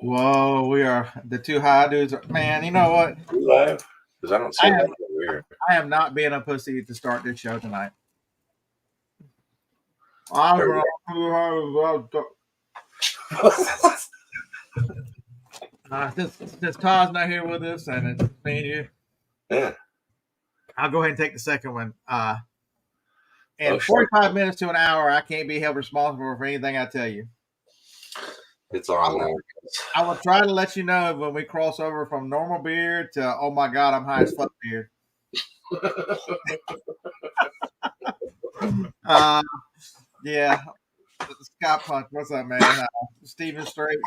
Whoa, we are the two high dudes. Man, you know what? We live? Because I don't see it over here. I am not being a pussy to start this show tonight. Since Todd's not here with us and it's me and you, Yeah. I'll go ahead and take the second one. In 45 minutes to an hour, I can't be held responsible for anything I tell you. It's on now. I will try to let you know when we cross over from normal beer to, oh my God, I'm high as fuck beer. Yeah. Scott Punch, what's up, man? Steven Strait,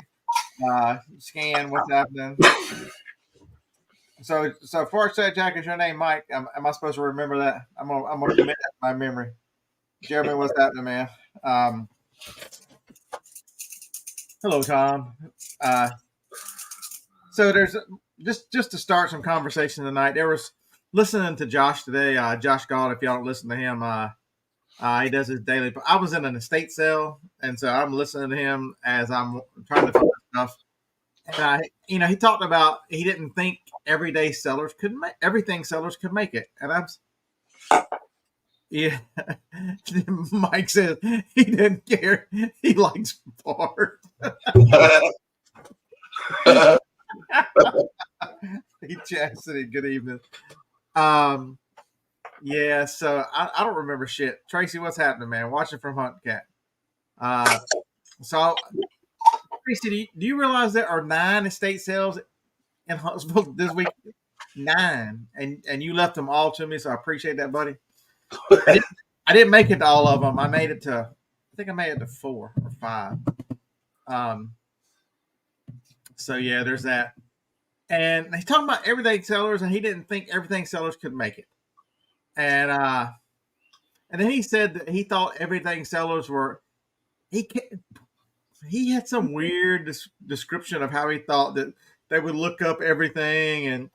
Scan, what's happening? So Fork said, Jack, is your name Mike? Am I supposed to remember that? I'm gonna commit that to my memory. Jeremy, what's happening, man? Hello, Tom. So there's just to start some conversation tonight. There was listening to Josh today. Josh Galt, if y'all don't listen to him, he does his daily. I was in an estate sale, and so I'm listening to him as I'm trying to find stuff. And he talked about he didn't think everything sellers could make it, and I'm. Yeah, Mike says he didn't care. He likes fart. Hey, Chastity, good evening. Yeah, so I don't remember shit. Tracy, what's happening, man? Watching from Hunt Cat. So Tracy, do you realize there are 9 estate sales in Huntsville this week? 9, and you left them all to me, so I appreciate that, buddy. I didn't make it to all of them. I made it to, I think I made it to 4 or 5. So yeah, there's that. And he's talking about everything sellers, and he didn't think everything sellers could make it. And then he said that he thought everything sellers were. He had some weird description of how he thought that they would look up everything, and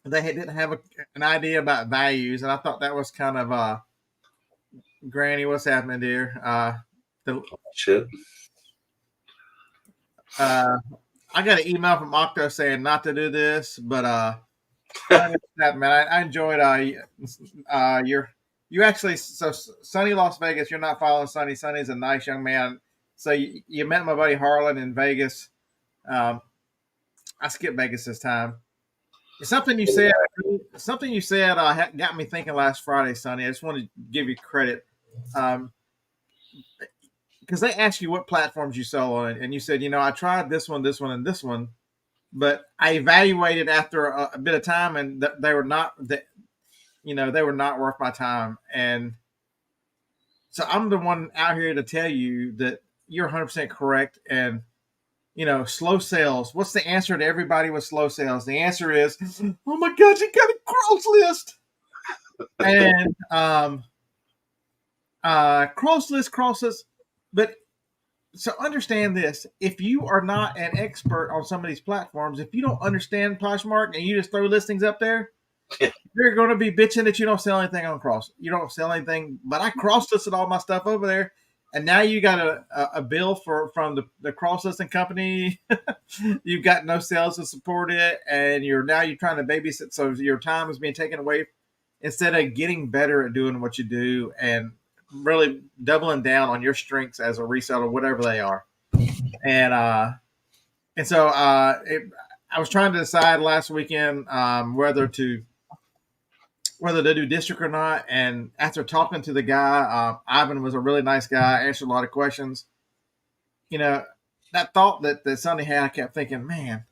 they didn't have an idea about values. And I thought that was kind of Granny, what's happening, dear? Shit. I got an email from Octo saying not to do this, but man, I enjoyed you actually. So Sunny Las Vegas, you're not following Sunny. Sunny's a nice young man. So you met my buddy Harlan in Vegas. I skipped Vegas this time. Something you said got me thinking last Friday, Sonny. I just want to give you credit. Because they asked you what platforms you sell on, and you said, I tried this one, and this one, but I evaluated after a bit of time, and they were not worth my time. And so I'm the one out here to tell you that you're 100% correct. And slow sales. What's the answer to everybody with slow sales? The answer is, oh my God, you got a cross list. And cross list. But so understand this: if you are not an expert on some of these platforms, if you don't understand Poshmark and you just throw listings up there, you're going to be bitching that you don't sell anything on cross. You don't sell anything, but I cross listed all my stuff over there. And now you got a bill from the cross listing company. You've got no sales to support it, and you're trying to babysit. So your time is being taken away instead of getting better at doing what you do and really doubling down on your strengths as a reseller, whatever they are. And so I was trying to decide last weekend whether to do district or not. And after talking to the guy, Ivan was a really nice guy, answered a lot of questions. That thought that Sonny had, I kept thinking, man,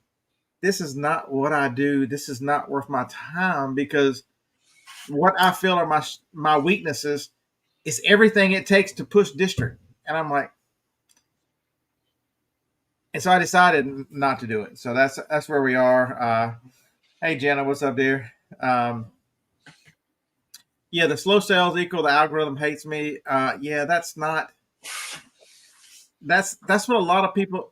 this is not what I do. This is not worth my time, because what I feel are my weaknesses is everything it takes to push district. And I'm like, and so I decided not to do it. So that's where we are. Hey, Jenna, what's up, dear? Yeah, the slow sales equal the algorithm hates me. Yeah, that's not. That's what a lot of people.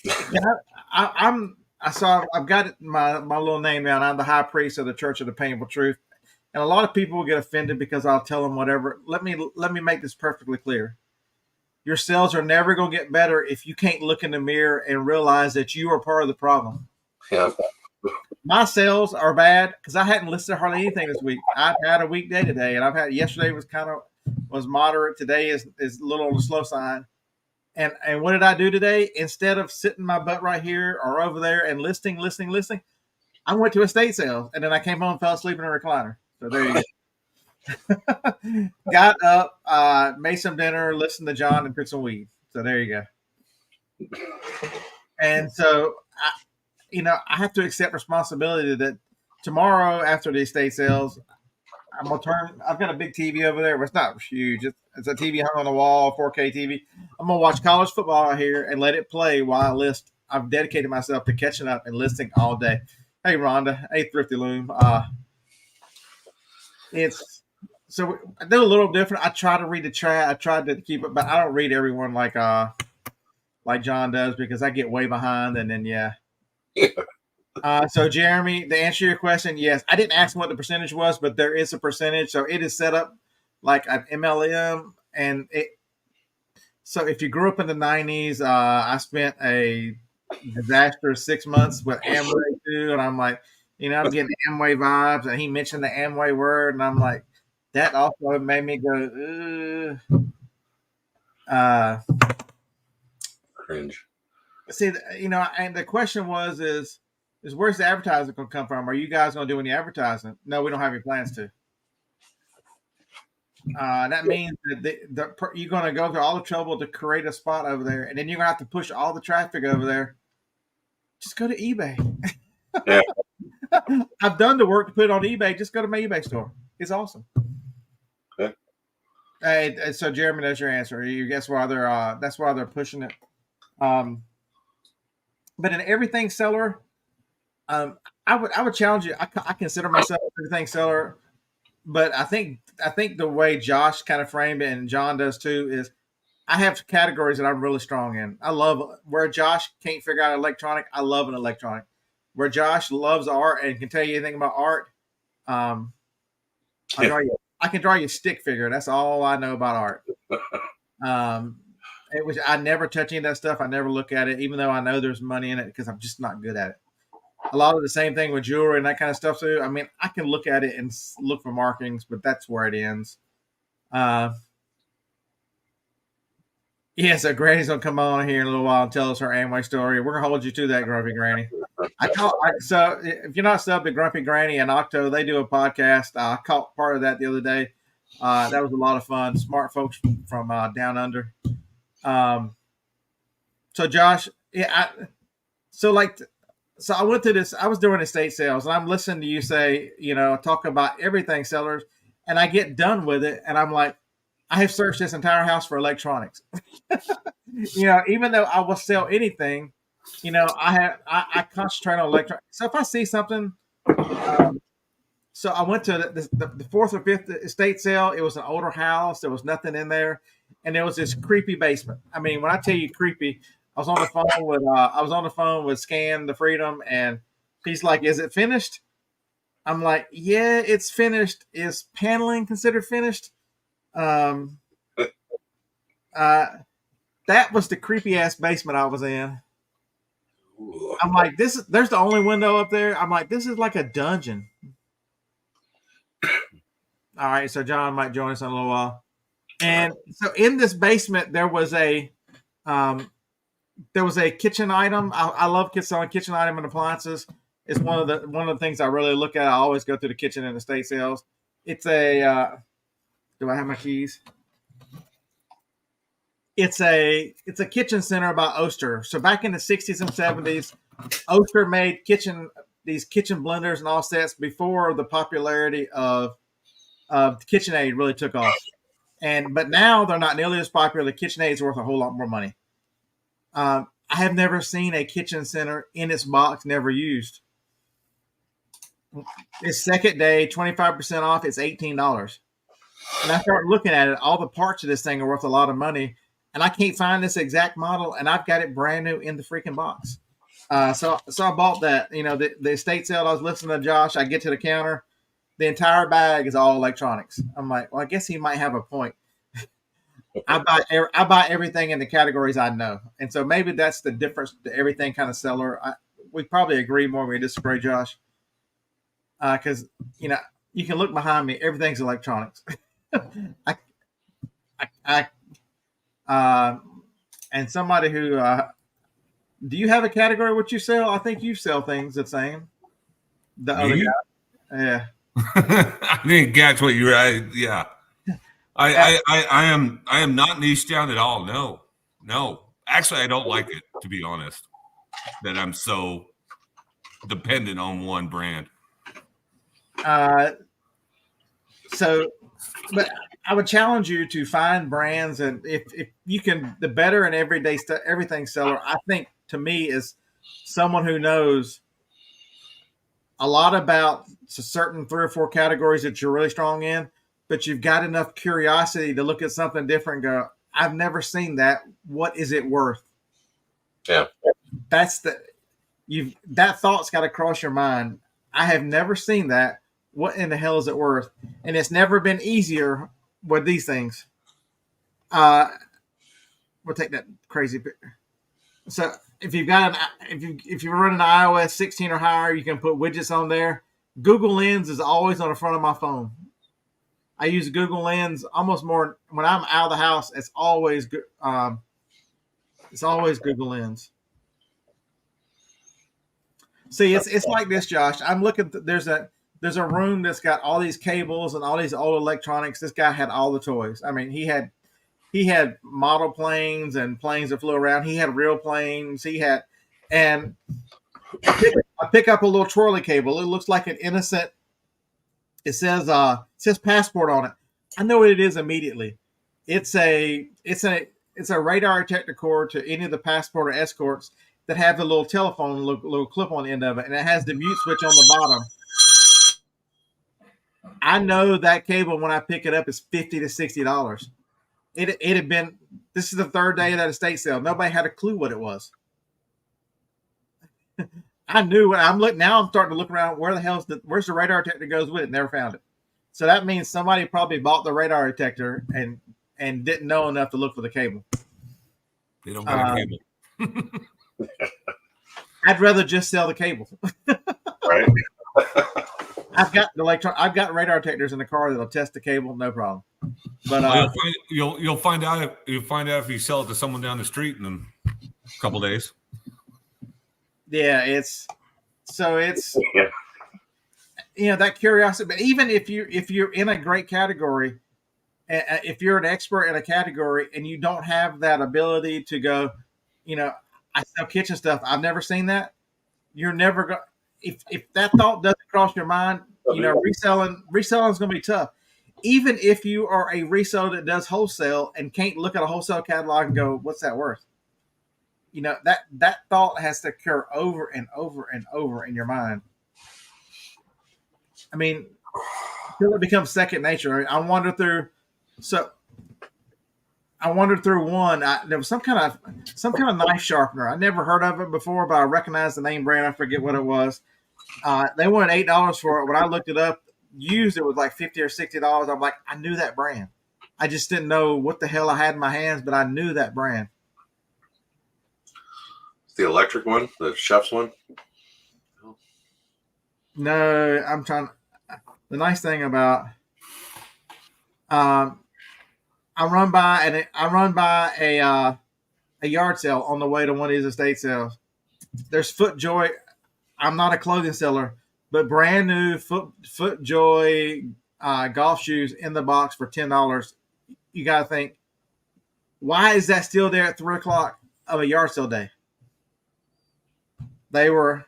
Yeah, I've got my little name down. I'm the high priest of the Church of the Painful Truth, and a lot of people will get offended because I'll tell them whatever. Let me make this perfectly clear. your sales are never going to get better if you can't look in the mirror and realize that you are part of the problem. Yeah. My sales are bad because I hadn't listed hardly anything this week. I've had a weak day today, and I've had yesterday was moderate. Today is a little on the slow side. And what did I do today? Instead of sitting my butt right here or over there and listing, I went to estate sales, and then I came home, fell asleep in a recliner. So there you go. Got up, made some dinner, listened to John, and took some weed. So there you go. And so, I have to accept responsibility that tomorrow after the estate sales, I've got a big TV over there, but it's not huge. It's a TV hung on the wall, 4K TV. I'm going to watch college football out here and let it play while I list. I've dedicated myself to catching up and listing all day. Hey, Rhonda. Hey, Thrifty Loom. It's so I do a little different. I try to read the chat. I tried to keep it, but I don't read everyone like John does because I get way behind. And then yeah. So Jeremy, to answer your question, yes, I didn't ask what the percentage was, but there is a percentage. So it is set up like an MLM, and so if you grew up in the 90s, I spent a disastrous 6 months with Amway too, and I'm like, I'm getting Amway vibes, and he mentioned the Amway word, and I'm like, that also made me go, Cringe. See, and the question is where's the advertising going to come from? Are you guys going to do any advertising? No, we don't have any plans to. That means that you're going to go through all the trouble to create a spot over there, and then you're going to have to push all the traffic over there. Just go to eBay. Yeah. I've done the work to put it on eBay. Just go to my eBay store. It's awesome. Okay. Hey, so Jeremy, that's your answer. You guess why that's why they're pushing it. But in everything seller, I would challenge you. I consider myself an everything seller, but I think the way Josh kind of framed it, and John does too, is I have categories that I'm really strong in. I love where Josh can't figure out electronic. I love an electronic. Where Josh loves art and can tell you anything about art, I can draw you a stick figure. That's all I know about art. I never touch any of that stuff. I never look at it, even though I know there's money in it because I'm just not good at it. A lot of the same thing with jewelry and that kind of stuff too. I mean, I can look at it and look for markings, but that's where it ends. So Granny's gonna come on here in a little while and tell us her Amway story. We're gonna hold you to that, Grumpy Granny. So if you're not subbed to Grumpy Granny and Octo, they do a podcast. I caught part of that the other day. That was a lot of fun. Smart folks from down under. So Josh, so I went to this. I was doing estate sales, and I'm listening to you say, talk about everything sellers, and I get done with it, and I'm like, I have searched this entire house for electronics. Even though I will sell anything, I concentrate on electronics. So if I see something, so I went to the fourth or fifth estate sale. It was an older house. There was nothing in there, and there was this creepy basement. I mean, when I tell you creepy, I was on the phone with Scan the Freedom, and he's like, "Is it finished?" I'm like, "Yeah, it's finished. Is paneling considered finished?" That was the creepy ass basement I was in. I'm like, there's the only window up there. I'm like, this is like a dungeon. All right, so John might join us in a little while. And so in this basement, there was a kitchen item. I love selling kitchen item and appliances. It's one of the things I really look at. I always go through the kitchen and estate sales. It's a do I have my keys? It's a kitchen center by Oster. So back in the 60s and 70s, Oster made these kitchen blenders and offsets before the popularity of KitchenAid really took off. But now they're not nearly as popular. The KitchenAid is worth a whole lot more money. I have never seen a kitchen center in its box never used. It's second day, 25% off. It's $18. And I start looking at it. All the parts of this thing are worth a lot of money. And I can't find this exact model. And I've got it brand new in the freaking box. So I bought that. The estate sale, I was listening to Josh. I get to the counter. The entire bag is all electronics. I'm like, well, I guess he might have a point. I buy everything in the categories I know, and so maybe that's the difference to everything kind of seller. We probably agree more. We disagree, Josh, because you know you can look behind me. Everything's electronics. I, I and somebody who do you have a category what you sell? I think you sell things the same. The other Me? guy, yeah. I didn't catch what you were. Yeah. Uh, I am not niche down at all. No. Actually, I don't like it, to be honest, that I'm so dependent on one brand. So, but I would challenge you to find brands, and if you can, the better and everyday stuff, everything seller. I think to me is someone who knows a lot about certain 3 or 4 categories that you're really strong in, but you've got enough curiosity to look at something different and go, I've never seen that. What is it worth? Yeah. That's that thought's got to cross your mind. I have never seen that. What in the hell is it worth? And it's never been easier with these things. We'll take that crazy picture. So if you've got if you're running iOS 16 or higher, you can put widgets on there. Google Lens is always on the front of my phone. I use Google Lens almost more when I'm out of the house. It's always Google Lens. See, it's like this, Josh. I'm looking. There's a room that's got all these cables and all these old electronics. This guy had all the toys. I mean, he had model planes and planes that flew around. He had real planes. And I pick up a little twirly cable. It looks like an innocent. It says passport on it. I know what it is immediately. It's a radar detector cord to any of the passport or escorts that have the little telephone, little clip on the end of it, and it has the mute switch on the bottom. I know that cable when I pick it up is $50 to $60. It had been. This is the 3rd day of that estate sale. Nobody had a clue what it was. I knew. I'm looking now. I'm starting to look around. Where's the radar detector goes with it? Never found it. So that means somebody probably bought the radar detector and didn't know enough to look for the cable. They don't got a cable. I'd rather just sell the cable. Right. I've got radar detectors in the car that'll test the cable, no problem. But you'll find out if you sell it to someone down the street in a couple days. Yeah, it's that curiosity. But even if you're in a great category, if you're an expert in a category and you don't have that ability to go, I sell kitchen stuff. I've never seen that. You're never going. If that thought doesn't cross your mind, reselling is going to be tough. Even if you are a reseller that does wholesale and can't look at a wholesale catalog and go, what's that worth? That thought has to occur over and over and over in your mind. I mean, until it becomes second nature. I wandered through one. There was some kind of knife sharpener. I never heard of it before, but I recognized the name brand. I forget what it was. They wanted $8 for it. When I looked it up, used it was like $50 or $60. I'm like, I knew that brand. I just didn't know what the hell I had in my hands, but I knew that brand. The electric one, the chef's one. No, I'm trying. The nice thing about, I run by a yard sale on the way to one of these estate sales. There's FootJoy. I'm not a clothing seller, but brand new FootJoy golf shoes in the box for $10. You got to think, why is that still there at 3:00 of a yard sale day? They were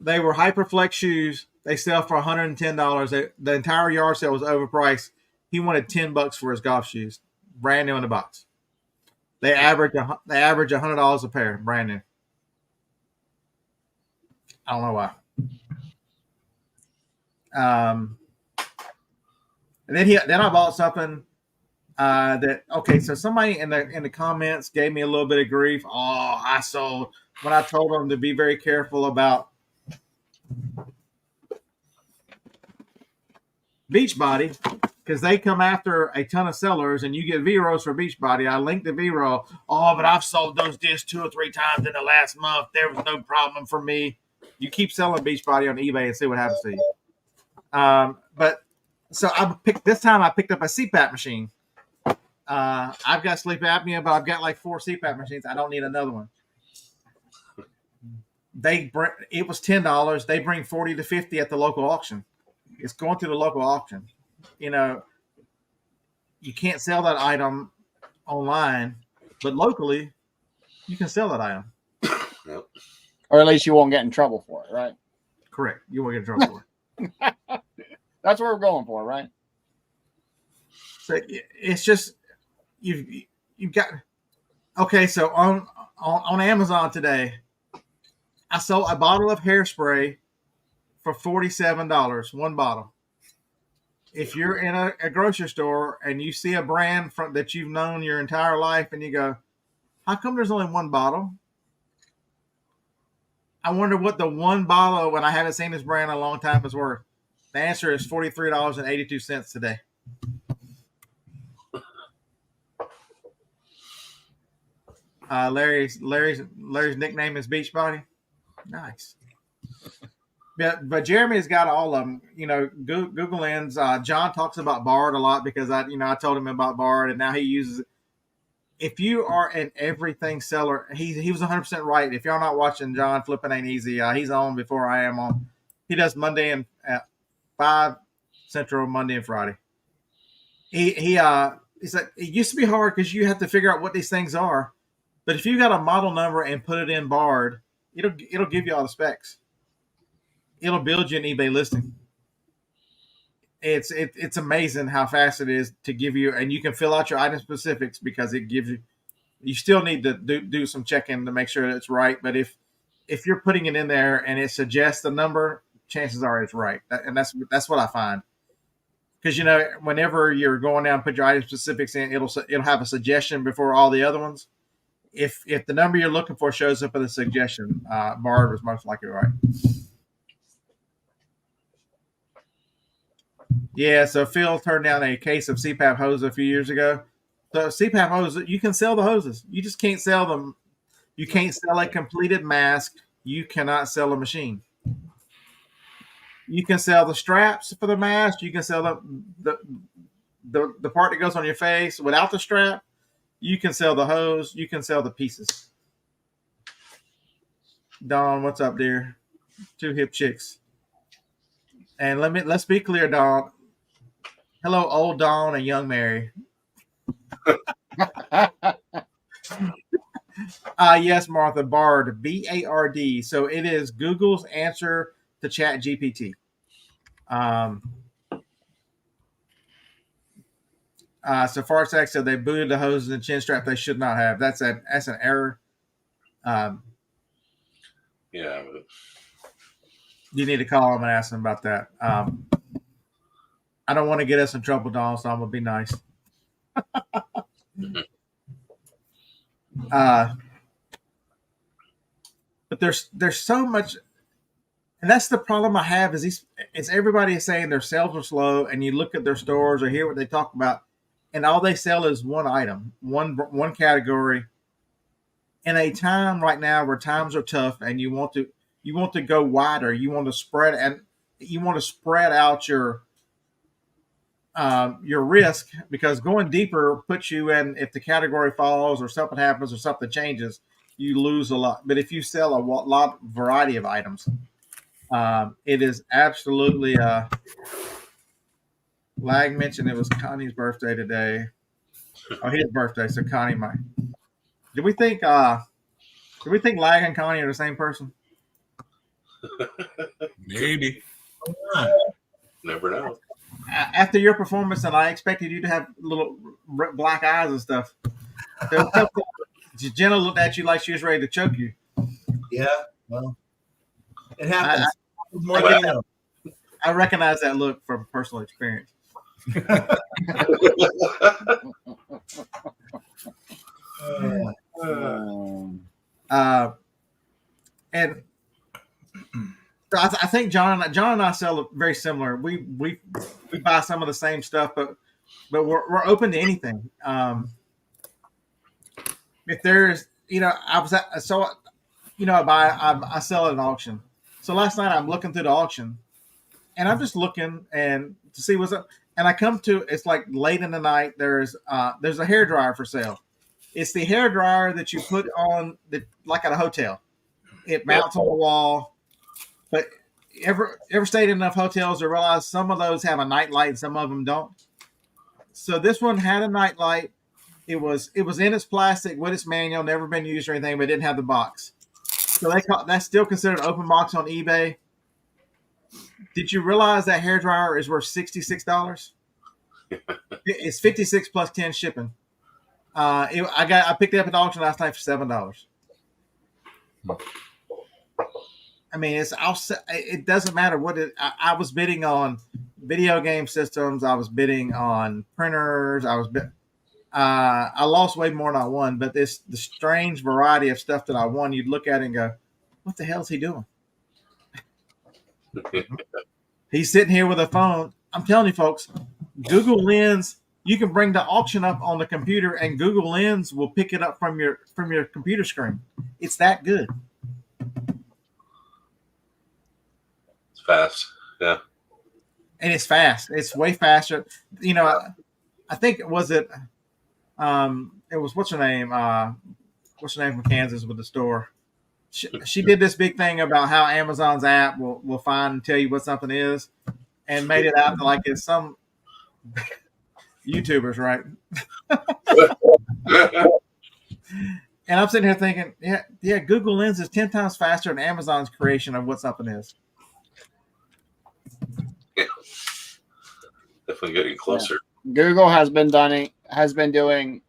Hyperflex shoes. They sell for $110. The entire yard sale was overpriced. He wanted $10 for his golf shoes, brand new in the box. They average $100 a pair, brand new. I don't know why. And then I bought something so somebody in the comments gave me a little bit of grief. Oh, I sold when I told them to be very careful about Beachbody. because they come after a ton of sellers, and you get V-rolls for Beachbody. I linked the V-roll. Oh, but I've sold those discs 2 or 3 times in the last month. There was no problem for me. You keep selling Beachbody on eBay and see what happens to you. But so I picked up a CPAP machine. I've got sleep apnea, but I've got like 4 CPAP machines. I don't need another one. It was $10. They bring 40 to 50 at the local auction. It's going to the local auction. You know, you can't sell that item online, but locally, you can sell that item. Yep. Or at least you won't get in trouble for it, right? Correct. You won't get in trouble for it. That's what we're going for, right? So it's just you've got. Okay, so on Amazon today, I sold a bottle of hairspray for $47, one bottle. If you're in a grocery store and you see a brand that you've known your entire life and you go, how come there's only one bottle? I wonder what the one bottle, when I haven't seen this brand in a long time, is worth. The answer is $43.82 today. Larry's nickname is Beachbody. Nice. But Jeremy's got all of them. You know, Google Lens. John talks about Bard a lot because I told him about Bard, and now he uses it. If you are an everything seller, he was 100% right. If y'all not watching John, flipping ain't easy. He's on before I am on. He does Monday and at 5 Central, Monday and Friday. He said it used to be hard because you have to figure out what these things are, but if you got a model number and put it in Bard, it'll give you all the specs. It'll build you an eBay listing. It's amazing how fast it is to give you, and you can fill out your item specifics because it gives you. You still need to do some checking to make sure that it's right. But if you're putting it in there and it suggests the number, chances are it's right. And that's what I find. Because whenever you're going down and put your item specifics in, it'll have a suggestion before all the other ones. If the number you're looking for shows up in the suggestion, Bard was most likely right. Yeah, so Phil turned down a case of CPAP hose a few years ago. So CPAP hoses, you can sell the hoses. You just can't sell them. You can't sell a completed mask. You cannot sell a machine. You can sell the straps for the mask. You can sell the part that goes on your face without the strap. You can sell the hose. You can sell the pieces. Dawn, what's up, dear? 2 hip chicks. And let's be clear, Dawn. Hello, old Dawn and young Mary. Yes, Martha, Bard, B-A-R-D. So it is Google's answer to Chat GPT. So Farsack said they booted the hoses and chin strap they should not have. That's an error. Yeah. You need to call them and ask them about that. I don't want to get us in trouble, Dawn, so I'm gonna be nice. But there's so much, and that's the problem I have is everybody is saying their sales are slow, and you look at their stores or hear what they talk about, and all they sell is one item, one category. In a time right now where times are tough, and you want to go wider, you want to spread out your risk, because going deeper puts you in, if the category falls or something happens or something changes, you lose a lot. But if you sell a lot variety of items, it is absolutely Lag mentioned it was Connie's birthday today. Oh, his birthday, so Connie might. Do we think Lag and Connie are the same person? Maybe. Never know. After your performance, and I expected you to have little black eyes and stuff. Jenna looked at you like she was ready to choke you. Yeah, well, it happens. More than you know. I recognize that look from personal experience. And I think John and I sell very similar. We buy some of the same stuff, but we're open to anything. If there's, I sell at an auction. So last night I'm looking through the auction, and I'm just looking and to see what's up. And I come to, it's like late in the night. There's a hairdryer for sale. It's the hairdryer that you put on like at a hotel. It mounts on the wall. But ever stayed in enough hotels to realize some of those have a night light and some of them don't. So this one had a night light. It was in its plastic with its manual, never been used or anything, but it didn't have the box. So that's still considered an open box on eBay. Did you realize that hairdryer is worth $66? It's $56 plus 10 shipping. I picked it up at the auction last night for $7. I mean, it doesn't matter what it. I was bidding on video game systems. I was bidding on printers. I lost way more than I won. But the strange variety of stuff that I won, you'd look at it and go, "What the hell is he doing?" He's sitting here with a phone. I'm telling you, folks, Google Lens. You can bring the auction up on the computer, and Google Lens will pick it up from your computer screen. It's that good. It's fast. Yeah. And it's fast. It's way faster. I think it was what's her name? What's her name from Kansas with the store? She did this big thing about how Amazon's app will find and tell you what something is, and made it out like it's some YouTubers, right? And I'm sitting here thinking, yeah, Google Lens is 10 times faster than Amazon's creation of what something is. Yeah. Definitely getting closer. Yeah. Google has been doing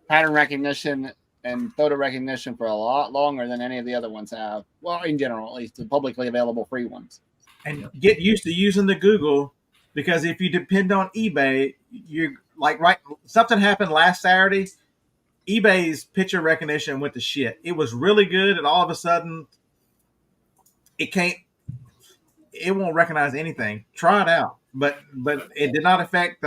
pattern recognition and photo recognition for a lot longer than any of the other ones have. Well, in general, at least the publicly available free ones. And get used to using the Google, because if you depend on eBay, you're like, right, something happened last Saturday. eBay's picture recognition went to shit. It was really good, and all of a sudden, it won't recognize anything. Try it out, but it did not affect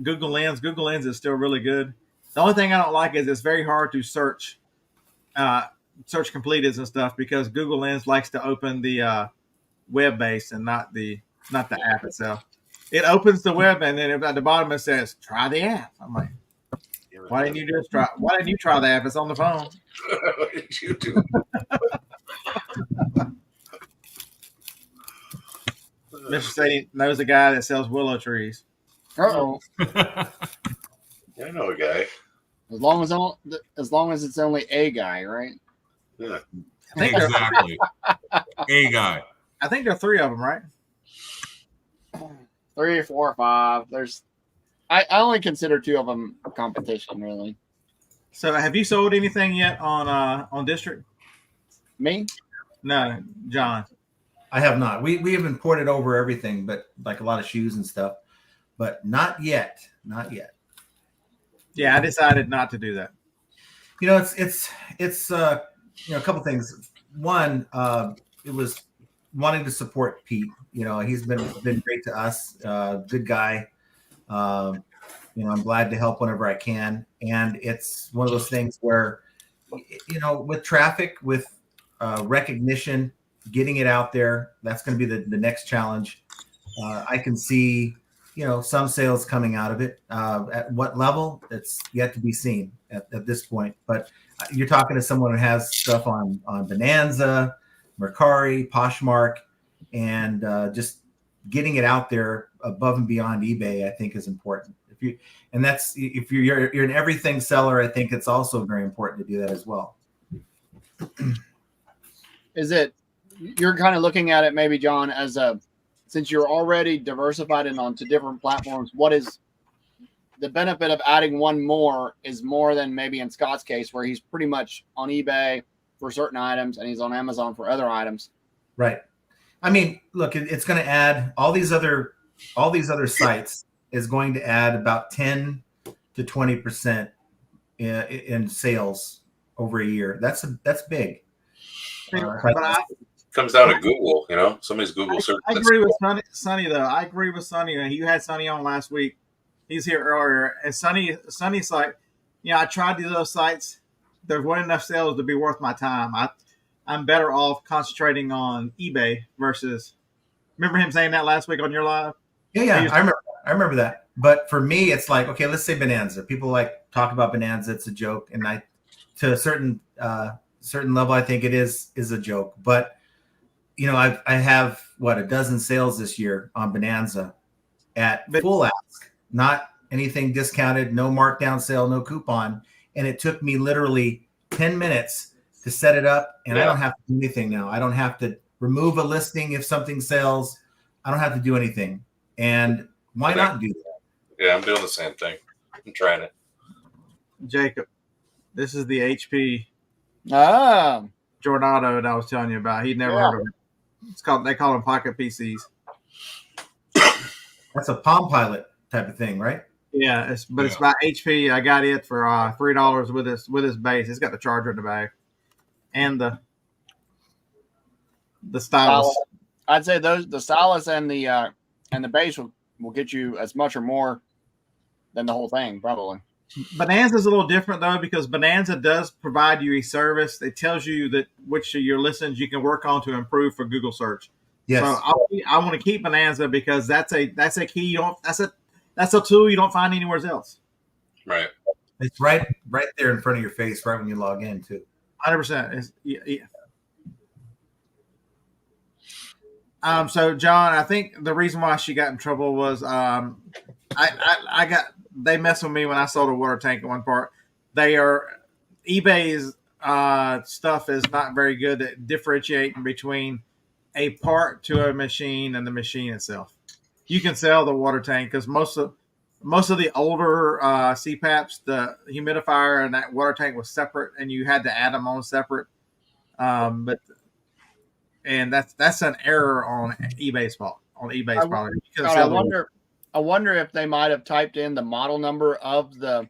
Google Lens. Google Lens is still really good. The only thing I don't like is it's very hard to search completed and stuff, because Google Lens likes to open the web base and not the app itself. It opens the web, and then at the bottom it says try the app. I'm like, why didn't you try the app? It's on the phone. What did you do? Mr. Sadie knows a guy that sells willow trees. Uh-oh. I know a guy. As long as it's only a guy, right? Yeah. Exactly. A guy. I think there are 3 of them, right? 3, 4, 5. I only consider 2 of them competition, really. So have you sold anything yet on District? Me? No, John. I have not. We have imported over everything, but like a lot of shoes and stuff, but not yet. Not yet. Yeah, I decided not to do that. It's a couple things. One, it was wanting to support Pete. He's been great to us. Good guy. I'm glad to help whenever I can. And it's one of those things where, with traffic, with recognition, getting it out there, that's going to be the next challenge. I can see, some sales coming out of it. At what level, it's yet to be seen at this point. But you're talking to someone who has stuff on Bonanza, Mercari, Poshmark, and just getting it out there above and beyond eBay, I think, is important. If you're an everything seller, I think it's also very important to do that as well. You're kind of looking at it, maybe, John, as since you're already diversified and onto different platforms, what is the benefit of adding one more is more than maybe in Scott's case, where he's pretty much on eBay for certain items and he's on Amazon for other items. Right. I mean, look, it's going to add all these other sites is going to add about 10 to 20% in sales over a year. That's big. Comes down to Google, somebody's Google search. I agree with Sonny though. I agree with Sonny. You had Sonny on last week. He's here earlier, and Sonny's like, I tried these other sites. There weren't enough sales to be worth my time. I'm better off concentrating on eBay versus. Remember him saying that last week on your live? Yeah, I remember that. But for me, it's like, okay, let's say Bonanza. People like talk about Bonanza. It's a joke, and to a certain level, I think it is a joke. But I have a dozen sales this year on Bonanza at full ask, not anything discounted, no markdown sale, no coupon, and it took me literally 10 minutes to set it up, and I don't have to do anything now. I don't have to remove a listing if something sells. I don't have to do anything. And why not do that? Yeah, I'm doing the same thing. I'm trying it. Jacob, this is the HP Ah, Jornado that I was telling you about. He'd never heard of it. They call them pocket PCs. That's a Palm Pilot type of thing, right? Yeah, it's by HP. I got it for $3 with his base. It's got the charger in the back and the stylus. I'd say the stylus and the base will get you as much or more than the whole thing, probably. Bonanza's a little different though, because Bonanza does provide you a service. It tells you that which of your listings you can work on to improve for Google search. Yes. So I want to keep Bonanza because that's a key. That's a tool you don't find anywhere else. Right. It's right there in front of your face, right when you log in too. 100%. Yeah. So John, I think the reason why she got in trouble was they messed with me when I sold a water tank at one part. eBay's stuff is not very good at differentiating between a part to a machine and the machine itself. You can sell the water tank because most of the older CPAPs, the humidifier and that water tank was separate, and you had to add them on separate. But that's an error on eBay's fault. On eBay's product. I wonder if they might have typed in the model number of the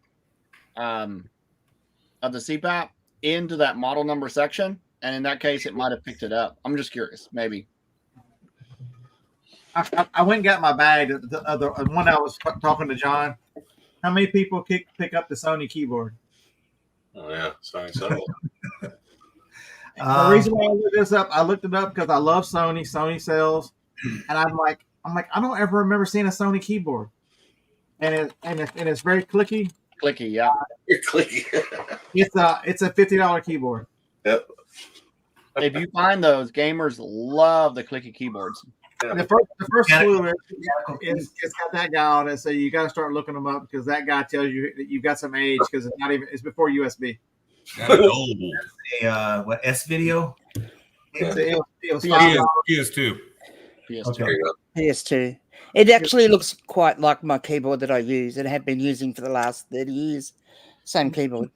CPAP into that model number section, and in that case, it might have picked it up. I'm just curious, maybe. I went and got my bag. The one I was talking to John. How many people pick up the Sony keyboard? Oh yeah, Sony. The reason why I looked this up, I looked it up because I love Sony. Sony sells, and I'm like, I don't ever remember seeing a Sony keyboard, and it's very clicky. Clicky, yeah. You're clicky. It's a $50 keyboard. Yep. If you find those, gamers love the clicky keyboards. Yeah. The first clue is it's got that guy on it, so you got to start looking them up because that guy tells you that you've got some age because it's before USB. What S video? It was PS2. Okay. PS2. It actually looks quite like my keyboard that I use and have been using for the last 30 years. Same keyboard.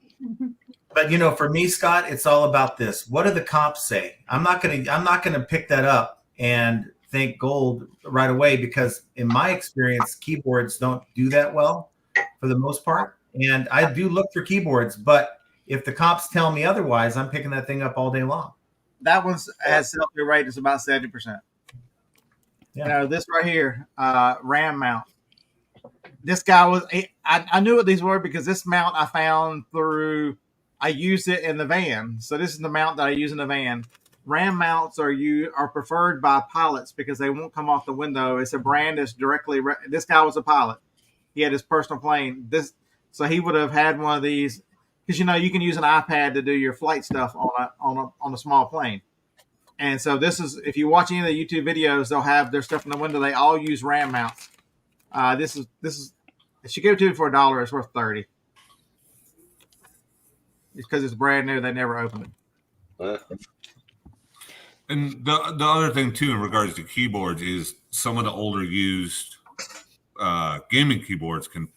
But for me, Scott, it's all about this. What do the comps say? I'm not gonna pick that up and think gold right away because in my experience, keyboards don't do that well for the most part. And I do look for keyboards, but if the comps tell me otherwise, I'm picking that thing up all day long. That one has sell-through rate is about 70%. Yeah. This right here, RAM mount. This guy was, I knew what these were because this mount I found I used it in the van. So this is the mount that I use in the van. RAM mounts are preferred by pilots because they won't come off the window. It's a brand that's directly, this guy was a pilot. He had his personal plane. So he would have had one of these because, you can use an iPad to do your flight stuff on a small plane. And so this is, if you watch any of the YouTube videos, they'll have their stuff in the window. They all use RAM mounts. This is, if you give it to it for $1, it's worth $30. It's because it's brand new. They never opened it. And the other thing too, in regards to keyboards, is some of the older used gaming keyboards can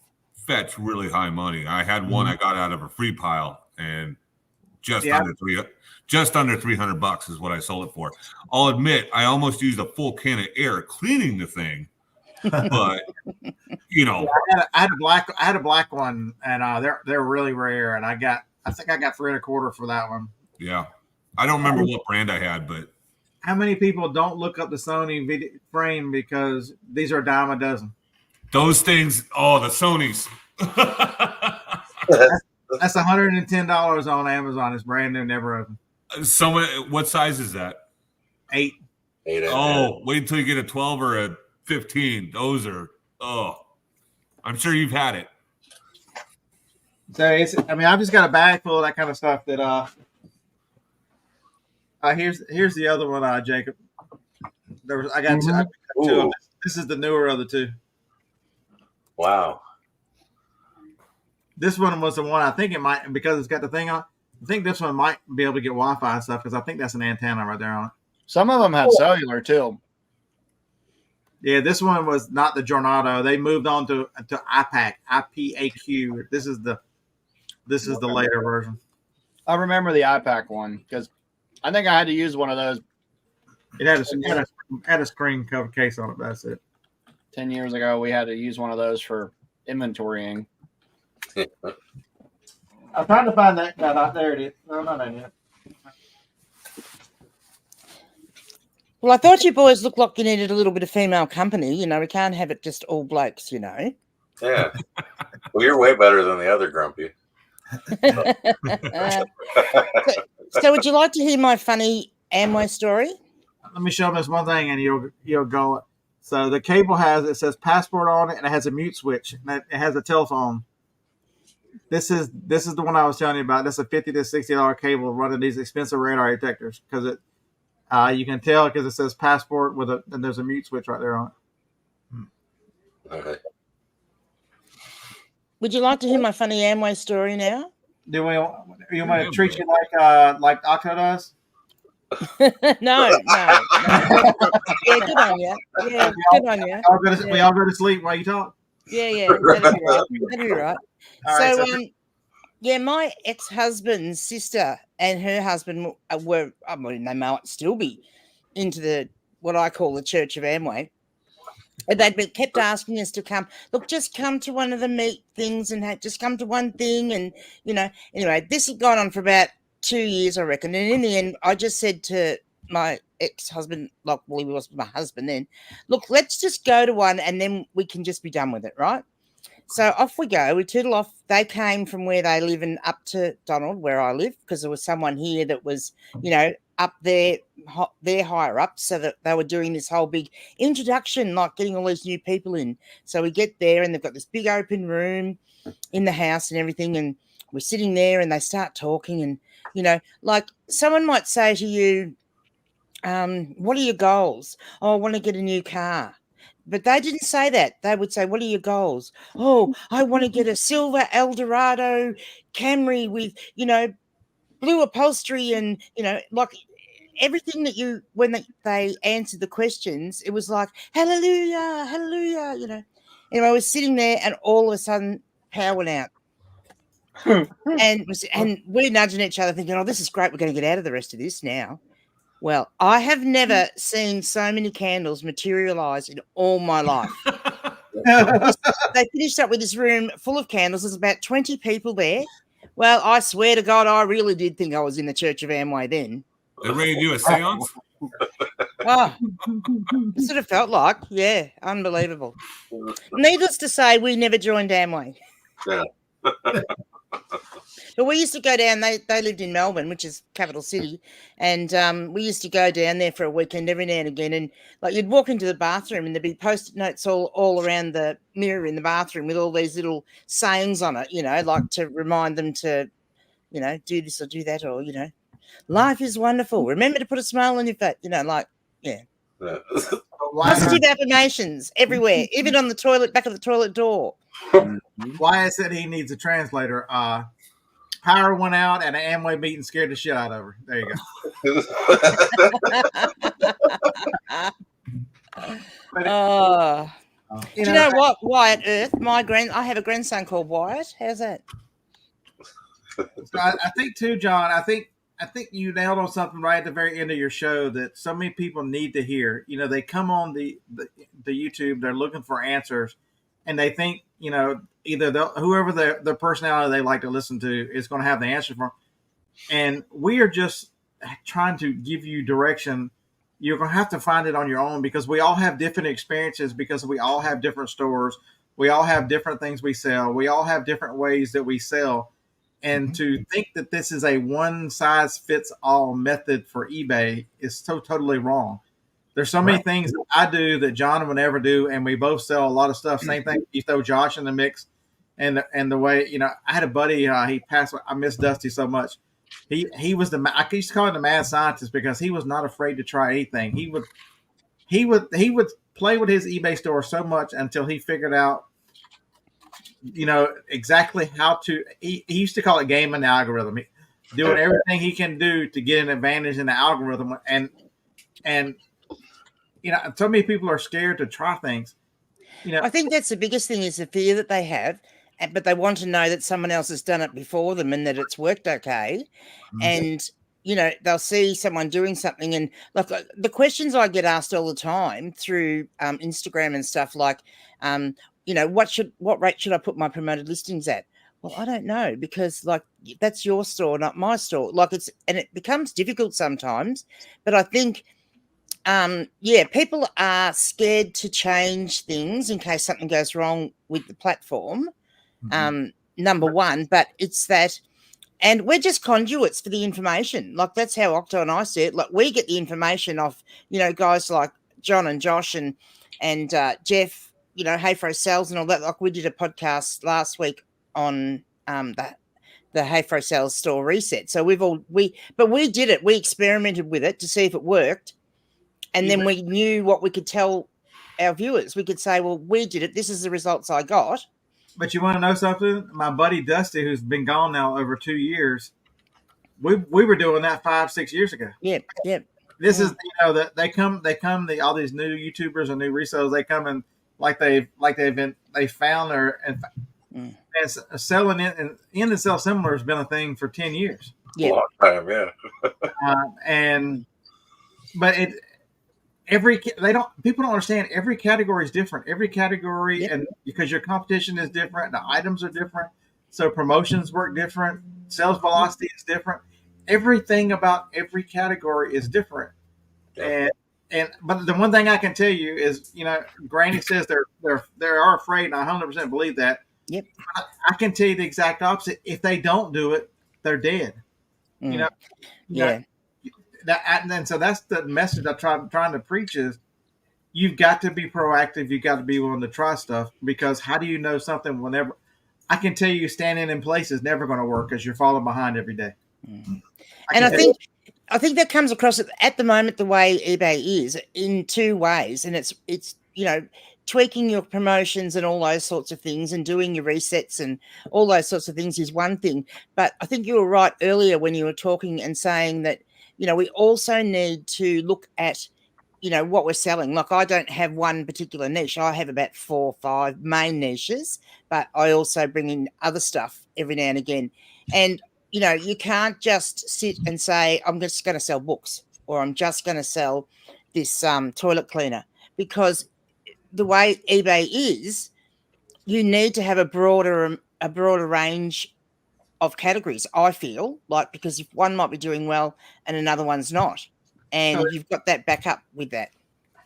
fetch really high money. I had one I got out of a free pile, and just under $300 is what I sold it for. I'll admit, I almost used a full can of air cleaning the thing, but I had a black one, and they're really rare, and I think I got $3.25 for that one. Yeah, I don't remember what brand I had, but How many people don't look up the Sony video frame because these are a dime a dozen? Those things, the Sonys. That's $110 on Amazon. It's brand new, never opened. What size is that? 8. 8 Oh, wait until you get a 12 or a 15. Those are, I'm sure you've had it. So I've just got a bag full of that kind of stuff that here's the other one, Jacob. I got two of them. This is the newer of the two. Wow. This one was the one I think it might, because it's got the thing on. I think this one might be able to get Wi-Fi and stuff because I think that's an antenna right there on it. Some of them have cellular too. Yeah, this one was not the Jornado. They moved on to IPAQ, IPAQ. This is the later version. I remember the iPac one because I think I had to use one of those. It had a screen cover case on it. That's it. 10 years ago, we had to use one of those for inventorying. I'm trying to find that. No, there it is. No, not that yet. Well, I thought you boys looked like you needed a little bit of female company. You know, we can't have it just all blokes, you know. Yeah. Well, you're way better than the other grumpy. So would you like to hear my funny Amway story? Let me show them this one thing, and you'll go. So the cable it says passport on it, and it has a mute switch, and it has a telephone. This is the one I was telling you about. This is a $50 to $60 cable running these expensive radar detectors because you can tell because it says passport and there's a mute switch right there on it. Okay. Would you like to hear my funny Amway story now? You want to treat you like Octo does? No. Yeah, good on you. Yeah, good on you. We all go to sleep while you talk. Yeah, that'd be right. All right, my ex-husband's sister and her husband were, I mean, they might still be into what I call the Church of Amway. And they'd kept asking us to come. Look, just come to one of the meet things and just come to one thing. And, you know, anyway, this had gone on for about 2 years, I reckon. And in the end, I just said to my ex-husband, he was my husband then, look, let's just go to one and then we can just be done with it, right? So off we go. We tootle off. They came from where they live and up to Donald, where I live, because there was someone here that was, up there, they're higher up, so that they were doing this whole big introduction, like getting all these new people in. So we get there and they've got this big open room in the house and everything, and we're sitting there and they start talking and, like someone might say to you, what are your goals? Oh, I want to get a new car. But they didn't say that. They would say, what are your goals? Oh, I want to get a silver Eldorado Camry with, blue upholstery and, like everything that when they answered the questions, it was like, hallelujah, hallelujah, Anyway, I was sitting there and all of a sudden power went out. and we're nudging each other thinking, oh, this is great. We're going to get out of the rest of this now. Well, I have never seen so many candles materialize in all my life. They finished up with this room full of candles. There's about 20 people there. Well, I swear to God, I really did think I was in the Church of Amway then. They ready to do a seance? Oh, that's what it felt like. Yeah, unbelievable. Needless to say, we never joined Amway. Yeah. But we used to go down, they lived in Melbourne, which is capital city, and we used to go down there for a weekend every now and again, and like you'd walk into the bathroom and there'd be post-it notes all around the mirror in the bathroom with all these little sayings on it, like to remind them to, do this or do that, or, life is wonderful. Remember to put a smile on your face, yeah. Positive affirmations everywhere, even on the toilet, back of the toilet door. Wyatt said he needs a translator. Power went out and an Amway meeting scared the shit out of her. There you go. Do you know what, Wyatt Earth? I have a grandson called Wyatt. How's that? So I think too, John. I think you nailed on something right at the very end of your show that so many people need to hear. They come on the YouTube, they're looking for answers, and they think either whoever the personality they like to listen to is going to have the answer for them. And we are just trying to give you direction you're going to have to find it on your own, because we all have different experiences, because we all have different stores. We all have different things we sell. We all have different ways that we sell. And to think that this is a one size fits all method for eBay is so totally wrong. There's so many things that I do that John would never do, and we both sell a lot of stuff. Same thing. You throw Josh in the mix, and the way, you know, I had a buddy. He passed. I miss Dusty so much. He was I used to call him the mad scientist, because he was not afraid to try anything. He would play with his eBay store so much until he figured out, you know, exactly how to. He used to call it gaming the algorithm, doing everything he can do to get an advantage in the algorithm. And you know, so many people are scared to try things. You know, I think that's the biggest thing, is the fear that they have, but they want to know that someone else has done it before them and that it's worked okay. And, you know, they'll see someone doing something. And like the questions I get asked all the time through Instagram and stuff, like, you know, what rate should I put my promoted listings at? Well, I don't know, because like that's your store, not my store. Like and it becomes difficult sometimes, but I think, people are scared to change things in case something goes wrong with the platform. Number one, but it's that, and we're just conduits for the information. Like that's how Octo and I see it. Like we get the information off, you know, guys like John and Josh and Jeff, you know, Hayfro Sales and all that. Like we did a podcast last week on the Hayfro Sales store reset. So we did it. We experimented with it to see if it worked. And then we knew what we could tell our viewers. We could say, well, we did it. This is the results I got. But you want to know something? My buddy Dusty, who's been gone now over 2 years, we were doing that 5-6 years ago. Yep. This is, you know, that they come all these new YouTubers and new resellers. They come and they found and selling it, and in the sell similar has been a thing for 10 years. Yeah. A long time, yeah. But people don't understand, every category is different. Every category, and because your competition is different, the items are different, so promotions work different, sales velocity is different. Everything about every category is different. But the one thing I can tell you is, you know, Granny says they are afraid, and I 100% believe that. Yep. I can tell you the exact opposite. If they don't do it, they're dead. You know. Yeah. And so that's the message I'm trying to preach is, you've got to be proactive. You've got to be willing to try stuff, because how do you know something whenever? I can tell you standing in place is never going to work, because you're falling behind every day. And I think that comes across at the moment the way eBay is in two ways, and it's you know, tweaking your promotions and all those sorts of things and doing your resets and all those sorts of things is one thing. But I think you were right earlier when you were talking and saying that, you know, we also need to look at, you know, what we're selling. Like I don't have one particular niche. I have about 4 or 5 main niches, but I also bring in other stuff every now and again. And, you know, you can't just sit and say, I'm just going to sell books, or I'm just going to sell this toilet cleaner, because the way eBay is, you need to have a broader range of categories, I feel like, because if one might be doing well and another one's not, and you've got that back up with that.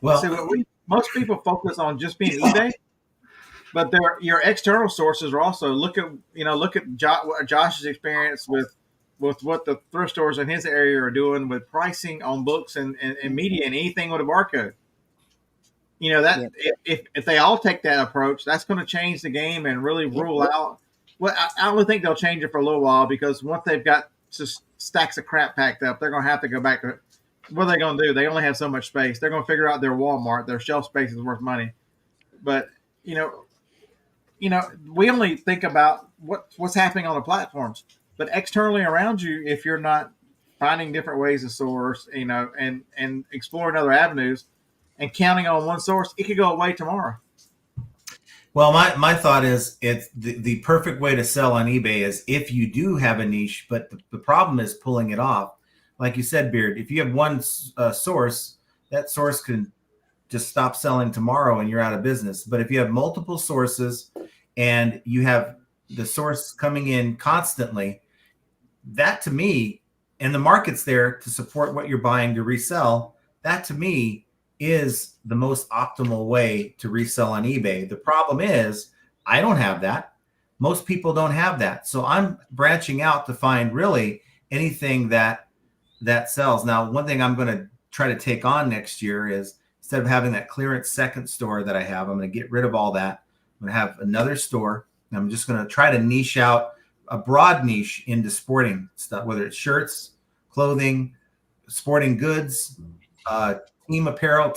Well, most people focus on just being eBay, but your external sources are also look at Josh's experience with what the thrift stores in his area are doing with pricing on books and media and anything with a barcode. You know, that if they all take that approach, that's going to change the game and really rule out. Well, I only think they'll change it for a little while, because once they've got just stacks of crap packed up, they're going to have to go back to what are they going to do? They only have so much space. They're going to figure out their Walmart, their shelf space is worth money. But you know, we only think about what's happening on the platforms, but externally around you, if you're not finding different ways to source, you know, and exploring other avenues and counting on one source, it could go away tomorrow. Well, my thought is, it's the perfect way to sell on eBay is if you do have a niche, but the problem is pulling it off. Like you said, Beard, if you have one source, that source can just stop selling tomorrow and you're out of business. But if you have multiple sources and you have the source coming in constantly, that to me, and the market's there to support what you're buying to resell, that to me is the most optimal way to resell on eBay. The problem is I don't have that. Most people don't have that. So I'm branching out to find really anything that sells. Now, one thing I'm going to try to take on next year is, instead of having that clearance second store that I have, I'm going to get rid of all that. I'm going to have another store. And I'm just going to try to niche out a broad niche into sporting stuff, whether it's shirts, clothing, sporting goods, team apparel,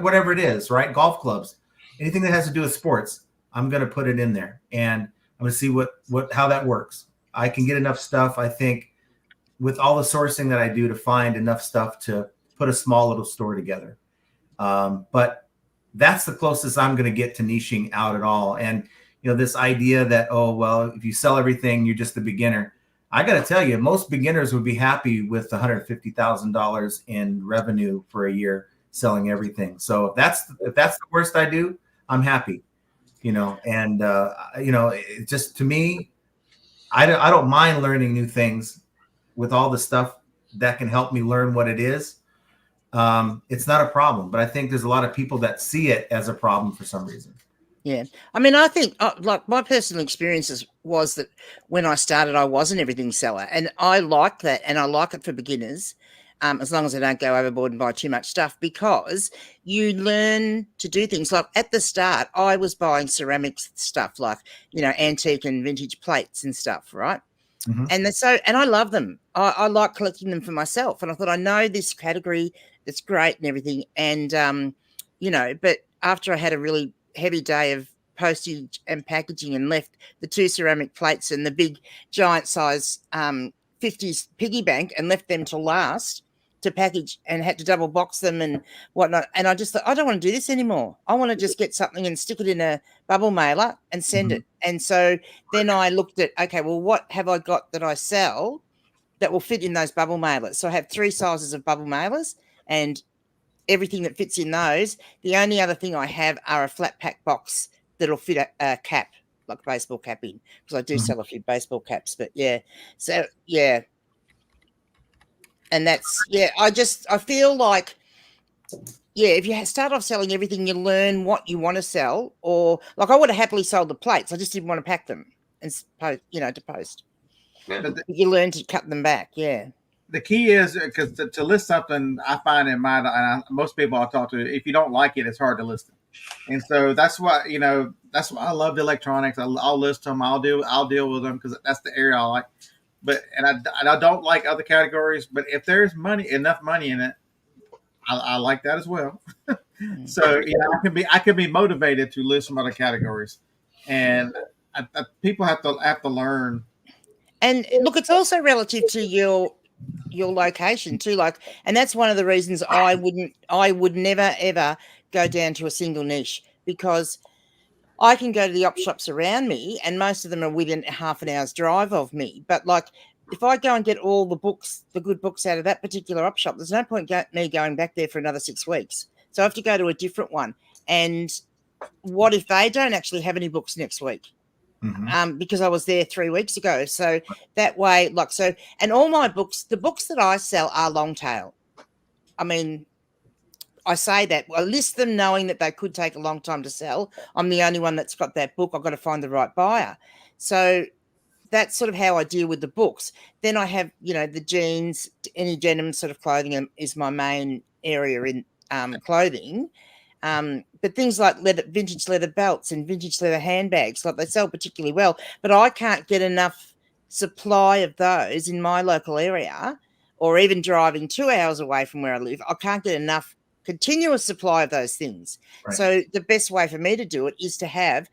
whatever it is, right? Golf clubs, anything that has to do with sports, I'm going to put it in there, and I'm going to see how that works. I can get enough stuff, I think, with all the sourcing that I do, to find enough stuff to put a small little store together. But that's the closest I'm going to get to niching out at all. And, this idea that, oh, well, if you sell everything, you're just a beginner. I got to tell you, most beginners would be happy with $150,000 in revenue for a year selling everything. So if that's the worst I do, I'm happy, and, it just, to me, I don't mind learning new things with all the stuff that can help me learn what it is. It's not a problem, but I think there's a lot of people that see it as a problem for some reason. Yeah. I mean, I think like my personal experiences was that when I started, I was an everything seller, and I like that. And I like it for beginners, as long as I don't go overboard and buy too much stuff, because you learn to do things. Like at the start, I was buying ceramics stuff, like, antique and vintage plates and stuff. Right. Mm-hmm. And I love them. I like collecting them for myself. And I thought, I know this category, that's great and everything. And, but after I had a really heavy day of postage and packaging and left the 2 ceramic plates and the big giant size 50s piggy bank and left them to last to package, and had to double box them and whatnot. And I just thought, I don't want to do this anymore. I want to just get something and stick it in a bubble mailer and send it. And so then I looked at, okay, well, what have I got that I sell that will fit in those bubble mailers? So I have 3 sizes of bubble mailers and everything that fits in those. The only other thing I have are a flat pack box that'll fit a cap, like a baseball cap in, because I do sell a few baseball caps. But yeah, so yeah, and that's I feel like if you start off selling everything, you learn what you want to sell. Or like I would have happily sold the plates, I just didn't want to pack them and post, to post. Yeah. But you learn to cut them back. Yeah. The key is, because to list something, I find in mind, and most people I talk to, if you don't like it, it's hard to list it. And so that's why I love the electronics. I'll list them. I'll deal with them because that's the area I like. But I don't like other categories. But if there's enough money in it, I like that as well. So I can be motivated to list some other categories, and people have to learn. And look, it's also relative to your location too, and that's one of the reasons I would never ever go down to a single niche, because I can go to the op shops around me and most of them are within half an hour's drive of me. But like, if I go and get all the good books out of that particular op shop, there's no point me going back there for another 6 weeks. So I have to go to a different one. And what if they don't actually have any books next week? Because I was there 3 weeks ago. So that way, and all my books, the books that I sell are long tail. I mean, I say that, I list them knowing that they could take a long time to sell. I'm the only one that's got that book. I've got to find the right buyer. So that's sort of how I deal with the books. Then I have, the jeans, any denim sort of clothing is my main area in clothing. But things like vintage leather belts and vintage leather handbags, they sell particularly well. But I can't get enough supply of those in my local area, or even driving 2 hours away from where I live. I can't get enough continuous supply of those things. Right. So the best way for me to do it is to have,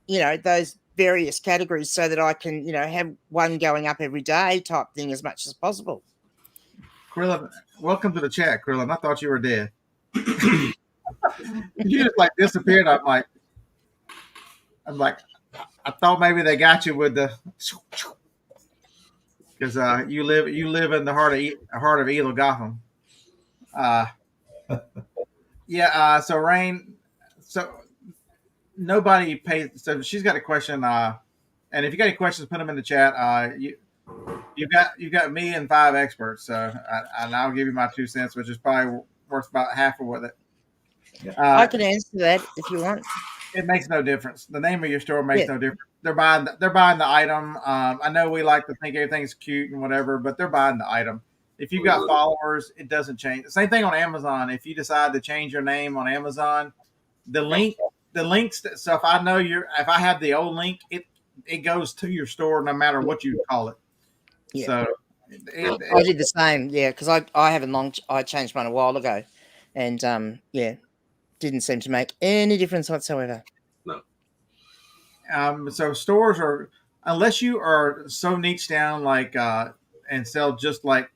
those various categories so that I can, have one going up every day type thing as much as possible. Krillin, welcome to the chat, Krillin. I thought you were dead. You just disappeared. I'm like, I thought maybe they got you with the, because you live in the heart of Elo Gotham. So Rain, so nobody pays. So she's got a question. And if you got any questions, put them in the chat. You've got me and 5 experts. So and I'll give you my 2 cents, which is probably worth about half of what it. I can answer that if you want. It makes no difference. The name of your store makes no difference. They're buying the item. I know we like to think everything's cute and whatever, but they're buying the item. If you've got followers, it doesn't change. The same thing on Amazon. If you decide to change your name on Amazon, the links. So if I know if I have the old link, it goes to your store no matter what you call it. Yeah. So I did the same. Yeah, because I changed mine a while ago, and didn't seem to make any difference whatsoever. So stores are, unless you are so niche down and sell just like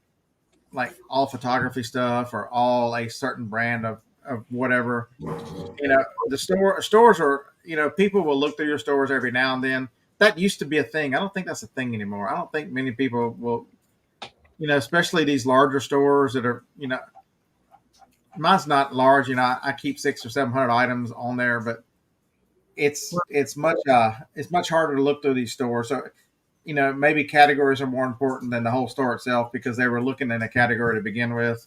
all photography stuff or all a certain brand of whatever, the stores are, people will look through your stores every now and then. That used to be a thing. I don't think that's a thing anymore. I don't think many people will, especially these larger stores that are, mine's not large. I keep 600 or 700 items on there, but it's much harder to look through these stores. So, maybe categories are more important than the whole store itself because they were looking in a category to begin with.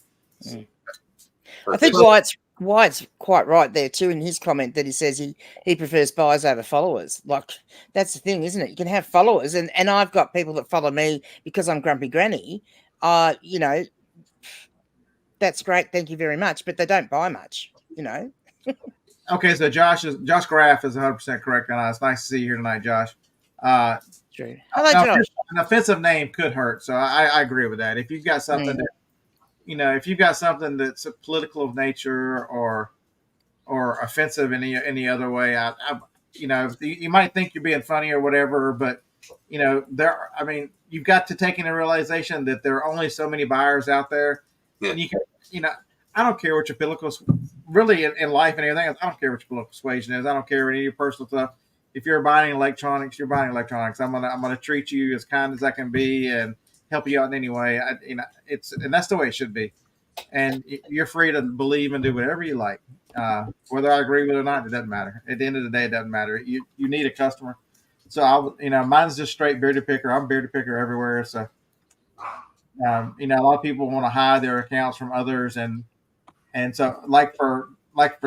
I think Wyatt's quite right there too in his comment that he says he prefers buyers over followers. Like, that's the thing, isn't it? You can have followers, and I've got people that follow me because I'm Grumpy Granny. That's great, thank you very much, but they don't buy much. Okay, so Josh Graff is 100% correct on that. It's nice to see you here tonight, Josh. True. Hello, Josh. An offensive name could hurt, so I agree with that. If you've got something that, if you've got something that's political of nature or offensive in any other way, you might think you're being funny or whatever, but you've got to take into realization that there are only so many buyers out there, and you can, I don't care what your political, really in life and everything. I don't care what your political persuasion is. I don't care any of your personal stuff. If you're buying electronics, you're buying electronics. I'm gonna treat you as kind as I can be and help you out in any way. And that's the way it should be. And you're free to believe and do whatever you like. Whether I agree with it or not, it doesn't matter. At the end of the day, it doesn't matter. You need a customer. So mine's just straight bearded picker. I'm bearded picker everywhere. So a lot of people want to hide their accounts from others, and so like for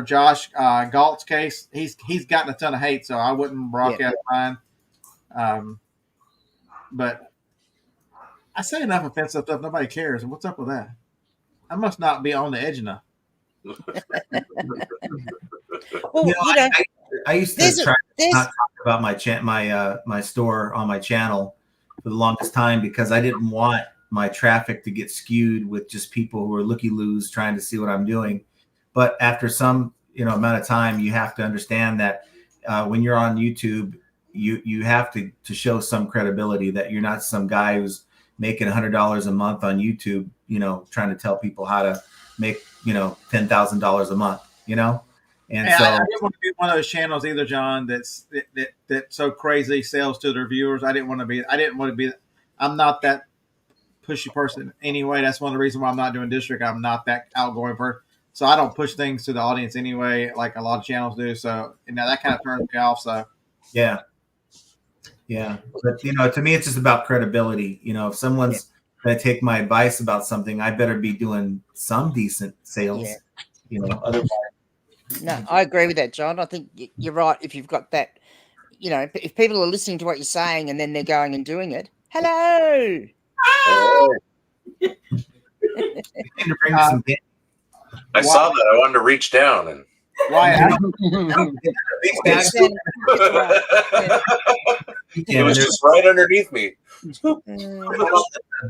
Josh Galt's case, he's gotten a ton of hate, so I wouldn't broadcast mine. But I say enough offensive stuff, nobody cares. What's up with that? I must not be on the edge enough. Well, I used to try to not talk about my store on my channel for the longest time because I didn't want my traffic to get skewed with just people who are looky-loos trying to see what I'm doing. But after some amount of time, you have to understand that when you're on YouTube, you have to show some credibility that you're not some guy who's making $100 a month on YouTube, trying to tell people how to make $10,000 a month, And so I didn't want to be one of those channels either, John. That so crazy sells to their viewers. I didn't want to be. I'm not that pushy person anyway. That's one of the reasons why I'm not doing district. I'm not that outgoing person, so I don't push things to the audience anyway, like a lot of channels do. So that kind of turns me off. So yeah. But to me, it's just about credibility. If someone's going to take my advice about something, I better be doing some decent sales. Otherwise. No, I agree with that, John. I think you're right. If you've got that, if people are listening to what you're saying and then they're going and doing it, hello. I saw that. I wanted to reach down and. It was just right underneath me.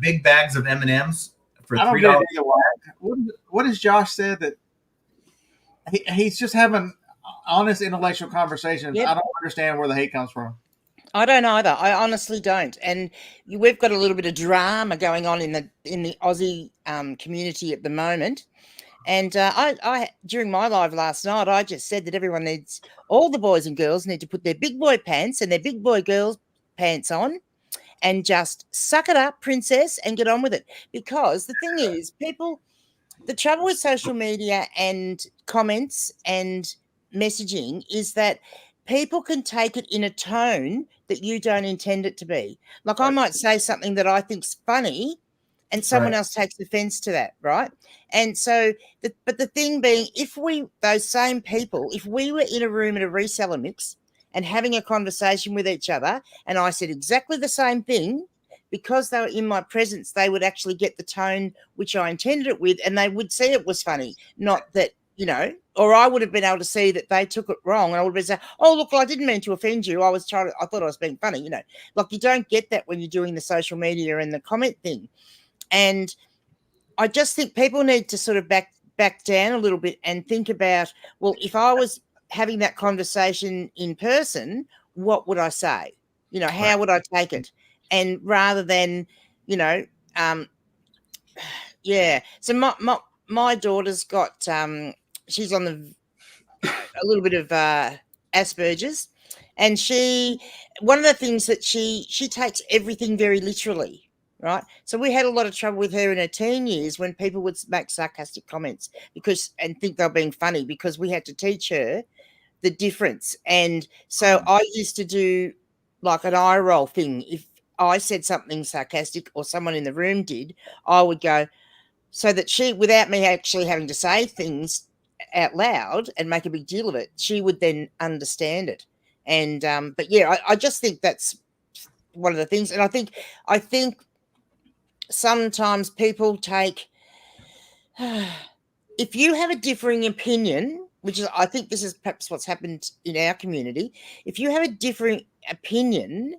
Big bags of M&Ms for $3. What has Josh said that he's just having honest intellectual conversations? Yep. I don't understand where the hate comes from. I don't either. I honestly don't. And we've got a little bit of drama going on in the Aussie community at the moment. And I during my live last night, I just said that all the boys and girls need to put their big boy pants and their big boy girls pants on and just suck it up, princess, and get on with it. Because the thing is, the trouble with social media and comments and messaging is that people can take it in a tone that you don't intend it to be. Like I might say something that I think's funny, and someone Right. else takes offense to that, right? And so, but the thing being, if those same people, if we were in a room at a reseller mix and having a conversation with each other, and I said exactly the same thing, because they were in my presence, they would actually get the tone which I intended it with, and they would see it was funny, not that, or I would have been able to see that they took it wrong, and I would have been saying, "Oh, look, I didn't mean to offend you. I thought I was being funny." Like, you don't get that when you're doing the social media and the comment thing. And I just think people need to sort of back down a little bit and think about, well, if I was having that conversation in person, what would I say? How would I take it? And rather than, yeah. So my daughter's got she's on a little bit of Asperger's, and one of the things that she takes everything very literally. Right. So we had a lot of trouble with her in her teen years when people would make sarcastic comments and think they're being funny, because we had to teach her the difference. And so I used to do like an eye roll thing. If I said something sarcastic or someone in the room did, I would go, so that she, without me actually having to say things out loud and make a big deal of it, she would then understand it. And but yeah, I just think that's one of the things. And I think sometimes people take, if you have a differing opinion, which is, I think this is perhaps what's happened in our community, if you have a differing opinion,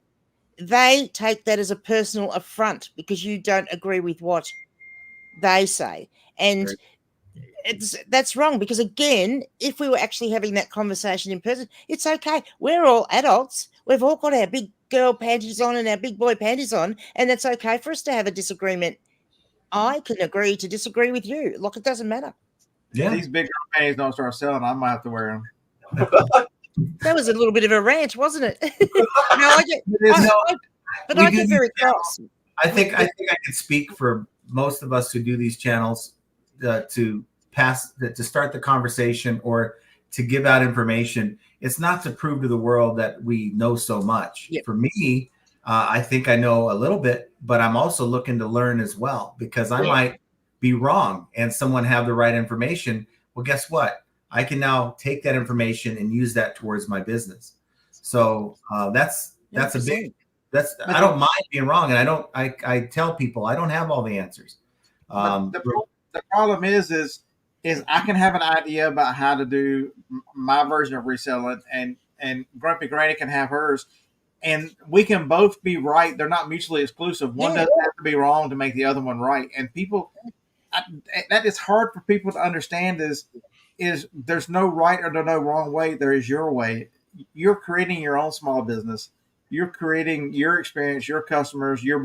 they take that as a personal affront because you don't agree with what they say. And that's wrong, because again, if we were actually having that conversation in person, it's okay. We're all adults. We've all got our big girl panties on and our big boy panties on, and that's okay for us to have a disagreement. I can agree to disagree with you. Like, it doesn't matter. Yeah. These big girl panties don't start selling, I might have to wear them. That was a little bit of a rant, wasn't it? I get very cross. I think I can speak for most of us who do these channels to start the conversation or to give out information. It's not to prove to the world that we know so much. Yep. For me, I think I know a little bit, but I'm also looking to learn as well, because I might be wrong and someone have the right information. Well, guess what? I can now take that information and use that towards my business. So that's a big. I don't mind being wrong, and I tell people I don't have all the answers. The problem is I can have an idea about how to do my version of reselling, and Grumpy Granny can have hers, and we can both be right. They're not mutually exclusive. One doesn't have to be wrong to make the other one right. And people, that is hard for people to understand. Is there's no right or no wrong way. There is your way. You're creating your own small business. You're creating your experience, your customers, your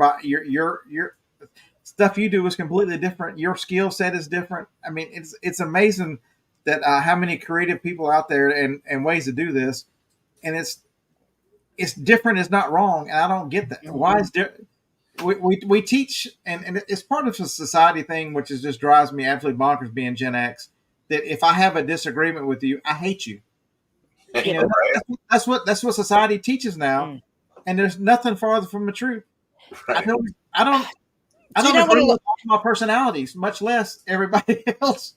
stuff you do is completely different. Your skill set is different. I mean, it's amazing that how many creative people out there and ways to do this, and it's different is not wrong, and I don't get that. Why is different? We teach, and it's part of a society thing, which is just drives me absolutely bonkers being Gen X, that if I have a disagreement with you, I hate you. That's what society teaches now, and there's nothing farther from the truth. Right. I don't agree with my personalities, much less everybody else.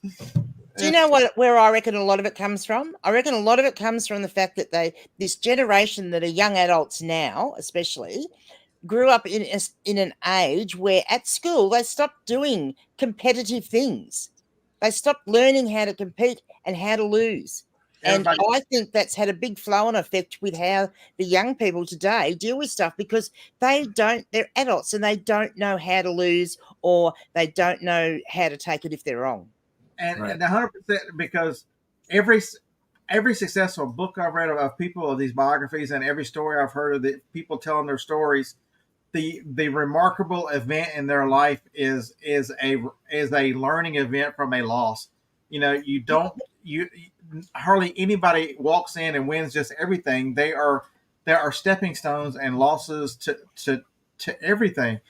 Do you know where I reckon a lot of it comes from? I reckon a lot of it comes from the fact that this generation that are young adults now, especially, grew up in an age where at school they stopped doing competitive things. They stopped learning how to compete and how to lose. And I think that's had a big flow-on effect with how the young people today deal with stuff, because they're adults and they don't know how to lose, or they don't know how to take it if they're wrong. And 100%, because every successful book I've read of people, of these biographies, and every story I've heard of the people telling their stories, the remarkable event in their life is a learning event from a loss. Hardly anybody walks in and wins just everything. There are stepping stones and losses to everything.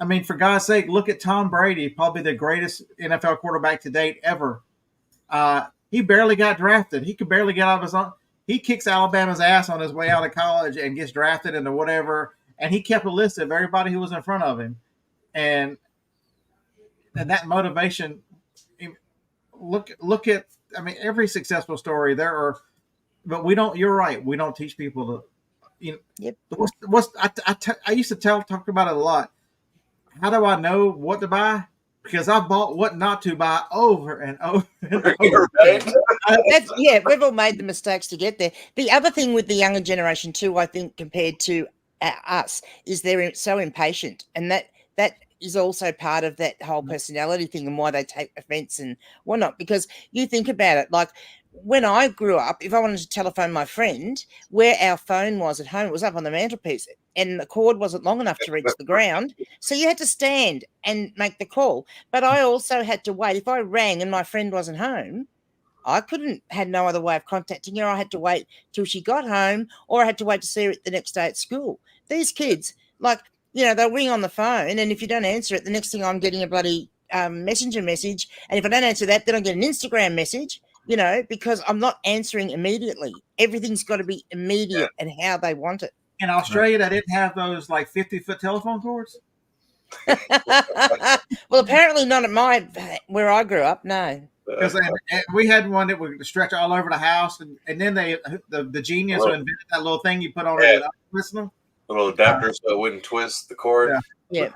I mean, for God's sake, look at Tom Brady, probably the greatest NFL quarterback to date ever. He barely got drafted. He could barely get out of his own. He kicks Alabama's ass on his way out of college and gets drafted into whatever. And he kept a list of everybody who was in front of him. And and that motivation. Look at. I mean, every successful story there are, but we don't. You're right. We don't teach people to. Yep. I used to talk about it a lot. How do I know what to buy? Because I bought what not to buy over and over and over. We've all made the mistakes to get there. The other thing with the younger generation too, I think, compared to us, is they're so impatient, and that is also part of that whole personality thing and why they take offense and whatnot. Because you think about it, like when I grew up, if I wanted to telephone my friend, where our phone was at home, it was up on the mantelpiece, and the cord wasn't long enough to reach the ground. So you had to stand and make the call. But I also had to wait. If I rang and my friend wasn't home, I had no other way of contacting her. I had to wait till she got home, or I had to wait to see her the next day at school. These kids, like, they'll ring on the phone, and if you don't answer it, the next thing I'm getting a bloody messenger message. And if I don't answer that, then I get an Instagram message, because I'm not answering immediately. Everything's got to be immediate and how they want it. In Australia, they didn't have those like 50-foot telephone cords. Well, apparently not at where I grew up. No. Because we had one that would stretch all over the house, and then the genius who invented that little thing you put on it, listening. Little adapter so it wouldn't twist the cord. Yeah.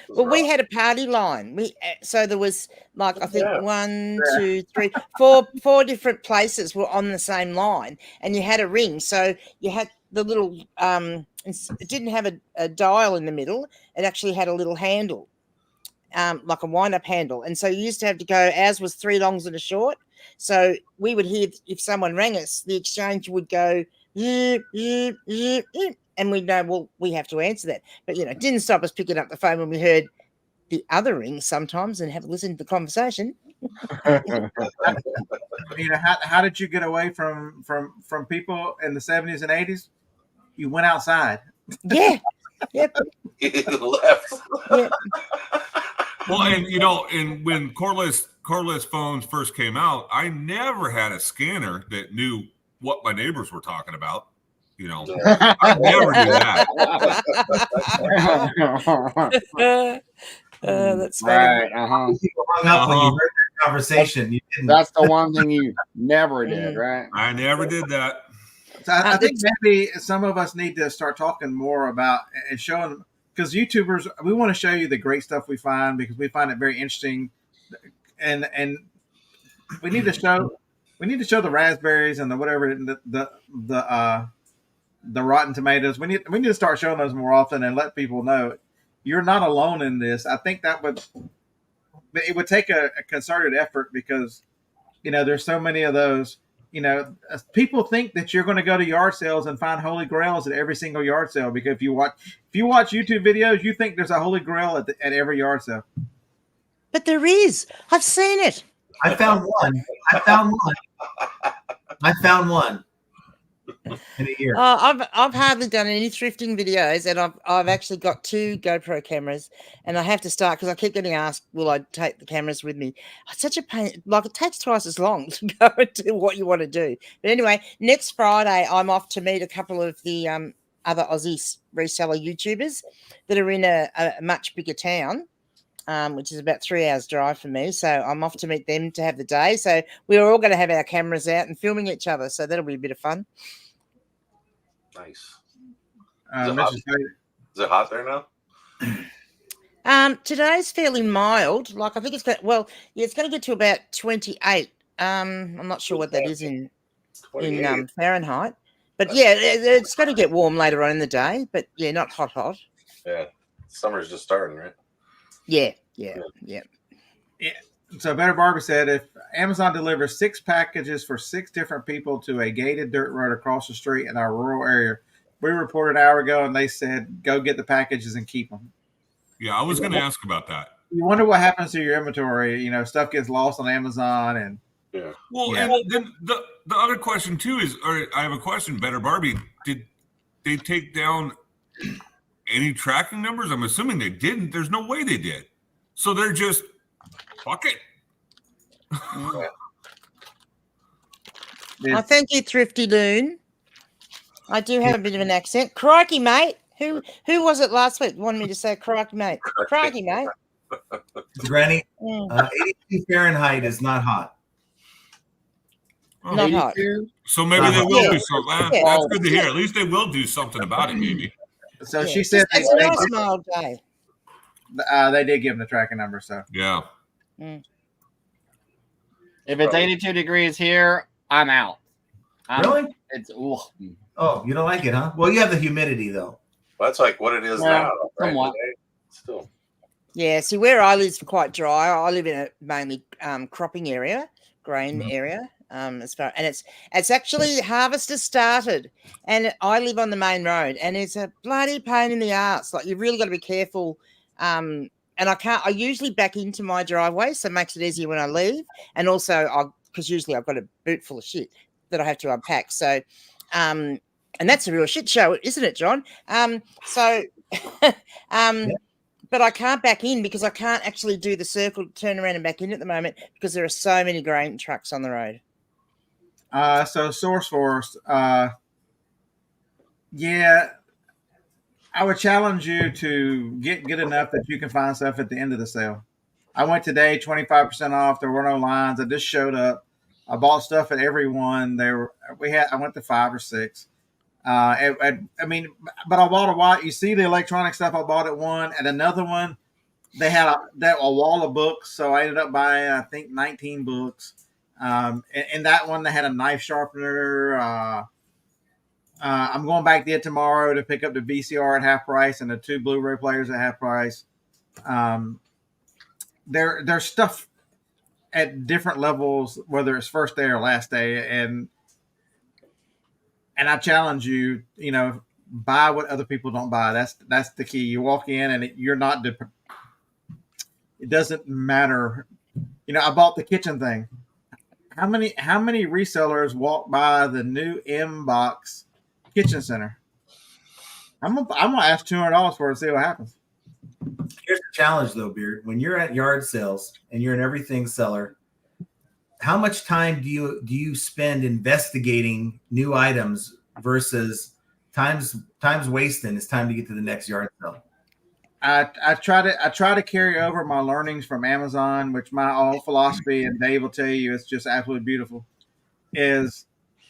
Well, we had a party line. So there was like, I think 1, 2, 3, 4 different places were on the same line, and you had a ring. So you had the little it didn't have a dial in the middle. It actually had a little handle, like a wind-up handle. And so you used to have to go. Ours was 3 longs and a short. So we would hear if someone rang us, the exchange would go. And we know, well, we have to answer that. But, it didn't stop us picking up the phone when we heard the other ring sometimes and have listened to the conversation. How did you get away from people in the 70s and 80s? You went outside. Yeah. Yep. Left. Yep. Well, and when cordless phones first came out, I never had a scanner that knew what my neighbors were talking about. I never do that. That's funny. Right. You hung up when you heard that conversation. You didn't. That's the one thing you never did, right? I never did that. So I think maybe some of us need to start talking more about and showing, because YouTubers, we want to show you the great stuff we find because we find it very interesting, and we need to show the raspberries and the whatever the rotten tomatoes. We need to start showing those more often and let people know you're not alone in this. I think it would take a concerted effort because there's so many of those. People think that you're going to go to yard sales and find holy grails at every single yard sale because if you watch YouTube videos, you think there's a holy grail at every yard sale. But there is. I've seen it. I found one in a year. I've hardly done any thrifting videos, and I've actually got 2 GoPro cameras, and I have to start because I keep getting asked, will I take the cameras with me? It's such a pain. Like, it takes twice as long to go and do what you want to do. But anyway, next Friday I'm off to meet a couple of the other Aussie reseller YouTubers that are in a much bigger town. Which is about 3 hours drive for me. So I'm off to meet them to have the day. So we're all going to have our cameras out and filming each other. So that'll be a bit of fun. Nice. Is it hot there now? Today's fairly mild. Like I think it's it's going to get to about 28. I'm not sure what that is in Fahrenheit. But yeah, it's going to get warm later on in the day. But yeah, not hot. Yeah, summer's just starting, right? Yeah. So Better Barbie said if Amazon delivers 6 packages for 6 different people to a gated dirt road across the street in our rural area, we reported an hour ago and they said, go get the packages and keep them. Yeah, I was going to ask about that. You wonder what happens to your inventory. Stuff gets lost on Amazon and. Yeah. Well, Yeah. and then the other question too is, or I have a question, Better Barbie, did they take down any tracking numbers? I'm assuming they didn't. There's no way they did. So they're just, fuck it. Thank you, Thrifty Loon. I do have a bit of an accent. Crikey, mate. Who was it last week? Wanted me to say crikey, mate. Crikey, mate. Granny, Mm, 82 Fahrenheit is not hot. not hot. 82? So maybe they will Yeah. do something. Yeah. That's good to hear. At least they will do something about it, maybe. So Yeah, she said it's a nice mild day. they did give him the tracking number. So Yeah. If it's 82 degrees here, I'm out. Really? It's Oh, you don't like it, huh? Well, you have the humidity, though. Well, that's like what it is Yeah, now, right? somewhat. Today? Still. Yeah, see where I live is quite dry. I live in a mainly cropping area, grain area. And it's actually harvest has started, and I live on the main road, and it's a bloody pain in the ass. Like you've really got to be careful. And I usually back into my driveway, so it makes it easier when I leave. And also because usually I've got a boot full of shit that I have to unpack. So and that's a real shit show, isn't it, John? But I can't back in because I can't actually do the circle, turn around and back in at the moment because there are so many grain trucks on the road. so Source Force, yeah, I would challenge you to get good enough that you can find stuff at the end of the sale. I went today, 25% off. There were no lines. I just showed up. I bought stuff at every one. I went to 5 or 6. But I bought a lot. You see the electronic stuff I bought at one. At another one, they had a wall of books. So I ended up buying, I think, 19 books. In that one, they had a knife sharpener. I'm going back there tomorrow to pick up the VCR at half price and the 2 Blu-ray players at half price. There's stuff at different levels, whether it's first day or last day, and I challenge you, buy what other people don't buy. That's the key. You walk in and you're not. It doesn't matter. I bought the kitchen thing. How many resellers walk by the new M-Box kitchen center? I'm gonna ask $200 for it and see what happens. Here's the challenge, though, Beard. When you're at yard sales and you're an everything seller, how much time do you spend investigating new items versus time's wasting? It's time to get to the next yard sale. I try to carry over my learnings from Amazon, which my old philosophy, and Dave will tell you, it's just absolutely beautiful, is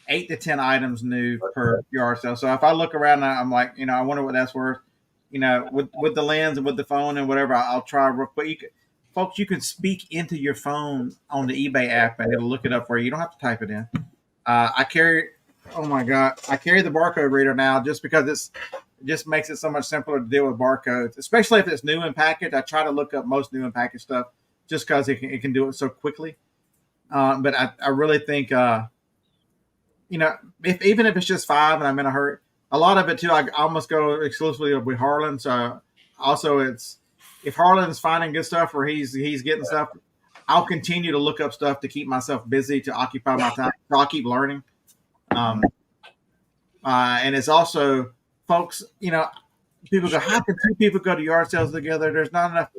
8 to 10 items new per yard sale. So if I look around and I'm like, I wonder what that's worth, with the lens and with the phone and whatever, I'll try real quick. Folks, you can speak into your phone on the eBay app and it'll look it up for you. You don't have to type it in. I carry the barcode reader now just because it just makes it so much simpler to deal with barcodes, especially if it's new in package. I try to look up most new in package stuff just because it can do it so quickly. But I really think, even if it's just 5 and I'm in a hurry, a lot of it too, I almost go exclusively with Harlan. So also if Harlan is finding good stuff or he's getting stuff, I'll continue to look up stuff to keep myself busy, to occupy my time. So I'll keep learning. And it's also, folks, people go, how can 2 people go to yard sales together? There's not enough.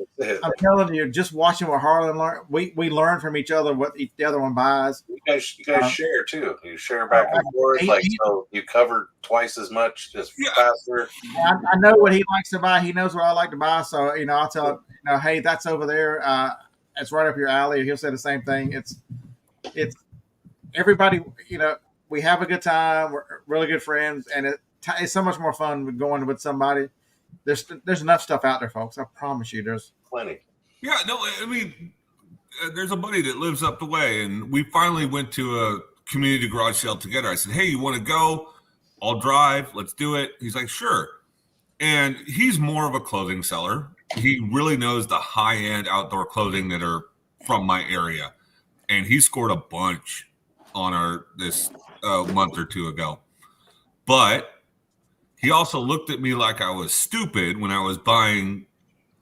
I'm telling you, just watching what Harlan learned, we learn from each other what the other one buys. You guys share too. You share back and forth, so you cover twice as much, just faster. I know what he likes to buy. He knows what I like to buy. So I'll tell him, hey, that's over there. It's right up your alley. Or he'll say the same thing. It's everybody. We have a good time. We're really good friends, and it's so much more fun with going with somebody. There's enough stuff out there, folks. I promise you, there's Plenty. Yeah, no, I mean, there's a buddy that lives up the way, and we finally went to a community garage sale together. I said, hey, you want to go? I'll drive. Let's do it. He's like, sure. And he's more of a clothing seller. He really knows the high-end outdoor clothing that are from my area. And he scored a bunch on this month or 2 ago. But he also looked at me like I was stupid when I was buying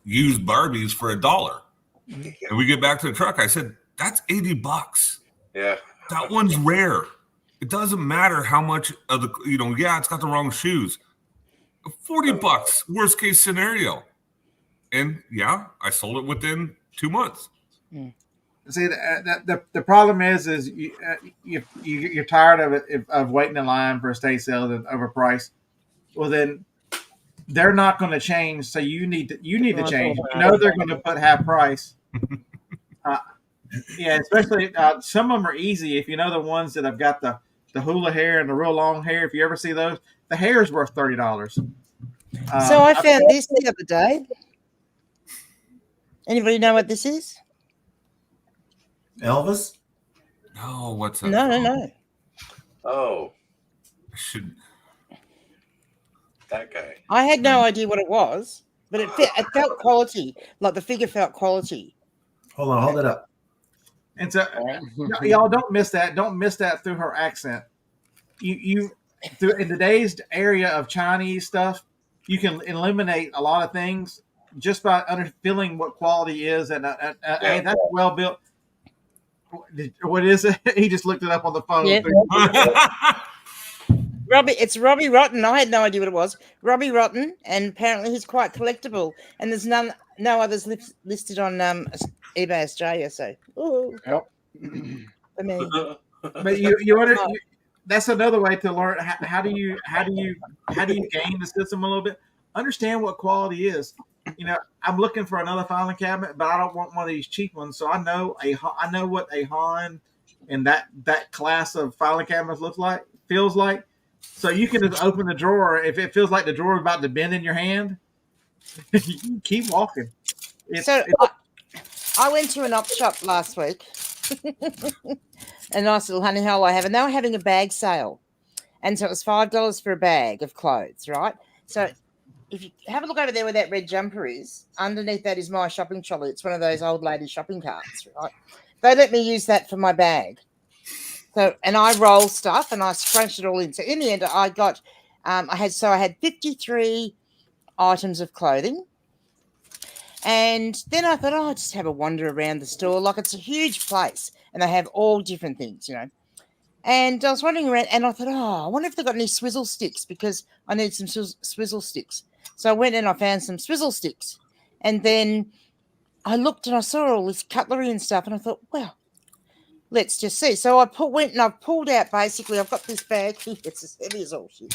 used Barbies for $1. And we get back to the truck. I said, that's $80. Yeah. That one's rare. It doesn't matter how much of the, it's got the wrong shoes. $40, worst case scenario. And yeah, I sold it within 2 months. See, the problem is you're tired of waiting in line for estate sales and overpriced. Well, then they're not going to change. So you need to change. You know they're going to put half price. Yeah, especially some of them are easy. If you know the ones that have got the hula hair and the real long hair, if you ever see those, the hair is worth $30. So I found this the other day. Anybody know what this is? Elvis? No, what's that? No. Oh, Should that guy. I had no idea what it was, but it felt quality. Like the figure felt quality. Hold it up. And so, y'all don't miss that. Don't miss that through her accent. You through in today's area of Chinese stuff, you can eliminate a lot of things just by feeling what quality is. And hey, that's well built. What is it? He just looked it up on the phone. Yeah. It's Robbie Rotten. I had no idea what it was. Robbie Rotten, and apparently he's quite collectible. And there's no others listed on eBay Australia. So, Yep. I mean, but you that's another way to learn. How do you game the system a little bit? Understand what quality is. I'm looking for another filing cabinet, but I don't want one of these cheap ones. So I know what a Han and that class of filing cabinets feels like. So you can just open the drawer. If it feels like the drawer is about to bend in your hand, you keep walking. I went to an op shop last week. A nice little honey hole I have, and they were having a bag sale. And so it was $5 for a bag of clothes, right? So if you have a look over there where that red jumper is, underneath that is my shopping trolley. It's one of those old lady shopping carts, right? They let me use that for my bag. So, and I roll stuff and I scrunch it all in. So in the end, I got, I had 53 items of clothing. And then I thought, I'll just have a wander around the store. Like, it's a huge place and they have all different things, And I was wandering around and I thought, I wonder if they've got any swizzle sticks because I need some swizzle sticks. So I went and I found some swizzle sticks. And then I looked and I saw all this cutlery and stuff. And I thought, well, let's just see. So I went and I've pulled out, basically, I've got this bag here. It's as heavy as all shit.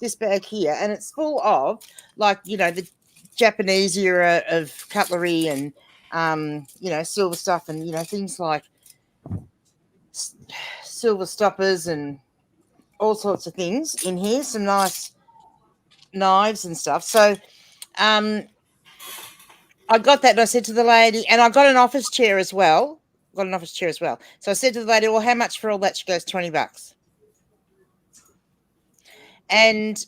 This bag here. And it's full of, the Japanese era of cutlery and, silver stuff and, things like silver stoppers and all sorts of things in here. Some nice knives and stuff. So I got that and I said to the lady, and I got an office chair as well. So I said to the lady, well, how much for all that? She goes, $20. And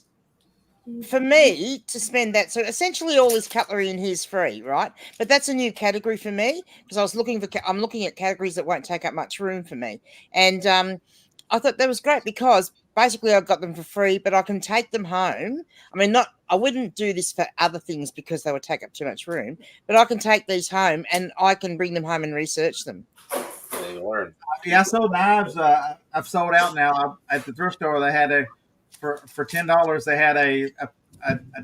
for me to spend that, so essentially all this cutlery in here is free, right? But that's a new category for me because I'm looking at categories that won't take up much room for me. And I thought that was great because basically I got them for free, but I can take them home. I mean, I wouldn't do this for other things because they would take up too much room, but I can take these home and I can bring them home and research them. Yeah, I sold knives. I've sold out now. At the thrift store, they had for $10. They had a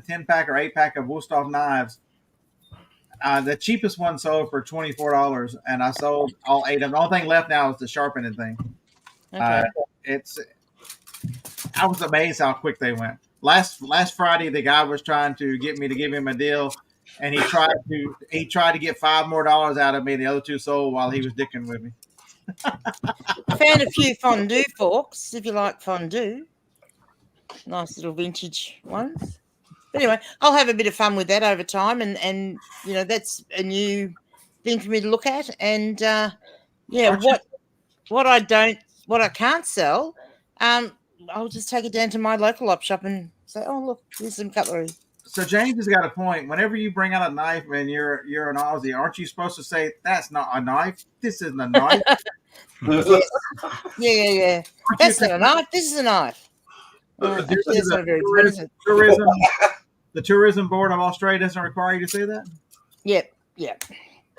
10-pack or 8-pack of Wusthof knives. The cheapest one sold for $24, and I sold all 8 of them. The only thing left now is the sharpening thing. Okay. I was amazed how quick they went. Last Friday, the guy was trying to get me to give him a deal, and he tried to get $5 more out of me. The other 2 sold while he was dicking with me. I found a few fondue forks, if you like fondue. Nice little vintage ones. But anyway, I'll have a bit of fun with that over time, and that's a new thing for me to look at. And what I can't sell, I'll just take it down to my local op shop and say, oh look, here's some cutlery. So James has got a point. Whenever you bring out a knife and you're an Aussie, aren't you supposed to say that's not a knife? This isn't a knife. Yeah. That's not a knife. This is a knife. The tourism board of Australia doesn't require you to say that. Yep.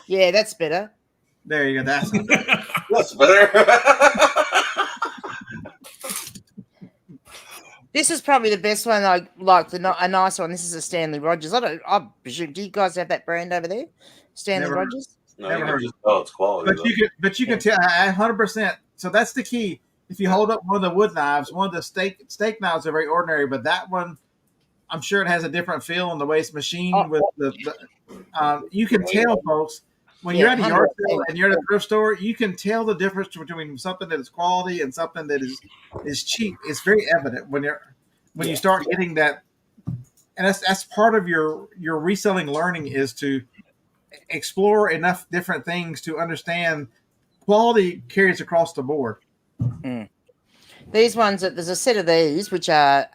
Yeah, that's better. There you go. That's better. This is probably the best one. I like a nice one. This is a Stanley Rogers. I presume. Do you guys have that brand over there, Stanley Rogers? No, never heard. It's quality. But you can tell 100%. So that's the key. If you hold up one of the wood knives, one of the steak knives are very ordinary, but that one, I'm sure it has a different feel in the way it's machined with you can tell, folks, when you're at a yard sale and you're at a thrift store, you can tell the difference between something that is quality and something that is cheap. It's very evident when you start getting that, and that's part of your reselling learning is to explore enough different things to understand quality carries across the board. Mm. These ones, there's a set of these which are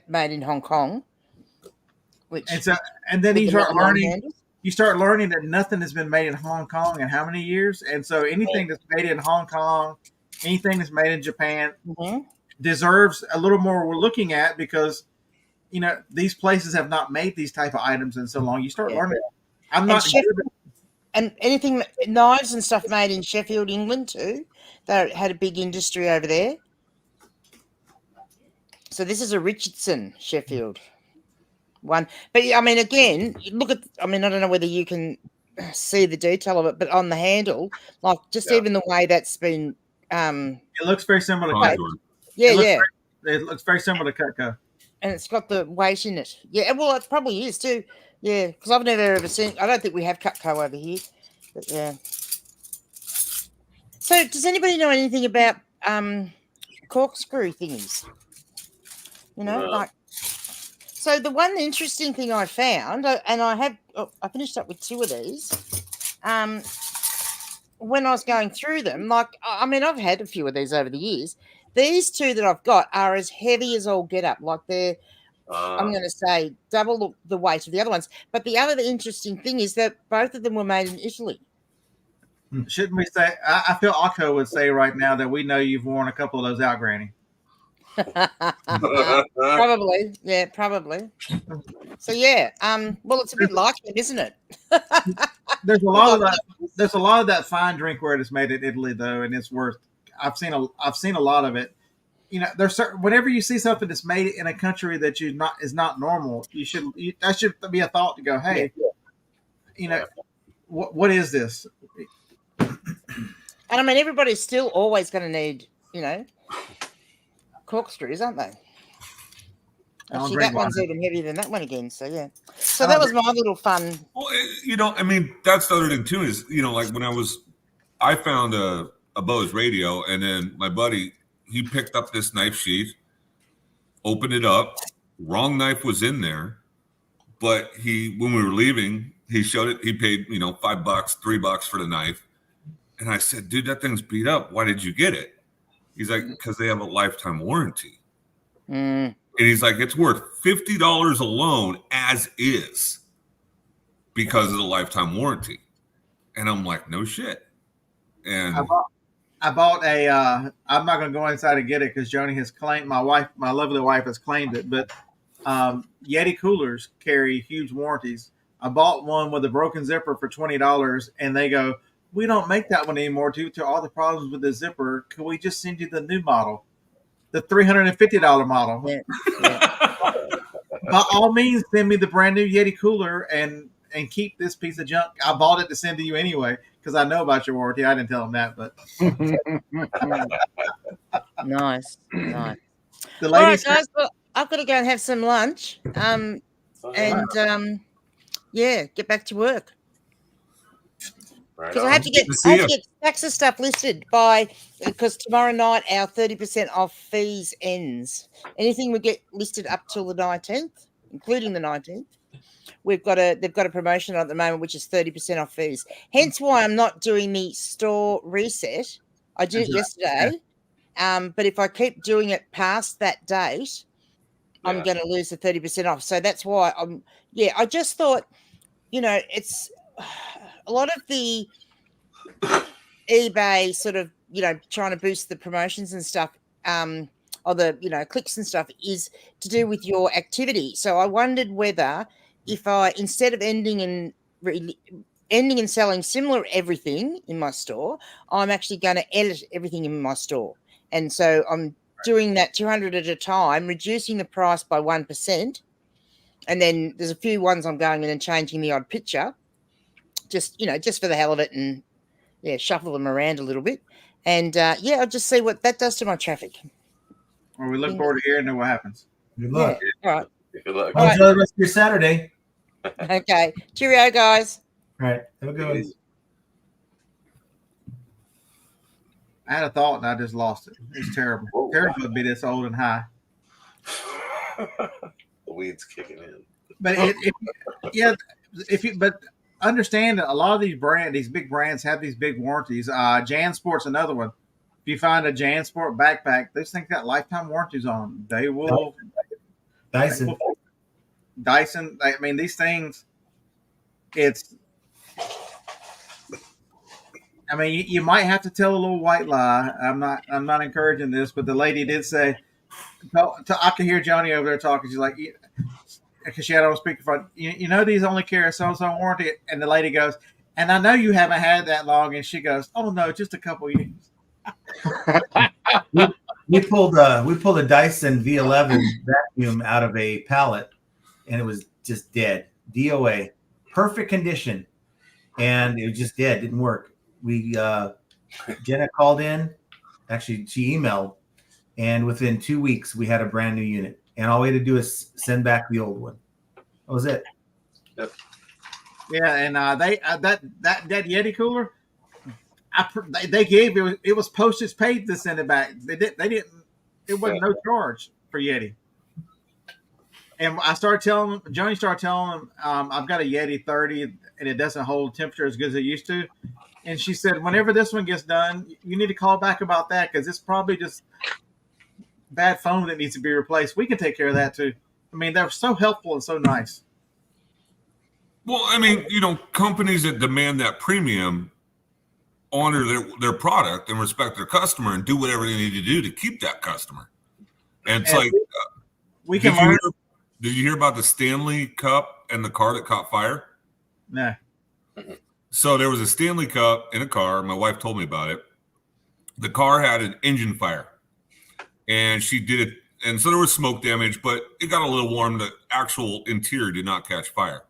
made in Hong Kong. And then you start learning that nothing has been made in Hong Kong in how many years, and so anything that's made in Hong Kong, anything that's made in Japan, deserves a little more we're looking at, because these places have not made these type of items in so long. You start learning. And anything, knives and stuff made in Sheffield, England too. They had a big industry over there. So this is a Richardson Sheffield one. But I mean, again, look at, I mean, I don't know whether you can see the detail of it, but on the handle, like just even the way that's been. It looks very similar to Cutco. It looks very similar to Cutco. And it's got the weight in it. Yeah, well, it probably is too. Yeah, because I've never ever seen. I don't think we have Cutco over here. But yeah. So, does anybody know anything about corkscrew thingies? Like. So the one interesting thing I found, and I finished up with 2 of these. When I was going through them, like, I mean, I've had a few of these over the years. These 2 that I've got are as heavy as all get up. Like they're, I'm going to say, double the weight of the other ones. But the other interesting thing is that both of them were made in Italy. Shouldn't we say? I feel Akko would say right now that we know you've worn a couple of those out, Granny. Probably, yeah, probably. So yeah, well, it's a bit like it, isn't it? There's a lot of that. There's a lot of that fine drinkware that's made in Italy, though, and it's worth. I've seen a lot of it. There's certain, whenever you see something that's made in a country that is not normal, that should be a thought to go, hey, what is this? And I mean, everybody's still always going to need, corkscrews, aren't they? Actually, that one's even heavier than that one again. So yeah. So that was my little fun. Well, I mean, that's the other thing too. Is like when I found a Bose radio, and then my buddy, he picked up this knife sheath, opened it up. Wrong knife was in there, but when we were leaving, he showed it. He paid $5, $3 for the knife, and I said, "Dude, that thing's beat up. Why did you get it?" He's like, "Because they have a lifetime warranty." And he's like, "It's worth $50 alone as is because of the lifetime warranty." And I'm like, "No shit." And I bought a. I'm not going to go inside and get it because Joni has claimed, my lovely wife has claimed it. But Yeti coolers carry huge warranties. I bought one with a broken zipper for $20, and they go, "We don't make that one anymore due to all the problems with the zipper. Can we just send you the new model, the $350 model?" Yeah. By all means, send me the brand new Yeti cooler and keep this piece of junk. I bought it to send to you anyway because I know about your warranty. I didn't tell them that, but nice. The ladies, all right, guys. Well, I've got to go and have some lunch. Get back to work. Because I have to get stacks of stuff listed because tomorrow night our 30% off fees ends. Anything we get listed up till the 19th, including the 19th, they've got a promotion at the moment which is 30% off fees. Hence why I'm not doing the store reset. I did it yesterday, but if I keep doing it past that date, I'm going to lose the 30% off. So that's why I just thought, it's a lot of the eBay sort of, trying to boost the promotions and stuff, or the, clicks and stuff is to do with your activity. So I wondered whether if I, instead of ending and selling similar everything in my store, I'm actually going to edit everything in my store. And so I'm doing that 200 at a time, reducing the price by 1%. And then there's a few ones I'm going in and changing the odd picture, just for the hell of it, and shuffle them around a little bit. And I'll just see what that does to my traffic. Well, we look forward to hearing what happens. Good luck. All right. Good luck. All right. Enjoy the rest of your Saturday. Okay. Cheerio, guys. All right. Have a good one. I had a thought and I just lost it. It's terrible. Whoa. Terrible to be this old and high. The weeds kicking in. But but understand that a lot of these big brands have these big warranties. JanSport's another one. If you find a JanSport backpack, those things got lifetime warranties on them. They will. Dyson. Dyson. I mean, these things. I mean, you might have to tell a little white lie. I'm not encouraging this, but the lady did say. I could hear Johnny over there talking. She's like, because she had on speakerphone. You know, these only carry a so-so warranty, and the lady goes, and I know you haven't had that long, and she goes, oh no, just a couple years. we pulled a Dyson V11 vacuum out of a pallet, and it was just dead. DOA, perfect condition, and it was just dead. Didn't work. We Jenna called in. Actually, she emailed, and within 2 weeks, we had a brand new unit. And all we had to do is send back the old one. That was it. Yep. Yeah, and that Yeti cooler, they gave it was postage paid to send it back. They didn't. It wasn't no charge for Yeti. And I started telling him, Johnny started telling him, I've got a Yeti 30 and it doesn't hold temperature as good as it used to. And she said, whenever this one gets done, you need to call back about that because it's probably just bad foam that needs to be replaced. We can take care of that too. I mean, they're so helpful and so nice. Well, I mean, companies that demand that premium honor their product and respect their customer and do whatever they need to do to keep that customer. And it's like, we can learn. Did you hear about the Stanley Cup and the car that caught fire? No. So there was a Stanley Cup in a car. My wife told me about it. The car had an engine fire. And she did it, and so there was smoke damage, but it got a little warm. The actual interior did not catch fire.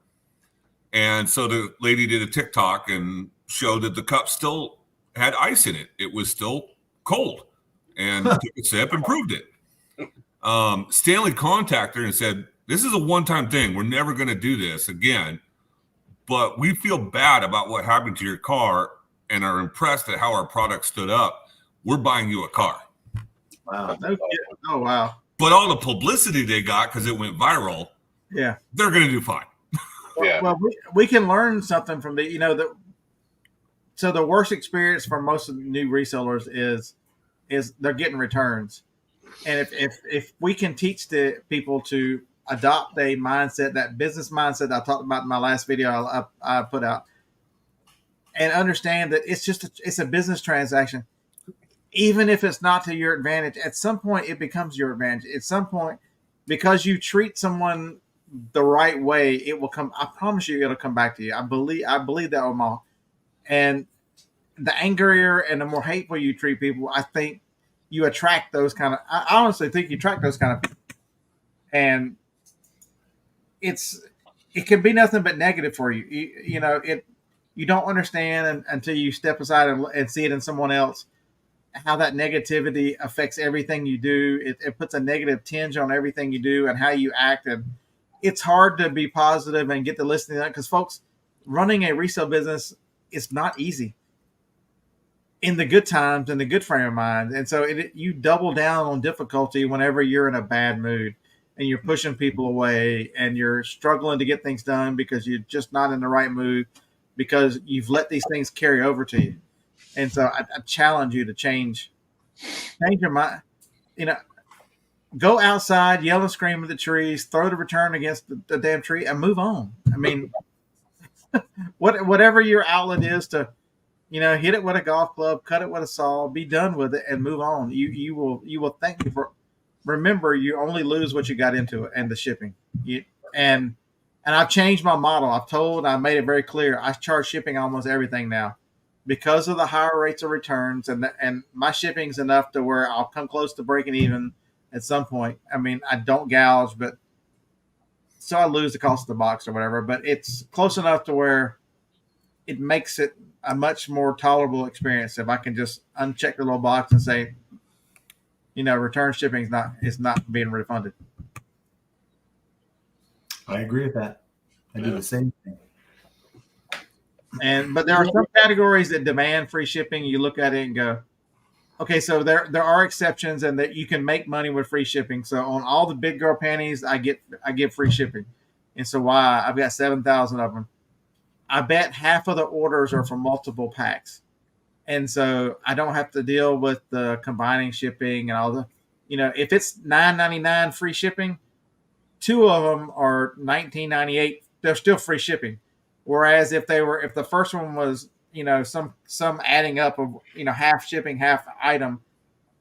And so the lady did a TikTok and showed that the cup still had ice in it. It was still cold, and took a sip and proved it. Stanley contacted her and said, this is a one-time thing. We're never going to do this again, but we feel bad about what happened to your car and are impressed at how our product stood up. We're buying you a car. Wow. Oh, wow. But all the publicity they got because it went viral, yeah, they're going to do fine. Yeah. Well, we can learn something from so the worst experience for most of the new resellers is they're getting returns. And if we can teach the people to adopt a mindset, that business mindset that I talked about in my last video I put out, and understand that it's a business transaction. Even if it's not to your advantage, at some point it becomes your advantage. At some point, because you treat someone the right way, it will come. I promise you, it'll come back to you. I believe that, Omaha. And the angrier and the more hateful you treat people, I think you attract those kind of. I honestly think you attract those kind of people. And it can be nothing but negative for you. You don't understand until you step aside and see it in someone else. How that negativity affects everything you do. It puts a negative tinge on everything you do and how you act. And it's hard to be positive and get the listening because, folks, running a resale business is not easy in the good times and the good frame of mind. And so you double down on difficulty whenever you're in a bad mood and you're pushing people away and you're struggling to get things done because you're just not in the right mood because you've let these things carry over to you. And so I challenge you to change your mind. Go outside, yell and scream at the trees, throw the return against the damn tree, and move on. I mean, whatever your outlet is to, hit it with a golf club, cut it with a saw, be done with it, and move on. You will thank me for. Remember, you only lose what you got into it and the shipping. And I've changed my model. I made it very clear. I charge shipping almost everything now. Because of the higher rates of returns and my shipping's enough to where I'll come close to breaking even at some point. I mean, I don't gouge, but so I lose the cost of the box or whatever, but it's close enough to where it makes it a much more tolerable experience. If I can just uncheck the little box and say, return shipping is not being refunded. I agree with that. I do the same thing. But there are some categories that demand free shipping. You look at it and go, okay, so there are exceptions, and that you can make money with free shipping. So on all the big girl panties, I get free shipping, and so why I've got 7,000 of them. I bet half of the orders are from multiple packs, and so I don't have to deal with the combining shipping and all the, if it's $9.99 free shipping, 2 of them are $19.98. They're still free shipping. Whereas if the first one was, some adding up of, half shipping, half item,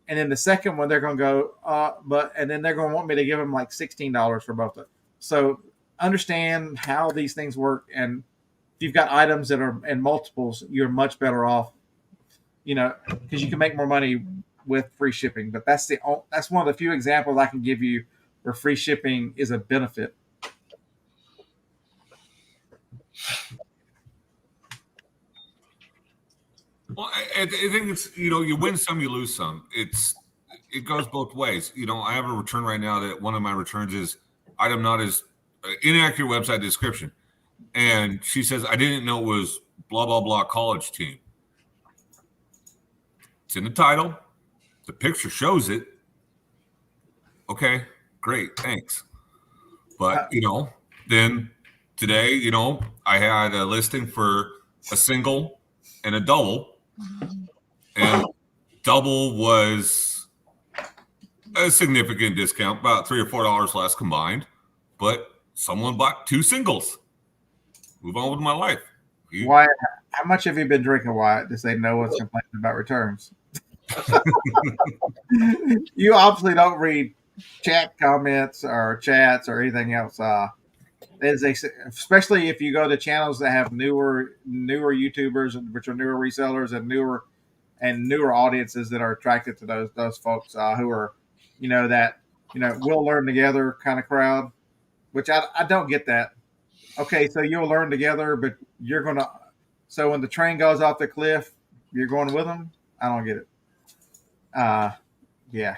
and then the second one they're going to go, and then they're going to want me to give them like $16 for both of them. So understand how these things work, and if you've got items that are in multiples, you're much better off, because you can make more money with free shipping. But that's one of the few examples I can give you where free shipping is a benefit. Well, I think it's, you win some, you lose some. It goes both ways. I have a return right now that one of my returns is item not as inaccurate website description. And she says, I didn't know it was blah, blah, blah college team. It's in the title. The picture shows it. Okay, great. Thanks. But, then today, I had a listing for a single and a double. And double was a significant discount, about $3 or $4 less combined. But someone bought 2 singles. Move on with my life. Wyatt, how much have you been drinking, Wyatt, to say no one's complaining about returns? You obviously don't read chat comments or chats or anything else. Especially if you go to channels that have newer YouTubers, which are newer resellers and newer audiences that are attracted to those folks who are, we'll learn together kind of crowd, which I don't get that. Okay, so you'll learn together, but you're going to – so when the train goes off the cliff, you're going with them? I don't get it. Yeah.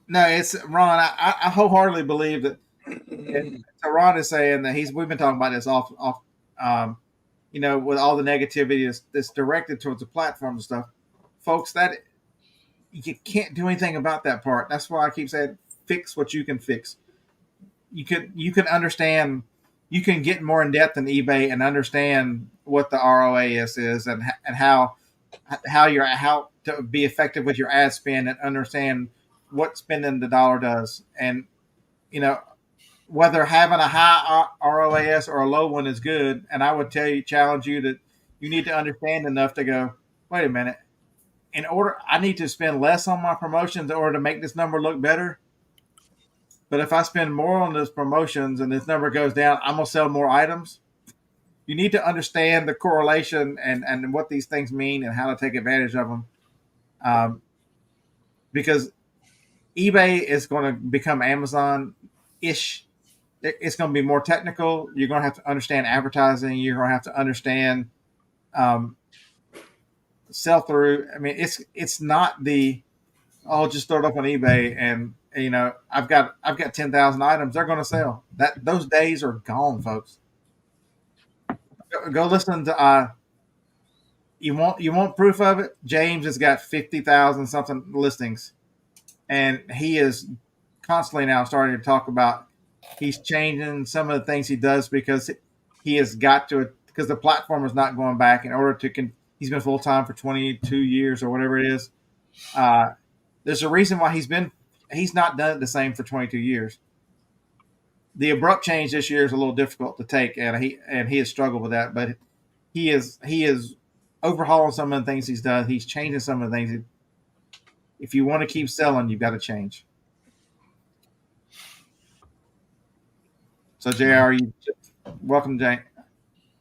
No, it's Ron. I wholeheartedly believe that. So Ron is saying that we've been talking about this off with all the negativity that's directed towards the platform and stuff, folks. That you can't do anything about that part. That's why I keep saying fix what you can fix. You can understand. You can get more in depth in eBay and understand what the ROAS is and how to be effective with your ad spend and understand what spending the dollar does. And whether having a high ROAS or a low one is good. And I would challenge you that you need to understand enough to go, wait a minute. I need to spend less on my promotions in order to make this number look better. But if I spend more on those promotions and this number goes down, I'm going to sell more items. You need to understand the correlation and what these things mean and how to take advantage of them. Because eBay is going to become Amazon-ish. It's going to be more technical. You're going to have to understand advertising. You're going to have to understand sell-through. I mean, it's not just throw it up on eBay and I've got 10,000 items. They're going to sell. Those days are gone, folks. Go listen to. You want proof of it? James has got 50,000 something listings, and he is constantly now starting to talk about he's changing some of the things he does because he has got to, because the platform is not going back in order to. He's been full time for 22 years or whatever it is. There's a reason why he's not done it the same for 22 years. The abrupt change this year is a little difficult to take, and he has struggled with that. But he is overhauling some of the things he's done. He's changing some of the things. If you want to keep selling, you've got to change. So JR, welcome, Jane.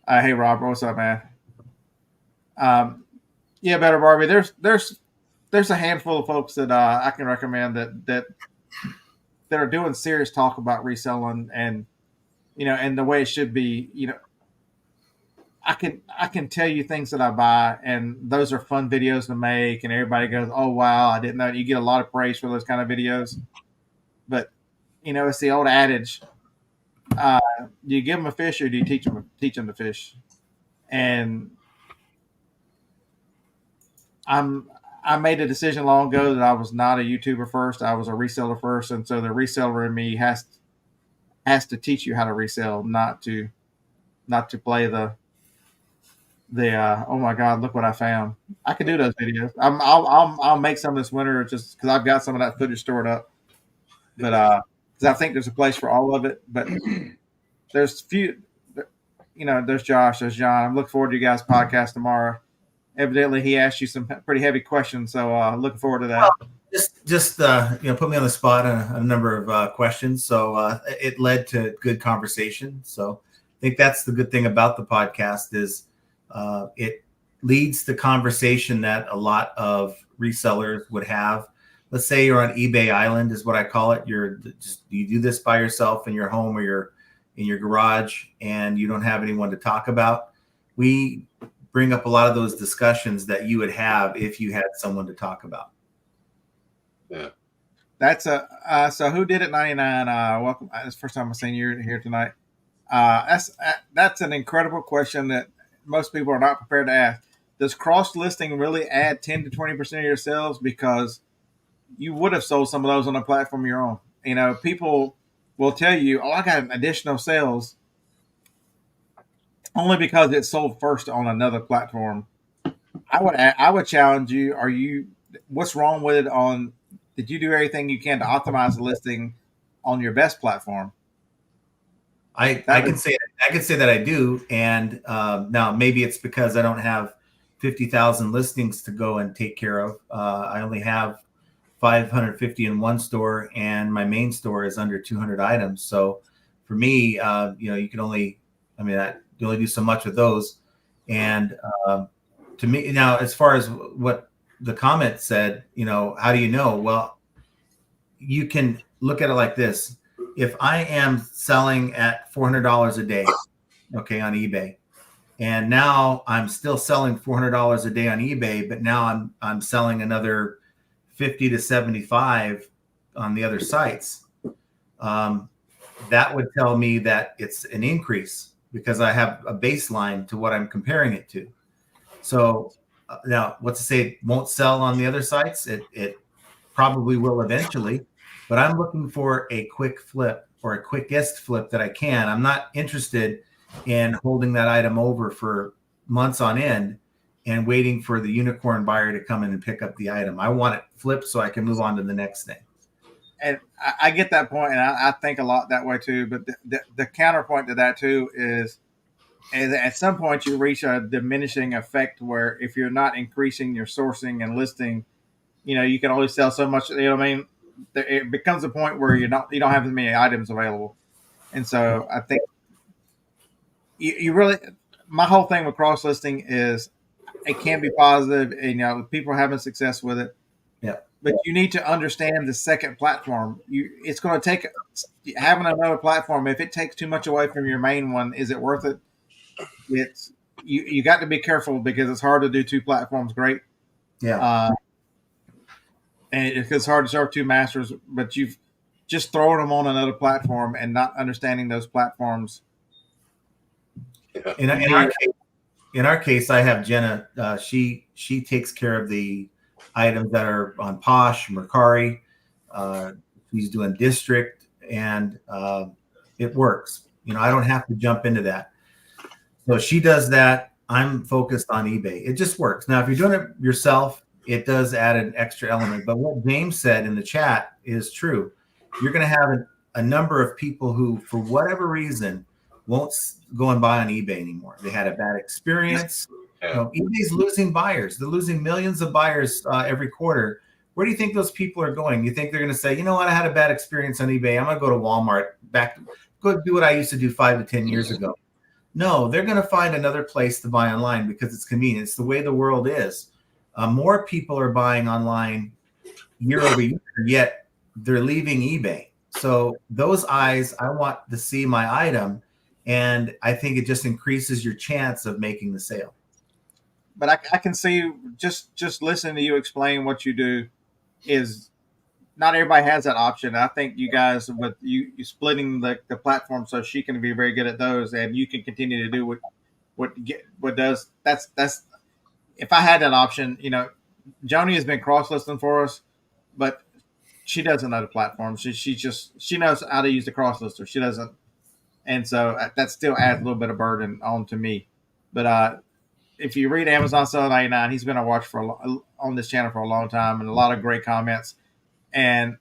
Hey Robert, what's up, man? Yeah, Better Barbie. There's a handful of folks that I can recommend that are doing serious talk about reselling and and the way it should be. I can tell you things that I buy, and those are fun videos to make, and everybody goes, "Oh wow, I didn't know." You get a lot of praise for those kind of videos, but it's the old adage: do you give them a fish, or do you teach them to fish? And I made a decision long ago that I was not a YouTuber first. I was a reseller first, and so the reseller in me has to teach you how to resell, not to play the oh my god, look what I found. I can do those videos. I'll make some this winter just because I've got some of that footage stored up. But because I think there's a place for all of it. But there's there's Josh, there's John. I'm looking forward to you guys' podcast tomorrow. Evidently, he asked you some pretty heavy questions, so looking forward to that. Well, just put me on the spot on a number of questions, so it led to good conversation. So I think that's the good thing about the podcast is it leads to conversation that a lot of resellers would have. Let's say you're on eBay Island, is what I call it. You do this by yourself in your home or you're in your garage, and you don't have anyone to talk about. We bring up a lot of those discussions that you would have if you had someone to talk about. Yeah. That's so who did it 99? Welcome. It's the first time I've seen you here tonight. That's an incredible question that most people are not prepared to ask. Does cross listing really add 10 to 20% of your sales? Because you would have sold some of those on a platform of your own. People will tell you, "Oh, I got an additional sales," only because it sold first on another platform. I would challenge you. What's wrong with it? Did you do everything you can to optimize the listing on your best platform? I can say that I do, and now maybe it's because I don't have 50,000 listings to go and take care of. I only have 550 in one store, and my main store is under 200 items. So for me, you can only, you only do so much with those. And to me now, as far as what the comment said, how do you know? Well, you can look at it like this. If I am selling at $400 a day, okay, on eBay, and now I'm still selling $400 a day on eBay, but now I'm selling another 50 to 75 on the other sites, that would tell me that it's an increase because I have a baseline to what I'm comparing it to. So now, what's to say it won't sell on the other sites? It probably will eventually, but I'm looking for a quick flip or a quickest flip that I can. I'm not interested in holding that item over for months on end and waiting for the unicorn buyer to come in and pick up the item. I want it flipped so I can move on to the next thing. And I get that point, and I think a lot that way too. But the counterpoint to that too is at some point you reach a diminishing effect where if you're not increasing your sourcing and listing, you can only sell so much. It becomes a point where you don't have as many items available, and so I think you really. My whole thing with cross listing is it can be positive, and people are having success with it. Yeah. But you need to understand the second platform. It's going to take having another platform. If it takes too much away from your main one, is it worth it? It's you got to be careful because it's hard to do two platforms great. Yeah. And it's hard to serve two masters, but you've just throwing them on another platform and not understanding those platforms. In our case, I have Jenna. She takes care of the items that are on Posh, Mercari. She's doing District, and it works. I don't have to jump into that. So she does that. I'm focused on eBay. It just works. Now, if you're doing it yourself, it does add an extra element. But what James said in the chat is true. You're going to have a number of people who, for whatever reason, won't go and buy on eBay anymore. They had a bad experience. eBay's losing buyers. They're losing millions of buyers every quarter. Where do you think those people are going? You think they're going to say, I had a bad experience on eBay. I'm going to go to Walmart, go do what I used to do 5 to 10 years ago. No, they're going to find another place to buy online because it's convenient. It's the way the world is. More people are buying online year over year, yet they're leaving eBay. So those eyes, I want to see my item, And I think it just increases your chance of making the sale. But I can see just listening to you explain what you do is not everybody has that option. I think you guys with you splitting the platform so she can be very good at those and you can continue to do what does that's if I had that option, Joni has been cross listing for us, but she doesn't know the platform. She knows how to use the cross lister. She doesn't, and so that still adds a little bit of burden on to me. But if you read Amazon Seller 99, he's been a watch on this channel for a long time and a lot of great comments. And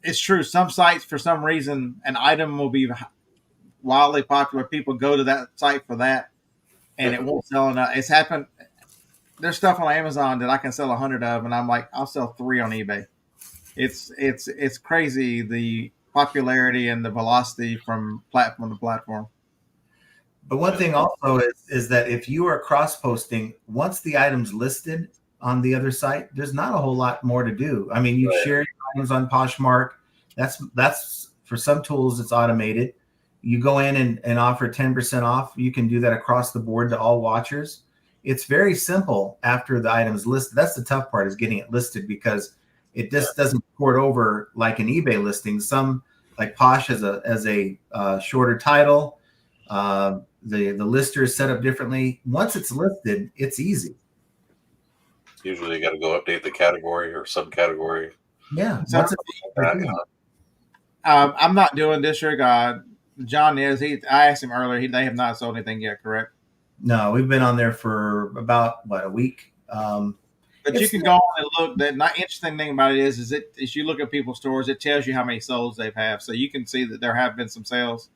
it's true. Some sites, for some reason, an item will be wildly popular. People go to that site for that, and it won't sell enough. It's happened. There's stuff on Amazon that I can sell 100 of, and I'm like, I'll sell 3 on eBay. It's crazy, the popularity and the velocity from platform to platform. But one thing also is that if you are cross-posting, once the item's listed on the other site, there's not a whole lot more to do. I mean, you share your items on Poshmark. That's for some tools, it's automated. You go in and offer 10% off. You can do that across the board to all watchers. It's very simple after the item's listed. That's the tough part, is getting it listed, because it just doesn't port over like an eBay listing. Some, like Posh, as a shorter title. The lister is set up differently. Once it's listed, it's easy. Usually you got to go update the category or subcategory. Yeah. So, I'm not doing disregard. John is. I asked him earlier. They have not sold anything yet, correct? No, we've been on there for about a week. But you can go on and look. The interesting thing about it is as you look at people's stores, it tells you how many solds they've had, so you can see that there have been some sales.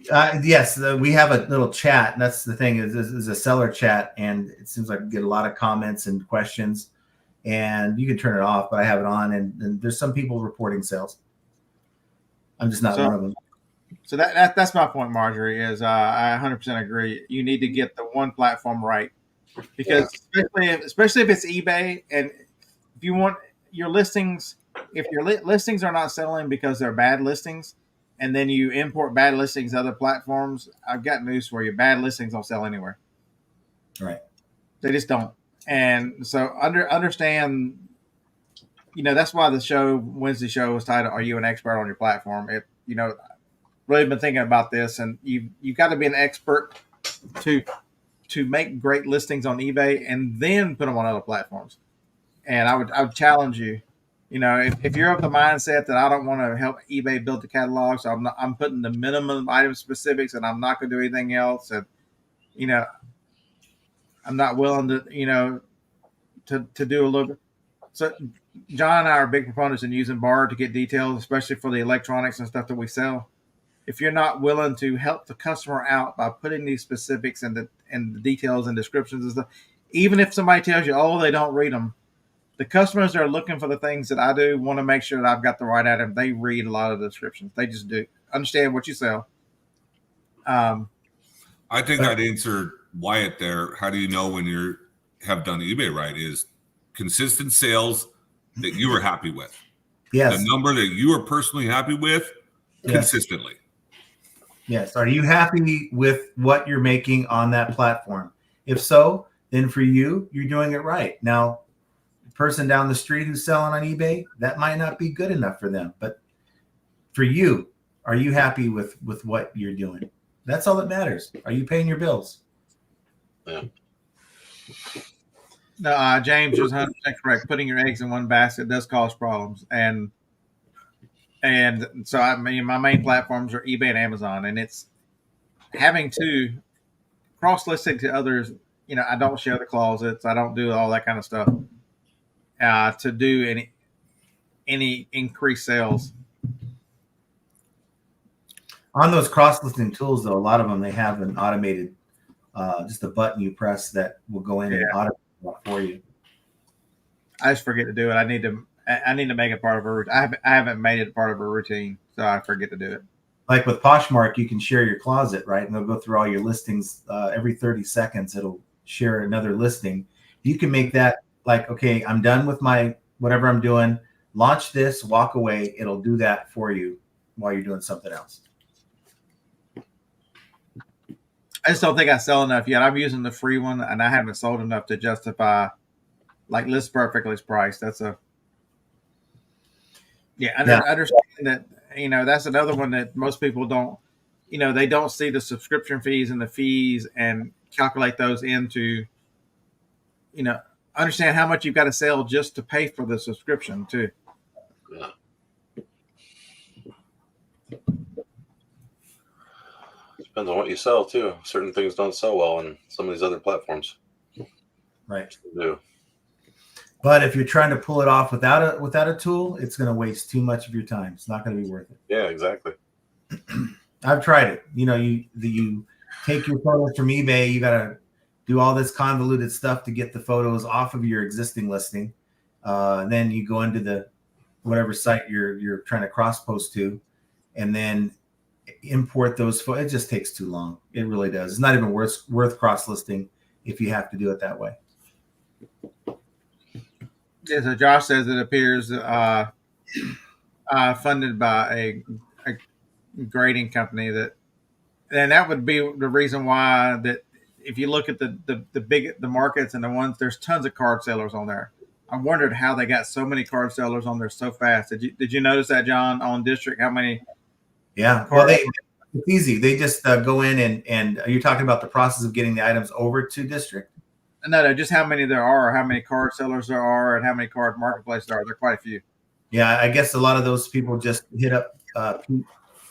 Yes, we have a little chat, and that's the thing is a seller chat, and it seems like we get a lot of comments and questions, and you can turn it off, but I have it on, and there's some people reporting sales. I'm just not one of them. So that's my point, Marjorie, is I 100% agree. You need to get the one platform right, because especially if it's eBay, and if you want your listings, if your listings are not selling because they're bad listings, and then you import bad listings to other platforms, I've got news for you. Bad listings don't sell anywhere. Right. They just don't. And so understand, that's why the Wednesday show was titled, Are You an Expert on Your Platform? Really been thinking about this, and you've got to be an expert to make great listings on eBay and then put them on other platforms. And I would challenge you, if you're of the mindset that I don't want to help eBay build the catalog, so I'm putting the minimum item specifics and I'm not going to do anything else. And, I'm not willing to, to do a little bit. So John and I are big proponents in using BAR to get details, especially for the electronics and stuff that we sell. If you're not willing to help the customer out by putting these specifics and the details and descriptions and stuff, even if somebody tells you, they don't read them, the customers that are looking for the things that I do want to make sure that I've got the right item. They read a lot of the descriptions. They just do understand what you sell. I think I'd answer Wyatt there. How do you know when you have done eBay right? Is consistent sales that you are happy with. Yes. The number that you are personally happy with consistently. Yes. Are you happy with what you're making on that platform? If so, then for you, you're doing it right. Now, the person down the street who's selling on eBay, that might not be good enough for them. But for you, are you happy with what you're doing? That's all that matters. Are you paying your bills? Yeah. No, James was 100% correct. Putting your eggs in one basket does cause problems. And so my main platforms are eBay and Amazon, and it's having to cross-listing to others. I don't share the closets. I don't do all that kind of stuff to do any increased sales. On those cross-listing tools, though, a lot of them, they have an automated, just a button you press that will go in and automate for you. I just forget to do it. I need to make it part of a routine. I haven't made it part of a routine, so I forget to do it. Like with Poshmark, you can share your closet, right? And they'll go through all your listings every 30 seconds. It'll share another listing. You can make that like, okay, I'm done with my whatever I'm doing. Launch this, walk away. It'll do that for you while you're doing something else. I just don't think I sell enough yet. I'm using the free one, and I haven't sold enough to justify like list perfectly priced. That's a understand that. That's another one that most people don't. They don't see the subscription fees and the fees and calculate those into. Understand how much you've got to sell just to pay for the subscription too. Yeah. Depends on what you sell too. Certain things don't sell well on some of these other platforms. Right. They do. But if you're trying to pull it off without a tool, it's going to waste too much of your time. It's not going to be worth it. Yeah, exactly. I've tried it. You take your photos from eBay. You got to do all this convoluted stuff to get the photos off of your existing listing. And then you go into the whatever site you're trying to cross post to, and then import those photos. It just takes too long. It really does. It's not even worth cross listing if you have to do it that way. Yeah, so Josh says it appears funded by a grading company and that would be the reason why that if you look at the markets and the ones, there's tons of card sellers on there. I wondered how they got so many card sellers on there so fast. Did you notice that, John, on District? How many? Yeah, well, it's easy. They just go in and are you talking about the process of getting the items over to District? No, just how many there are, how many card sellers there are, and how many card marketplaces there are. There are quite a few. Yeah, I guess a lot of those people just hit up Pete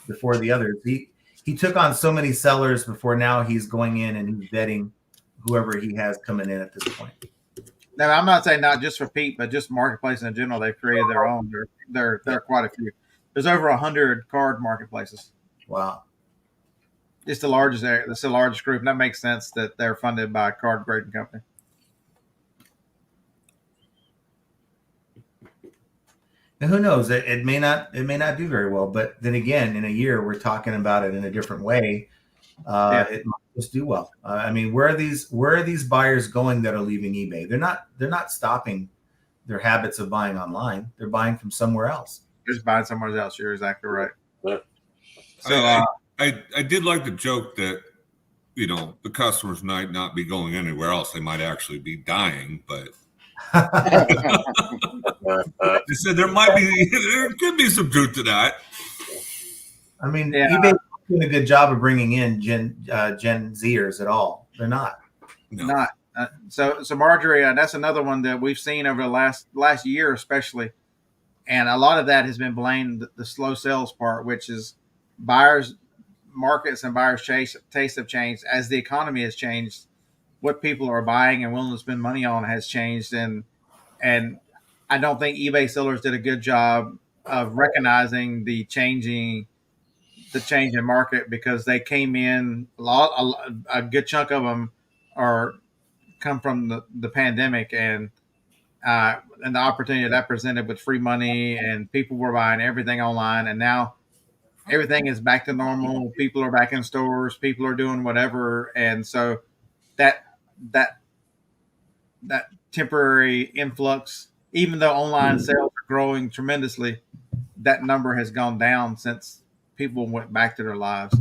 before the others. He took on so many sellers before now he's going in and he's vetting whoever he has coming in at this point. Now, I'm not saying not just for Pete, but just marketplace in general. They've created their own. There are quite a few. There's over 100 card marketplaces. Wow. It's the largest area. It's the largest group, and that makes sense that they're funded by a card grading company. And who knows? It may not do very well, but then again, in a year, we're talking about it in a different way. It might just do well. I mean, where are these buyers going that are leaving eBay? They're not stopping their habits of buying online. They're buying from somewhere else. Just buying somewhere else. You're exactly right. Yeah. So I did like the joke that the customers might not be going anywhere else; they might actually be dying. But they said there could be some truth to that. I mean, eBay's doing a good job of bringing in Gen Zers at all. They're not. No. Not. So Marjorie, that's another one that we've seen over the last year, especially, and a lot of that has been blamed the slow sales part, which is buyers' markets and buyers' taste have changed as the economy has changed. What people are buying and willing to spend money on has changed, and I don't think eBay sellers did a good job of recognizing the change in market, because they came in a good chunk of them come from the pandemic and the opportunity that presented with free money, and people were buying everything online, and now everything is back to normal. People are back in stores. People are doing whatever, and so that temporary influx, even though online sales are growing tremendously, that number has gone down since people went back to their lives,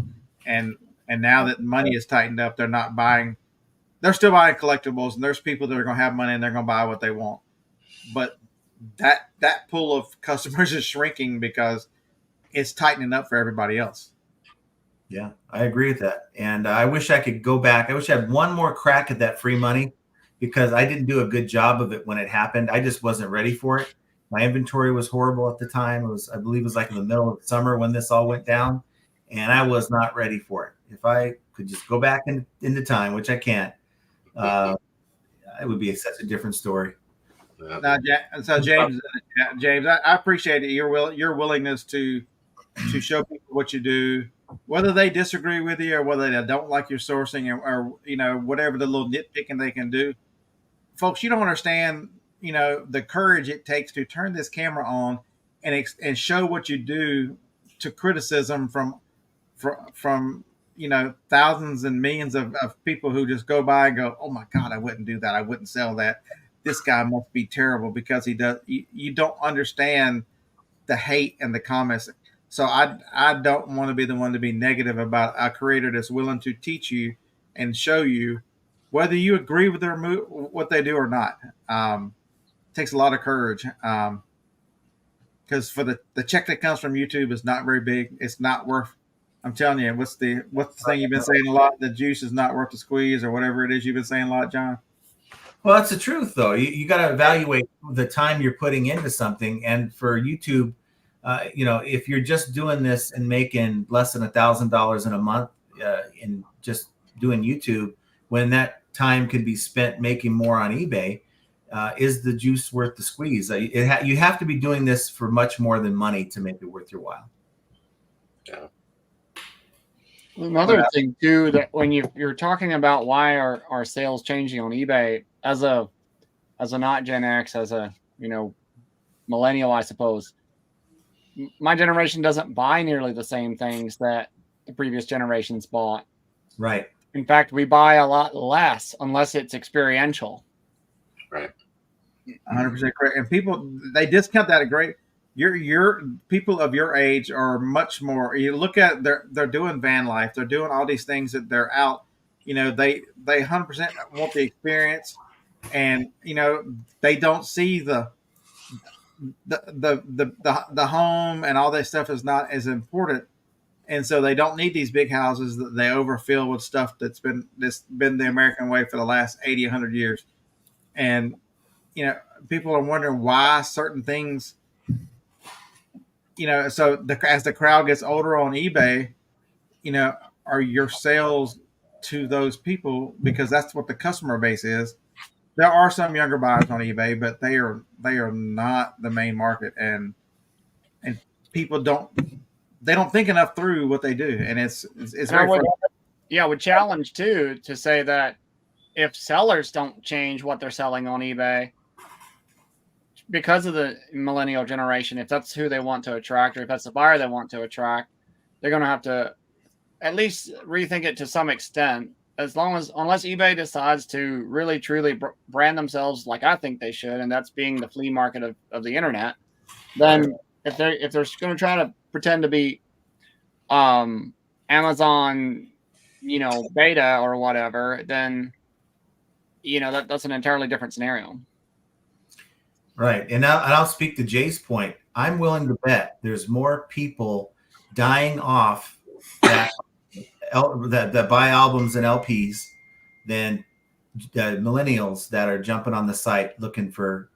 and now that money is tightened up, they're not buying. They're still buying collectibles, and there's people that are going to have money and they're going to buy what they want. But that pool of customers is shrinking because it's tightening up for everybody else. Yeah, I agree with that. And I wish I could go back. I wish I had one more crack at that free money, because I didn't do a good job of it when it happened. I just wasn't ready for it. My inventory was horrible at the time. I believe it was like in the middle of the summer when this all went down, and I was not ready for it. If I could just go back into time, which I can't, it would be such a different story. Now, so James, I appreciate it. Your willingness to show people what you do, whether they disagree with you or whether they don't like your sourcing or whatever the little nitpicking they can do. Folks, you don't understand, the courage it takes to turn this camera on and show what you do to criticism from thousands and millions of people who just go by and go, oh my God, I wouldn't do that. I wouldn't sell that. This guy must be terrible because he does. You don't understand the hate and the comments. So I don't want to be the one to be negative about a creator that's willing to teach you and show you whether you agree with what they do or not. Takes a lot of courage. Because for the check that comes from YouTube is not very big. It's not worth. I'm telling you, what's the thing you've been saying a lot? The juice is not worth the squeeze, or whatever it is you've been saying a lot, John. Well, that's the truth, though. You got to evaluate the time you're putting into something. And for YouTube, if you're just doing this and making less than $1,000 in a month in just doing YouTube, when that time could be spent making more on eBay, is the juice worth the squeeze? You have to be doing this for much more than money to make it worth your while. Yeah. Another thing too, that when you're talking about why are sales changing on eBay, as a not Gen X, as a millennial, I suppose, my generation doesn't buy nearly the same things that the previous generations bought. Right. In fact, we buy a lot less unless it's experiential. Right. 100% correct. And people, they discount that a great. Your people of your age are much more. You look at they're doing van life. They're doing all these things that they're out. They 100% want the experience, and they don't see the home and all that stuff is not as important, and so they don't need these big houses that they overfill with stuff that's been the American way for the last 80, 100 years, and people are wondering why certain things. So as the crowd gets older on eBay, are your sales to those people, because that's what the customer base is. There are some younger buyers on eBay, but they are not the main market, and people don't think enough through what they do, and it's very I would challenge too to say that if sellers don't change what they're selling on eBay, because of the millennial generation, if that's who they want to attract, or if that's the buyer they want to attract, they're going to have to at least rethink it to some extent. Unless eBay decides to really truly brand themselves like I think they should, and that's being the flea market of the internet, then if they're going to try to pretend to be Amazon, beta or whatever, then that's an entirely different scenario. Right. And I'll speak to Jay's point. I'm willing to bet there's more people dying off that buy albums and LPs than millennials that are jumping on the site looking for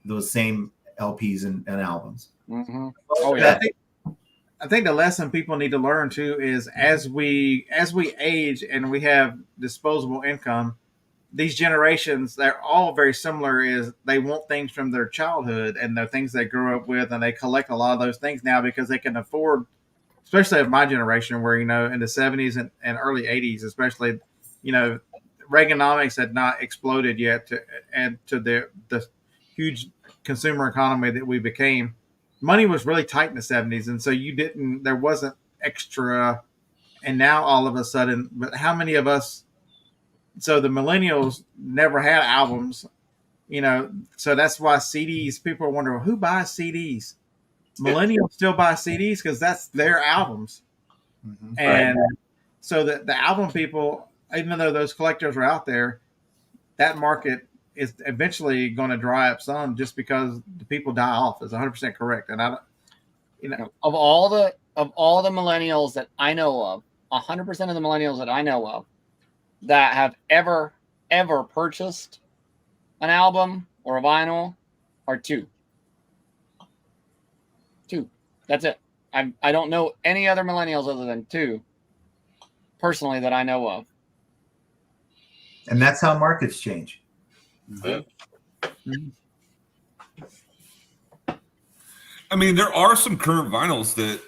those same LPs and albums. Mm-hmm. Oh yeah. I think the lesson people need to learn too is as we age and we have disposable income, these generations, they're all very similar. Is they want things from their childhood and the things they grew up with, and they collect a lot of those things now because they can afford, especially of my generation, where in the 70s and early 80s, especially, Reaganomics had not exploded yet to the huge consumer economy that we became. Money was really tight in the 70s, and so there wasn't extra, and now all of a sudden, but how many of us? So the millennials never had albums, so that's why CDs, people are wondering who buys CDs. Millennials still buy CDs because that's their albums. Mm-hmm. And so the album people, even though those collectors are out there, that market is eventually going to dry up some just because the people die off. Is 100% correct. And I of all the millennials that I know of, 100% of the millennials that I know of that have ever purchased an album or a vinyl are two. That's it. I don't know any other millennials other than two personally that I know of. And that's how markets change. Mm-hmm. I mean, there are some current vinyls that,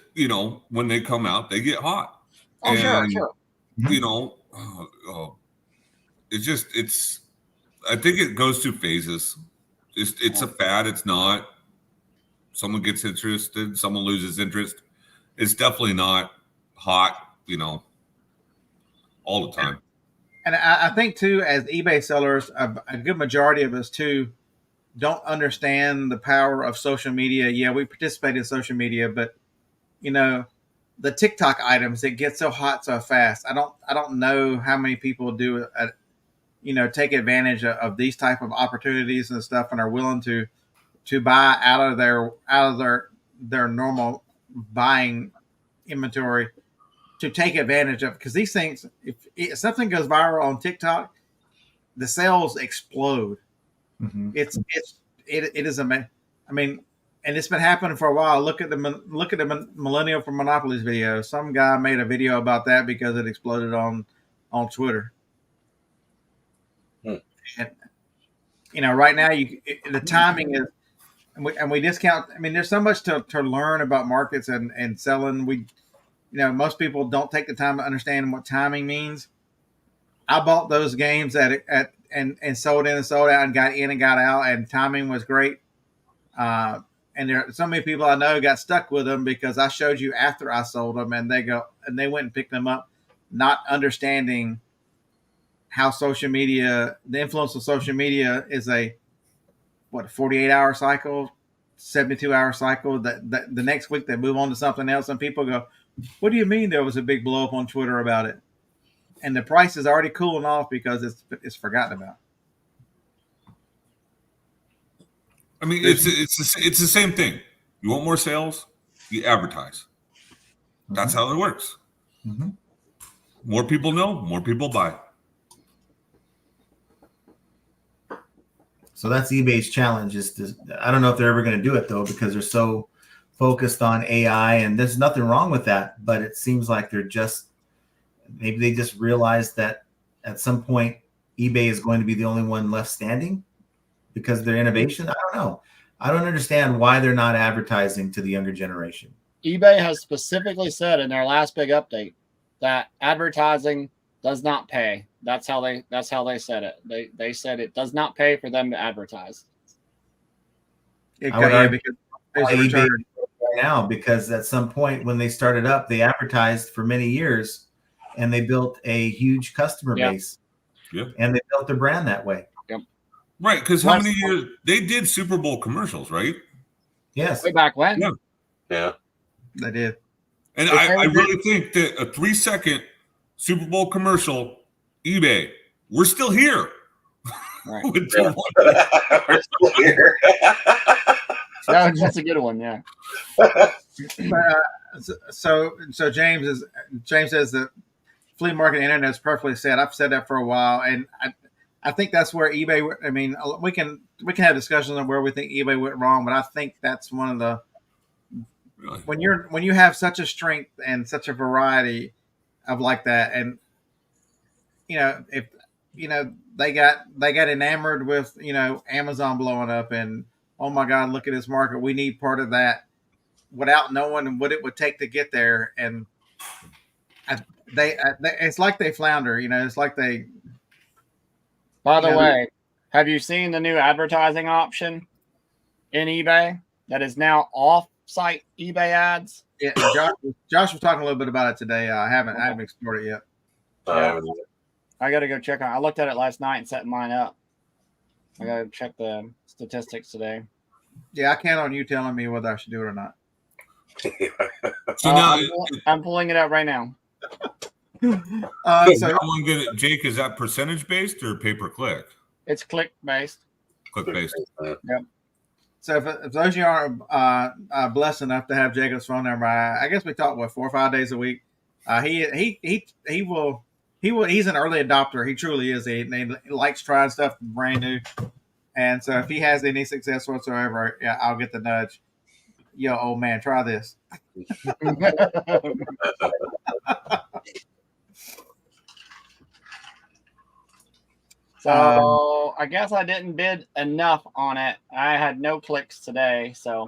when they come out, they get hot. Oh, and, sure. I think it goes through phases. It's a fad. It's not. Someone gets interested, someone loses interest. It's definitely not hot, all the time. And I think too, as eBay sellers, a good majority of us too don't understand the power of social media. Yeah, we participate in social media, but the TikTok items that get so hot so fast. I don't know how many people do take advantage of these type of opportunities and stuff, and are willing to buy out of their normal buying inventory to take advantage of, because these things, if something goes viral on TikTok, the sales explode. Mm-hmm. It is amazing. I mean, and it's been happening for a while. Look at the Millennial from Monopolies video. Some guy made a video about that because it exploded on Twitter. And right now the timing is, and we discount. I mean, there's so much to learn about markets and selling. Most people don't take the time to understand what timing means. I bought those games and sold in and sold out and got in and got out, and timing was great. And there are so many people I know got stuck with them because I showed you after I sold them, and they went and picked them up, not understanding how the influence of social media is a 48-hour cycle, 72-hour cycle. That the next week they move on to something else, and people go, "What do you mean there was a big blow up on Twitter about it?" And the price is already cooling off because it's forgotten about. I mean, it's the same thing. You want more sales, you advertise. That's how it works. Mm-hmm. More people know, more people buy. So that's eBay's challenge. I don't know if they're ever going to do it though, because they're so focused on AI, and there's nothing wrong with that. But it seems like maybe they just realized that at some point eBay is going to be the only one left standing because of their innovation. I don't know. I don't understand why they're not advertising to the younger generation. eBay has specifically said in their last big update that advertising does not pay. That's how they said it. They said it does not pay for them to advertise. Because eBay right now, because at some point when they started up, they advertised for many years, and they built a huge customer base. Yeah. And they built their brand that way. Yep. Right, because how many years they did Super Bowl commercials, right? Yes. Way back when. Yeah. They did. And I really think that a 3-second Super Bowl commercial, eBay, we're still here. Right. We're still here. That's a good one, yeah. So James says that flea market internet is perfectly said. I've said that for a while, and I think that's where eBay. I mean, we can have discussions on where we think eBay went wrong, but I think that's one of the when you have such a strength and such a variety of like that, and if they got enamored with Amazon blowing up, and oh my God, look at this market, we need part of that, without knowing what it would take to get there, and it's like they flounder. It's like they. By the way, have you seen the new advertising option in eBay that is now off-site eBay ads? Yeah, Josh was talking a little bit about it today. I haven't explored it yet. I got to go check on it. I looked at it last night and set mine up. I got to check the statistics today. Yeah, I count on you telling me whether I should do it or not. So now I'm pulling it up right now. Jake, is that percentage based or pay per click? It's click based. Click based. Yep. So if those of you aren't blessed enough to have Jacob's phone number, I guess we talk 4 or 5 days a week. He's an early adopter. He truly is. He likes trying stuff brand new, and so if he has any success whatsoever, I'll get the nudge. Yo, old man, try this. So I guess I didn't bid enough on it. I had no clicks today, so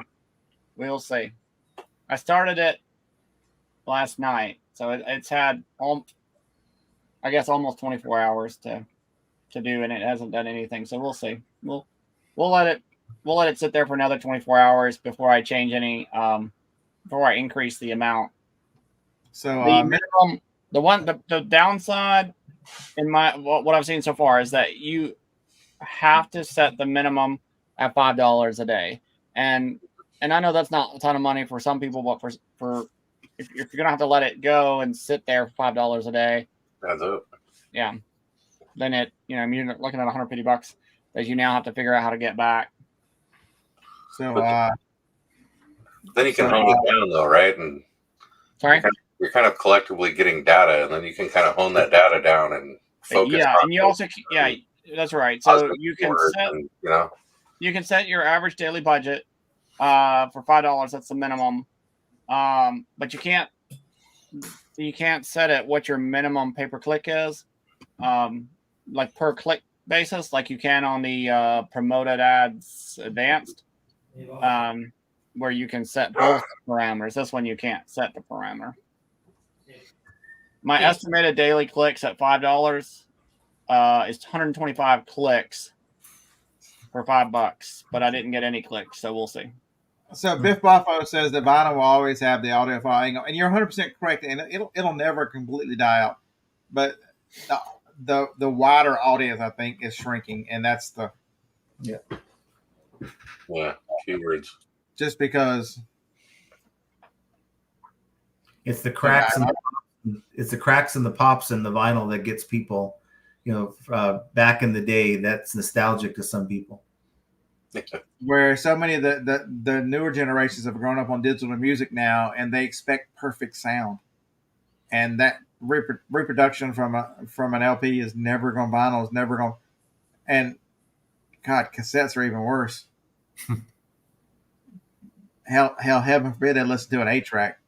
we'll see. I started it last night, so it's had I guess almost 24 hours to do, and it hasn't done anything. So we'll see. We'll let it sit there for another 24 hours before I change any before I increase the amount. So minimum, the downside in what I've seen so far is that you have to set the minimum at $5 a day, and I know that's not a ton of money for some people, but for if you're gonna have to let it go and sit there for $5 a day, That's it. yeah, then you're looking at $150 that you now have to figure out how to get back. So then you can hone it down though, right? And sorry, you're kind of collectively getting data, and then you can kind of hone that data down and focus. Yeah, and you also that's right. So you can set you can set your average daily budget for $5. That's the minimum, but you can't set it what your minimum pay per click is, like per click basis, like you can on the promoted ads advanced, where you can set both parameters. This one you can't set the parameter. My estimated daily clicks at $5 is 125 clicks for $5, but I didn't get any clicks, so we'll see. So Biff Boffo says that vinyl will always have the audio file angle, and you're 100% correct, and it'll never completely die out. But the wider audience, I think, is shrinking, and that's the keywords. Just because it's the cracks and the pops in the vinyl that gets people, back in the day. That's nostalgic to some people. Where so many of the newer generations have grown up on digital music now, and they expect perfect sound, and that reproduction from an LP is never going. Vinyl is never going, and God, cassettes are even worse. Hell, heaven forbid they listen to an 8-track,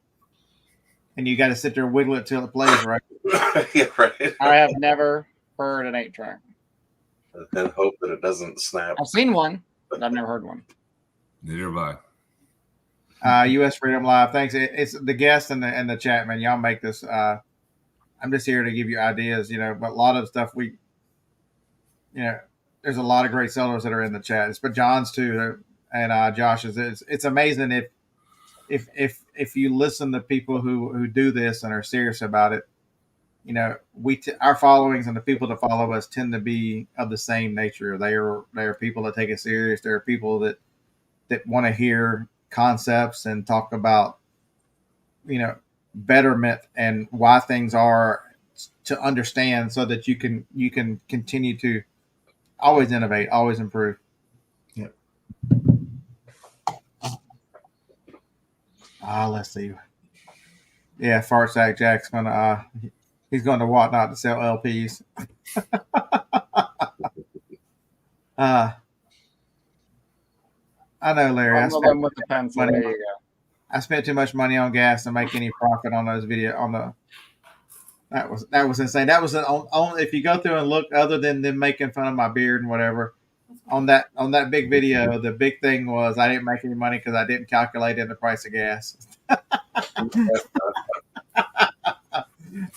and you got to sit there and wiggle it till it plays right. Yeah, right. I have never heard an 8-track. And hope that it doesn't snap. I've seen one, but I've never heard one. Neither have I. U.S. Freedom Live. Thanks. It's the guests and the chat, man. Y'all make this. I'm just here to give you ideas, but a lot of stuff there's a lot of great sellers that are in the chat. But John's too, and Josh's. It's amazing if you listen to people who do this and are serious about it. Our followings and the people that follow us tend to be of the same nature. They are people that take it serious. There are people that want to hear concepts and talk about, betterment and why things are to understand, so that you can continue to always innovate, always improve. Yep. Let's see. Yeah, Fartsack Jack's gonna he's going to Whatnot to sell LPs. I know, Larry. I spent too much money on gas to make any profit on those videos. That was insane. That was if you go through and look, other than them making fun of my beard and whatever, on that big video, the big thing was I didn't make any money because I didn't calculate in the price of gas.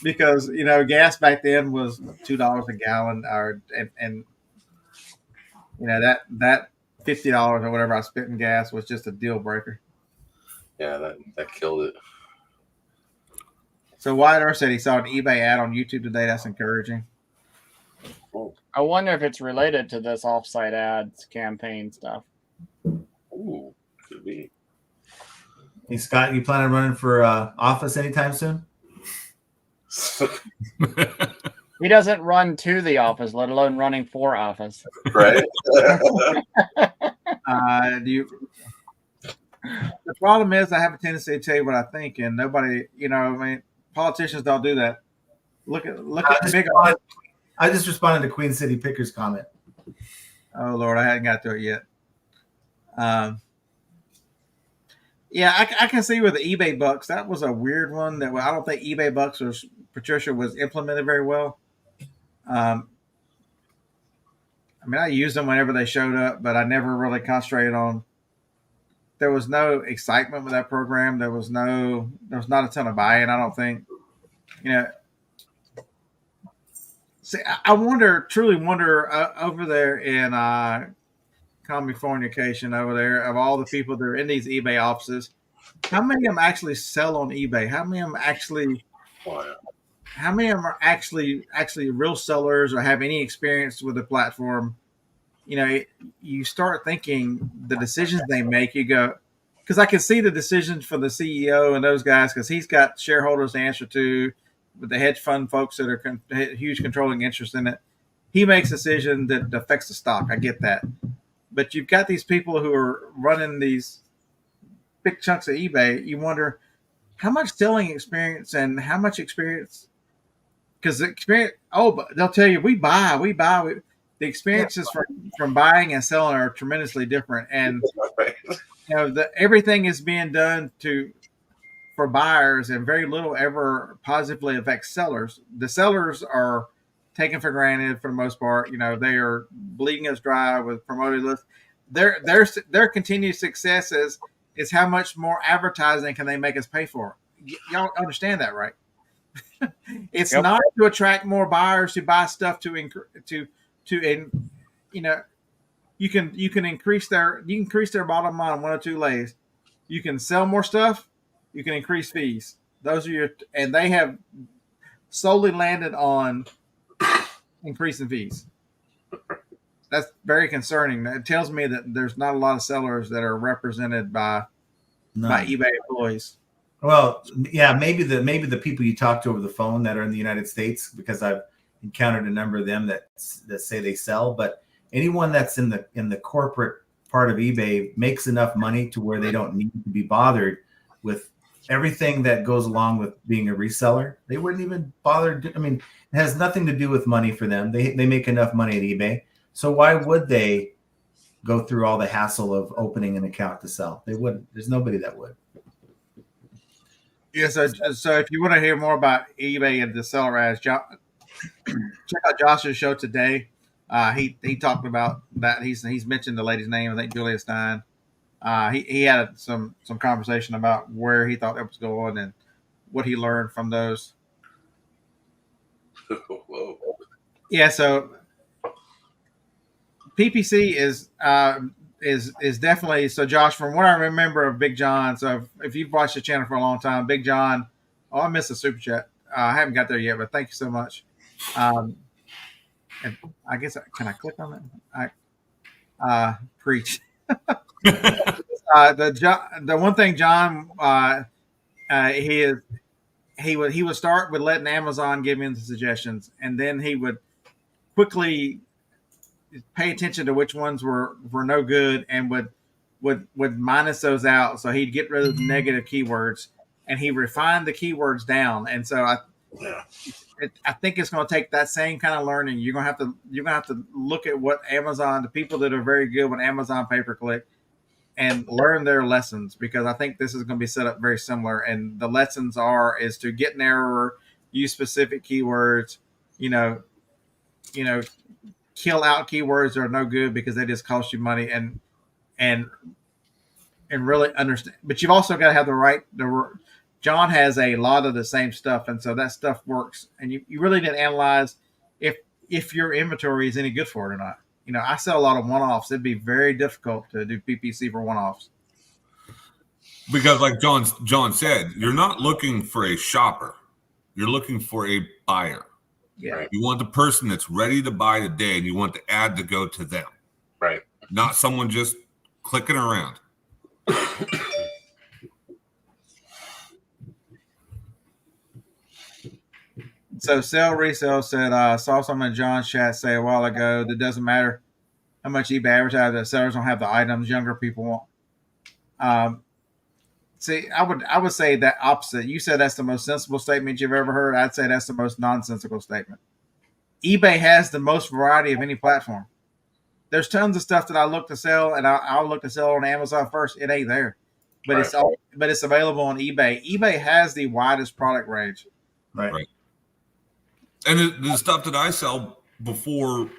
Because gas back then was $2 a gallon, and that $50 or whatever I spent in gas was just a deal breaker. Yeah, that killed it. So Wyatt Earth said he saw an eBay ad on YouTube today. That's encouraging. Oh. I wonder if it's related to this offsite ads campaign stuff. Ooh, could be. Hey Scott, you plan on running for office anytime soon? He doesn't run to the office, let alone running for office. Right. The problem is I have a tendency to tell you what I think, and nobody, politicians don't do that. Look at the big. I just responded to Queen City Picker's comment. Oh Lord, I hadn't got to it yet. Yeah, I can see with the eBay bucks. That was a weird one. That I don't think eBay bucks was implemented very well. I used them whenever they showed up, but I never really concentrated on. There was no excitement with that program. There was not a ton of buy-in. I don't think. See, I truly wonder over there in Californication over there, of all the people that are in these eBay offices, how many of them actually sell on eBay? How many of them are actually real sellers or have any experience with the platform? You start thinking the decisions they make, you go, because I can see the decisions for the CEO and those guys, because he's got shareholders to answer to, with the hedge fund folks that are huge controlling interest in it. He makes a decision that affects the stock. I get that. But you've got these people who are running these big chunks of eBay. You wonder how much selling experience and how much experience, because the experience, but they'll tell you, we buy. The experiences from buying and selling are tremendously different. And, everything is being done for buyers, and very little ever positively affects sellers. The sellers are taken for granted for the most part. They are bleeding us dry with promoted lists. Their continued success is how much more advertising can they make us pay for. Y'all understand that, right? It's not to attract more buyers to buy stuff you can increase their bottom line one of two ways. You can sell more stuff. You can increase fees. Those are and they have solely landed on increasing fees. That's very concerning. It tells me that there's not a lot of sellers that are represented by eBay employees. Well, yeah, maybe the people you talk to over the phone that are in the United States, because I've encountered a number of them that say they sell, but anyone that's in the corporate part of eBay makes enough money to where they don't need to be bothered with everything that goes along with being a reseller. They wouldn't even bother. It has nothing to do with money for them. They make enough money at eBay. So why would they go through all the hassle of opening an account to sell? They wouldn't. There's nobody that would. Yeah, so if you want to hear more about eBay and the seller ads, check out Josh's show today. He talked about that. He's mentioned the lady's name, I think Julia Stein. He had some conversation about where he thought it was going and what he learned from those. Whoa. Yeah, so PPC is definitely, so Josh, from what I remember of Big John, so if you've watched the channel for a long time, Big John, I missed a super chat. I haven't got there yet, but thank you so much. And I guess, can I click on that? Preach. The one thing John, he would start with letting Amazon give him the suggestions, and then he would quickly pay attention to which ones were no good, and would minus those out. So he'd get rid of the negative keywords, and he refined the keywords down. And so I think it's going to take that same kind of learning. You're going to have to look at what Amazon, the people that are very good with Amazon pay-per-click, and learn their lessons, because I think this is going to be set up very similar. And the lessons is to get an error, use specific keywords, kill out keywords that are no good because they just cost you money, and really understand. But you've also got to have John has a lot of the same stuff, and so that stuff works. And you really didn't analyze if your inventory is any good for it or not. I sell a lot of one-offs. It'd be very difficult to do PPC for one-offs. Because like John said, you're not looking for a shopper. You're looking for a buyer. Yeah. You want the person that's ready to buy today, and you want the ad to go to them. Right. Not someone just clicking around. So Sell Resell said, I saw someone in John's chat say a while ago that doesn't matter how much eBay advertises, that sellers don't have the items younger people want. See, I would say that opposite. You said that's the most sensible statement you've ever heard. I'd say that's the most nonsensical statement. eBay has the most variety of any platform. There's tons of stuff that I look to sell, and I'll look to sell on Amazon first. It ain't there, but it's available on eBay. eBay has the widest product range. Right. And the stuff that I sell before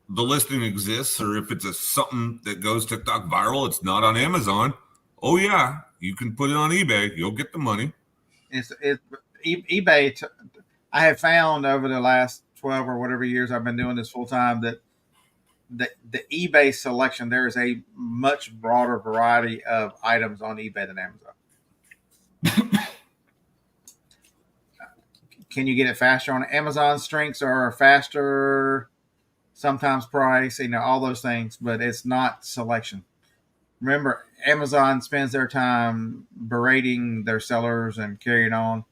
the listing exists, or if it's something that goes TikTok viral, it's not on Amazon. Oh yeah, you can put it on eBay. You'll get the money. eBay. I have found over the last 12 or whatever years I've been doing this full time that the eBay selection, there is a much broader variety of items on eBay than Amazon. Can you get it faster on Amazon? Strengths are faster, sometimes price, all those things, but it's not selection. Remember, Amazon spends their time berating their sellers and carrying on,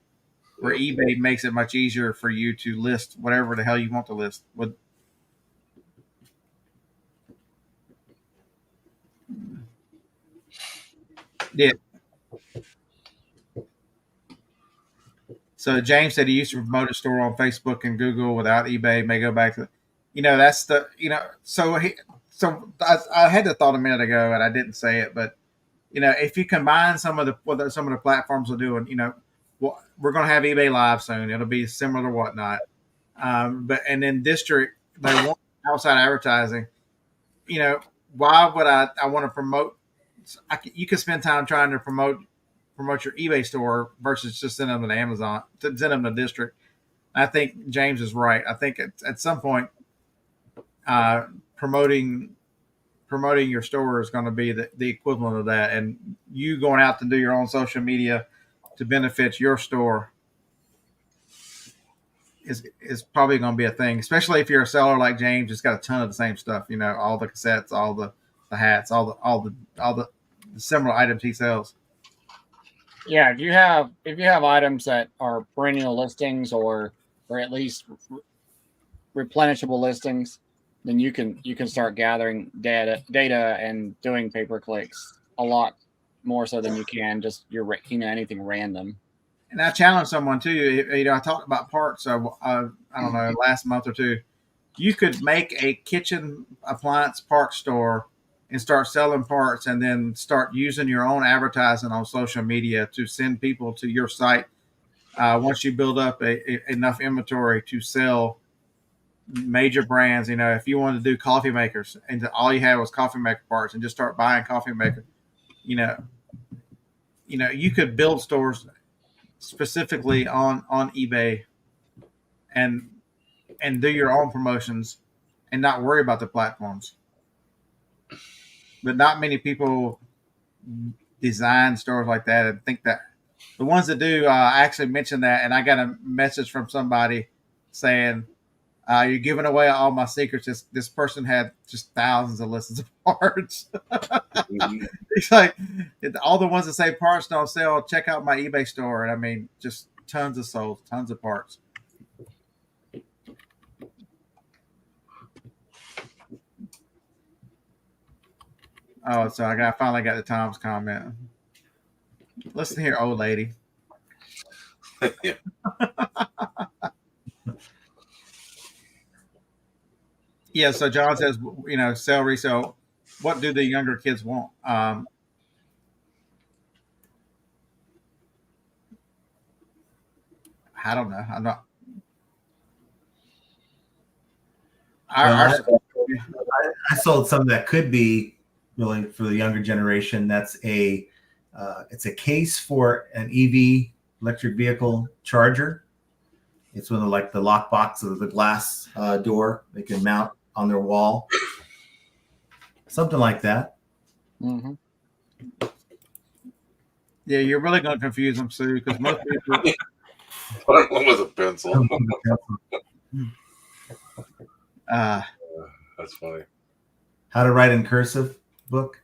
where eBay makes it much easier for you to list whatever the hell you want to list. Yeah. So James said he used to promote a store on Facebook and Google without eBay. May go back to, that's the, I had the thought a minute ago and I didn't say it, but if you combine some of the platforms are doing, we're going to have eBay Live soon. It'll be similar to Whatnot, and then District, they want outside advertising. Why would I want to promote? You could spend time trying to promote your eBay store versus just send them to Amazon, to send them to District. I think James is right. I think at some point, promoting your store is going to be the equivalent of that, and you going out to do your own social media to benefit your store is probably going to be a thing, especially if you're a seller like James. It's got a ton of the same stuff, all the cassettes, all the hats, all the similar items he sells. Yeah, if you have items that are perennial listings or at least replenishable listings, then you can start gathering data and doing pay-per-clicks a lot more so than you can just anything random. And I challenge someone too. I talked about parts. I don't know, last month or two. You could make a kitchen appliance parts store and start selling parts, and then start using your own advertising on social media to send people to your site. Once you build up enough inventory to sell major brands, if you wanted to do coffee makers and all you had was coffee maker parts and just start buying coffee maker, you could build stores specifically on eBay and do your own promotions and not worry about the platforms. But not many people design stores like that and think that. The ones that do, I actually mentioned that, and I got a message from somebody saying, you're giving away all my secrets. This person had just thousands of lists of parts. He's like, all the ones that say parts don't sell, check out my eBay store. And I mean, just tons of souls, tons of parts. Oh, so I finally got the Tom's comment. Listen here, old lady. Yeah. Yeah, so John says, sell, resell. What do the younger kids want? I don't know. I'm not. I sold something that could be really for the younger generation. That's it's a case for an EV, electric vehicle charger. It's one of the lock box of the glass door they can mount on their wall. Something like that. Mm-hmm. Yeah, you're really going to confuse them, Sue, because most people. One with a pencil. That's funny. How to write in cursive book.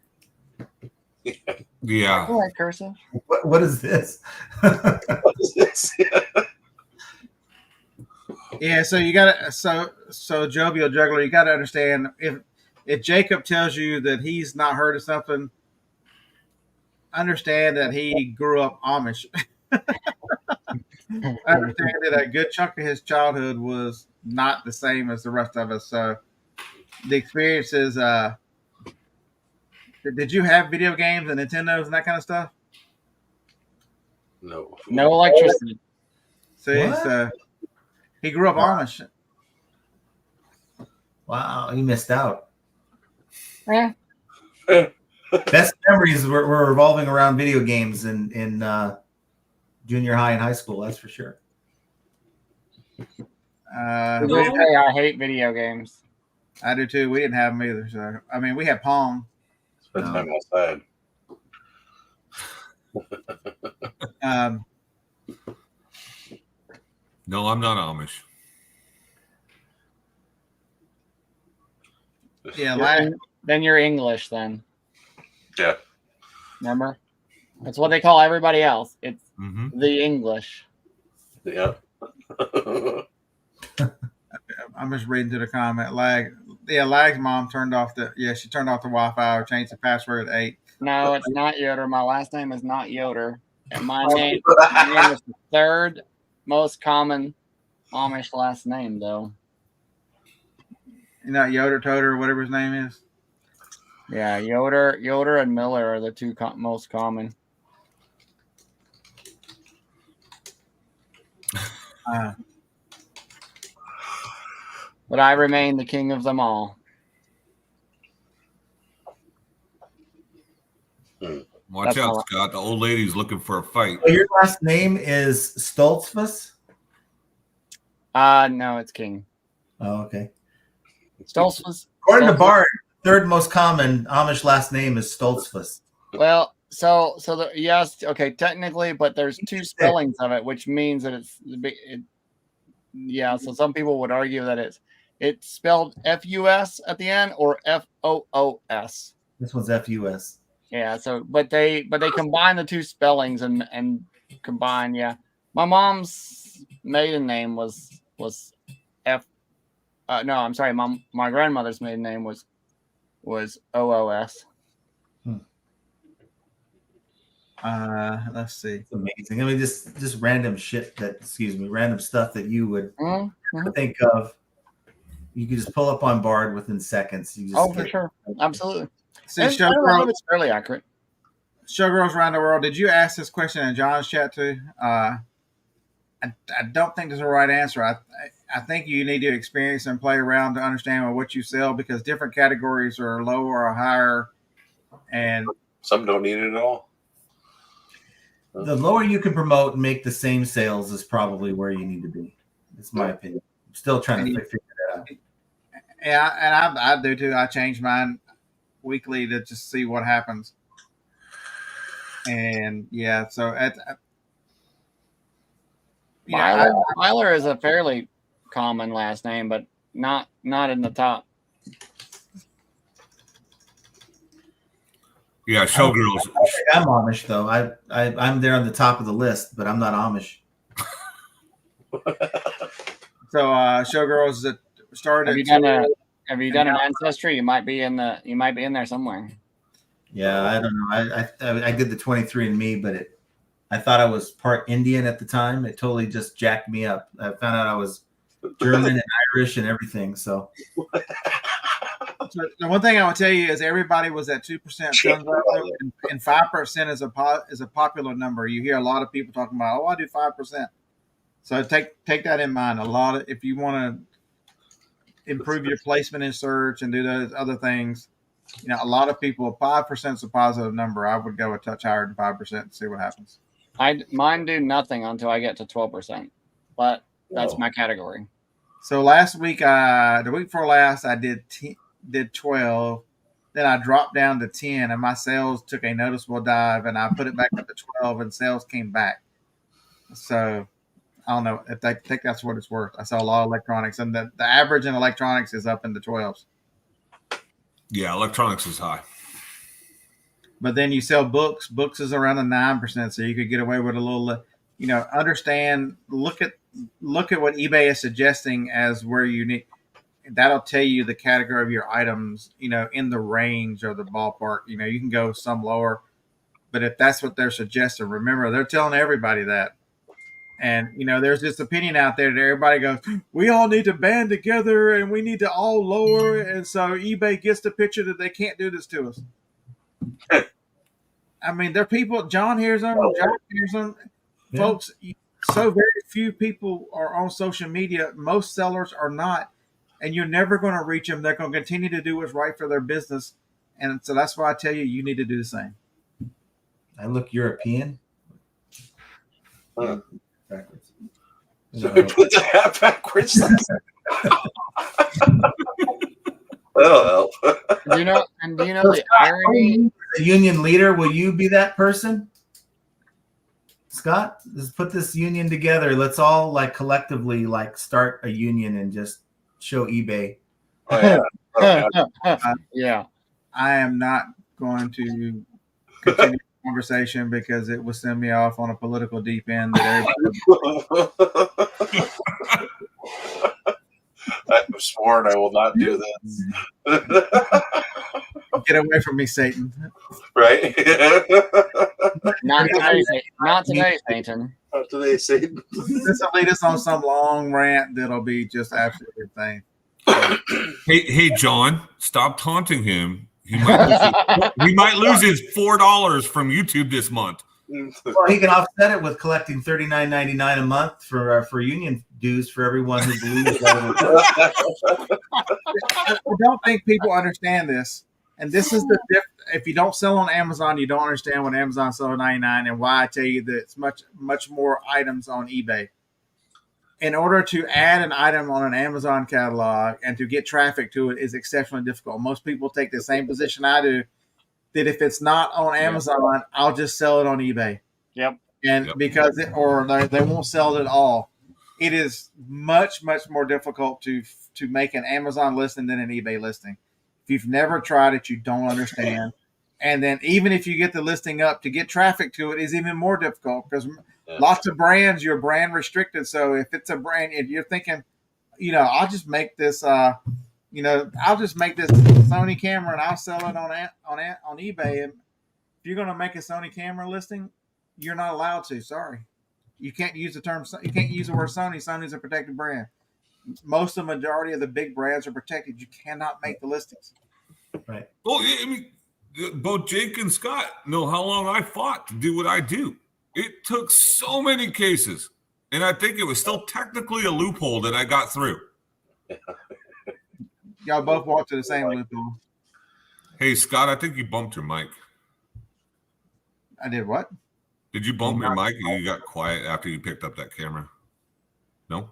Yeah. I like cursive. What is this? What is this? Yeah, so you got to so jovial juggler. You got to understand if Jacob tells you that he's not heard of something, understand that he grew up Amish. Understand that a good chunk of his childhood was not the same as the rest of us. So the experiences. Did you have video games and Nintendos and that kind of stuff? No. No electricity. See, What? so he grew up Amish. Wow, you missed out. Yeah. Best memories were revolving around video games in junior high and high school. That's for sure. I hate video games. I do too. We didn't have them either. So I mean, we had Pong. Spend time outside. No, I'm not Amish. Yeah, Then you're English then. Yeah. Remember? That's what they call everybody else. It's Mm-hmm. the English. Yeah. I'm just reading to the comment. Lag's mom turned off she turned off the Wi-Fi or changed the password at 8. No, it's not Yoder. My last name is not Yoder. And my name is the third most common Amish last name, though. You know, Yoder, Toder, whatever his name is. Yeah, Yoder and Miller are the two most common. But I remain the king of them all. Watch That's out, all. Scott. The old lady's looking for a fight. So your last name is Stoltzfus? No, it's King. Oh, okay. Stoltzfus. According to Bard, third most common Amish last name is Stoltzfus. Well, yes, okay, technically, but there's two spellings of it, which means that so some people would argue that it's spelled F-U-S at the end or F-O-O-S. This one's F-U-S. Yeah, so but they combine the two spellings and combine, yeah. My mom's maiden name was F no, I'm sorry, my grandmother's maiden name was O-O-S. Let's see. It's amazing. I mean, just random random stuff that you would think of. You could just pull up on Bard within seconds. You just for sure. Absolutely. See, And it's fairly accurate. Showgirls around the world. Did you ask this question in John's chat too? I don't think there's a right answer. I think you need to experience and play around to understand what you sell because different categories are lower or higher, and some don't need it at all. The lower you can promote and make the same sales is probably where you need to be. That's my opinion. I'm still trying to figure that out. Yeah, and I do too. I change mine weekly to just see what happens. And yeah, so Myler is a fairly common last name, but not in the top. Yeah, showgirls. I'm Amish though. I'm there on the top of the list, but I'm not Amish. So showgirls that started. Have you done an ancestry? You might be in there somewhere. Yeah, I don't know. I did the 23andMe, but I thought I was part Indian at the time. It totally just jacked me up. I found out I was German and Irish and everything. So the one thing I would tell you is everybody was at 2%, and 5% is a popular number. You hear a lot of people talking about, I do 5%. So take that in mind. If you want to improve your placement in search and do those other things, a lot of people, 5% is a positive number. I would go a touch higher than 5% and see what happens. Mine do nothing until I get to 12%, but that's my category. So last week, the week before last, I did 12. Then I dropped down to 10, and my sales took a noticeable dive, and I put it back up to 12, and sales came back. So I don't know if I think that's what it's worth. I saw a lot of electronics, and the average in electronics is up in the 12s. Yeah, electronics is high. But then you sell books. Books is around the 9%, so you could get away with a little. Understand. Look at what eBay is suggesting as where you need. That'll tell you the category of your items. In the range or the ballpark. You can go some lower, but if that's what they're suggesting, remember they're telling everybody that. And, there's this opinion out there that everybody goes, we all need to band together and we need to all lower. And so eBay gets the picture that they can't do this to us. I mean, there are people, John hears them, John hears them. Yeah. Folks, so very few people are on social media. Most sellers are not. And you're never going to reach them. They're going to continue to do what's right for their business. And so that's why I tell you, you need to do the same. I look European. Huh. Backwards. Put the hat backwards. That'll help. Do you know the irony? The union leader, will you be that person? Scott, let's put this union together. Let's all collectively start a union and just show eBay. Oh, yeah. Yeah. I am not going to continue conversation because it would send me off on a political deep end. That I'm sworn I will not do this. Get away from me, Satan. Right? Not today, Satan. Not today, Satan. This will lead us on some long rant that'll be just absolutely insane. Hey, John, stop taunting him. He might lose his $4 from YouTube this month. Well, he can offset it with collecting $39.99 a month for union dues for everyone who believes that. I don't think people understand this, and this is the if you don't sell on Amazon, you don't understand what Amazon sells at 99, and why I tell you that it's much more items on eBay. In order to add an item on an Amazon catalog and to get traffic to it is exceptionally difficult. Most people take the same position I do, that if it's not on Amazon, I'll just sell it on eBay. Yep. And because they won't sell it at all. It is much, much more difficult to make an Amazon listing than an eBay listing. If you've never tried it, you don't understand. And then even if you get the listing up, to get traffic to it is even more difficult because lots of brands, you're brand restricted. So if it's a brand, if you're thinking, I'll just make this, I'll just make this Sony camera and I'll sell it on eBay. And if you're going to make a Sony camera listing, you're not allowed to. Sorry, you can't use the term. You can't use the word Sony. Sony's a protected brand. Most of the majority of the big brands are protected. You cannot make the listings. Right. Well, I mean, both Jake and Scott know how long I fought to do what I do. It took so many cases, and I think it was still technically a loophole that I got through. Y'all both walked to the same loophole. Hey, Scott, I think you bumped your mic. I did what? Did you bump your mic and you got quiet after you picked up that camera? No?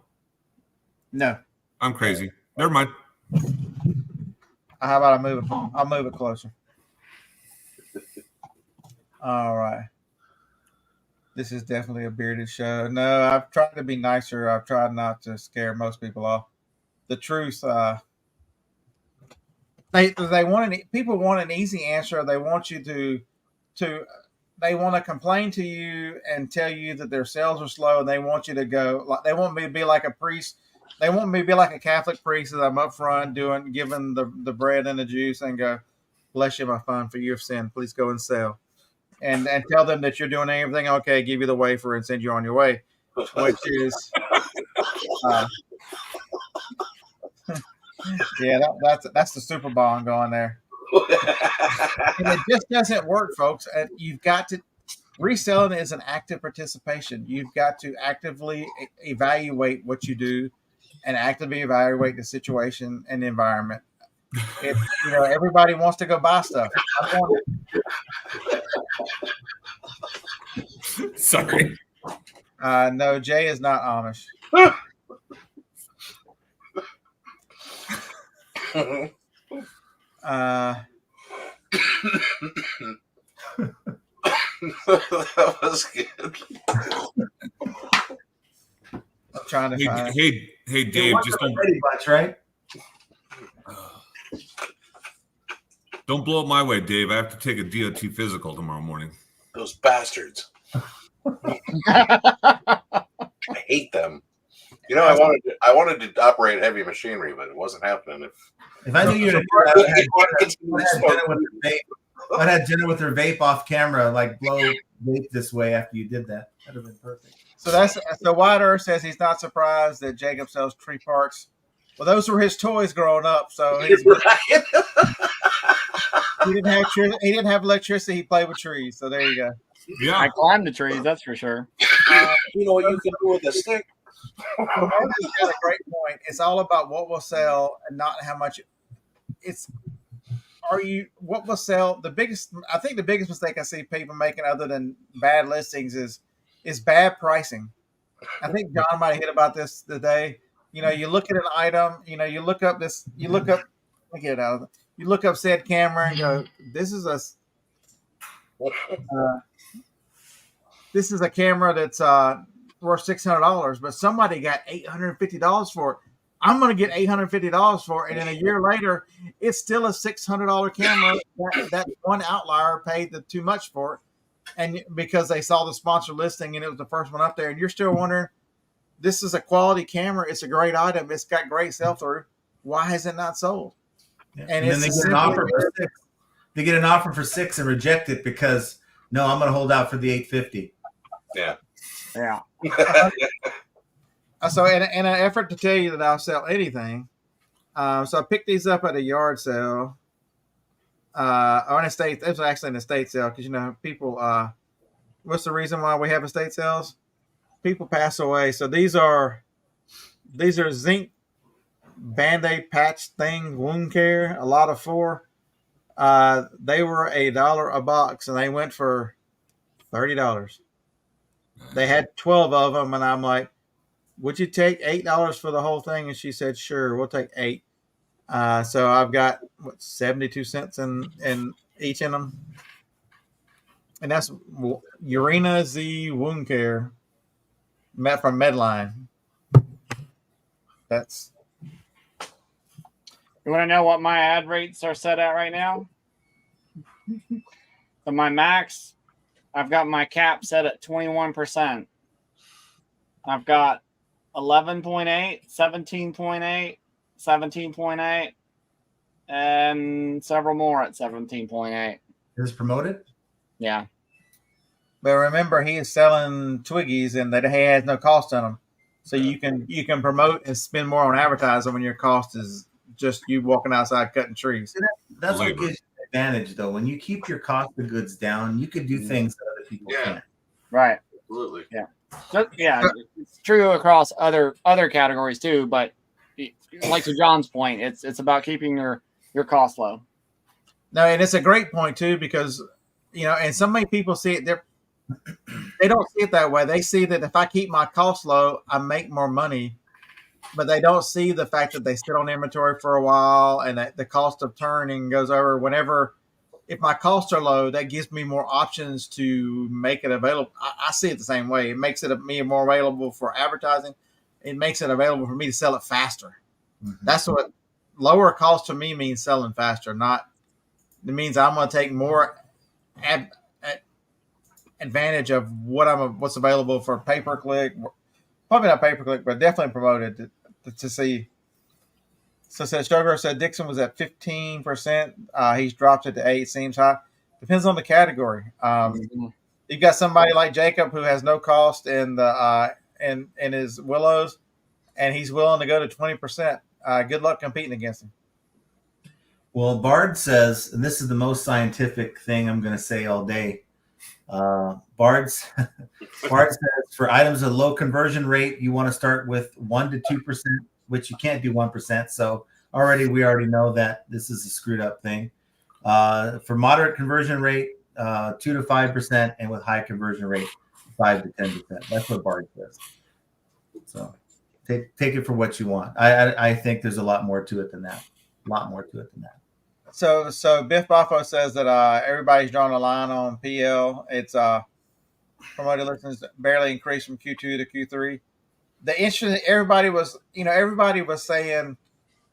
No. I'm crazy. Never mind. How about I move it? I'll move it closer. All right. This is definitely a bearded show. No, I've tried to be nicer. I've tried not to scare most people off. The truth, people want an easy answer. They want you they want to complain to you and tell you that their sales are slow, and they want you to go. They want me to be like a priest. They want me to be like a Catholic priest that I'm up front giving the bread and the juice and go, bless you, my son, for your sin. Please go and sell. And tell them that you're doing everything okay, give you the wafer and send you on your way, which is, that's the super bond going there. And it just doesn't work, folks. And you've got to reselling is an active participation. You've got to actively evaluate what you do and actively evaluate the situation and the environment. Everybody wants to go buy stuff. Sorry. No, Jay is not Amish. That was good. I'm trying to find. Hey, Dave, just don't. Bunch, right? Don't blow up my way, Dave. I have to take a DOT physical tomorrow morning. Those bastards. I hate them. I wanted to operate heavy machinery, but it wasn't happening. If I knew you I'd had dinner with her vape off camera, like blow vape this way after you did that. That'd have been perfect. So Wyatt Earth says he's not surprised that Jacob sells tree parts. Well, those were his toys growing up, so he didn't have electricity. He played with trees, so there you go. Yeah, I climbed the trees, that's for sure. You know what you can do with a stick. Well, Marty's got a great point. It's all about what will sell and not how much. What will sell? I think the biggest mistake I see people making, other than bad listings, is bad pricing. I think John might have hit about this today. You look at an item. You look up. Let me get it out of it. You look up said camera and go, this is a camera that's worth $600, but somebody got $850 for it. I'm going to get $850 for it, and then a year later, it's still a $600 camera. That one outlier paid too much for it. and because they saw the sponsored listing and it was the first one up there, and you're still wondering, this is a quality camera, it's a great item, it's got great sell-through. Why has it not sold? Yeah. And then they get an offer for 6. They get an offer for 6 and reject it because no, I'm going to hold out for the 850. Yeah. Yeah. So in an effort to tell you that I'll sell anything, so I picked these up at a yard sale, or an estate. It was actually an estate sale because people. What's the reason why we have estate sales? People pass away. So these are zinc Band-Aid patch thing, wound care, a lot of 4. They were $1 a box, and they went for $30. They had 12 of them, and I'm like, would you take $8 for the whole thing? And she said, sure, we'll take 8. So I've got 72 cents in each in them. And that's Urena Z Wound Care from Medline. That's. You want to know what my ad rates are set at right now? So my max, I've got my cap set at 21%. I've got 11.8, 17.8, 17.8, and several more at 17.8. Is promoted? Yeah. But remember, he is selling Twiggies, and that he has no cost on them. So you can promote and spend more on advertising when your cost is just you walking outside cutting trees. That's what gives you an advantage, though. When you keep your cost of goods down, you can do things that other people can't. Right. Absolutely. Yeah. Yeah, it's true across other categories too. But like to John's point, it's about keeping your costs low. No, and it's a great point too, because and so many people see it. They don't see it that way. They see that if I keep my costs low, I make more money. But they don't see the fact that they sit on inventory for a while, and that the cost of turning goes over. If my costs are low, that gives me more options to make it available. I see it the same way. It makes me more available for advertising. It makes it available for me to sell it faster. Mm-hmm. That's what lower cost to me means, selling faster. It means I'm going to take more advantage of what's available for pay-per-click. Probably not pay-per-click, but definitely promoted to see. So Sugar said Dixon was at 15%. He's dropped it to 8%. Seems high. Depends on the category. You've got somebody like Jacob who has no cost in his willows, and he's willing to go to 20%. Good luck competing against him. Well, Bard says, and this is the most scientific thing I'm going to say all day. Bard says for items of low conversion rate, you want to start with 1 to 2%, which you can't do 1%. So we already know that this is a screwed up thing. For moderate conversion rate, 2 to 5%, and with high conversion rate, 5 to 10%. That's what Bard says. So take it for what you want. I think there's a lot more to it than that. So Biff Boffo says that everybody's drawing a line on PL. It's promoted listings barely increased from Q2 to Q3. The interesting, everybody was saying,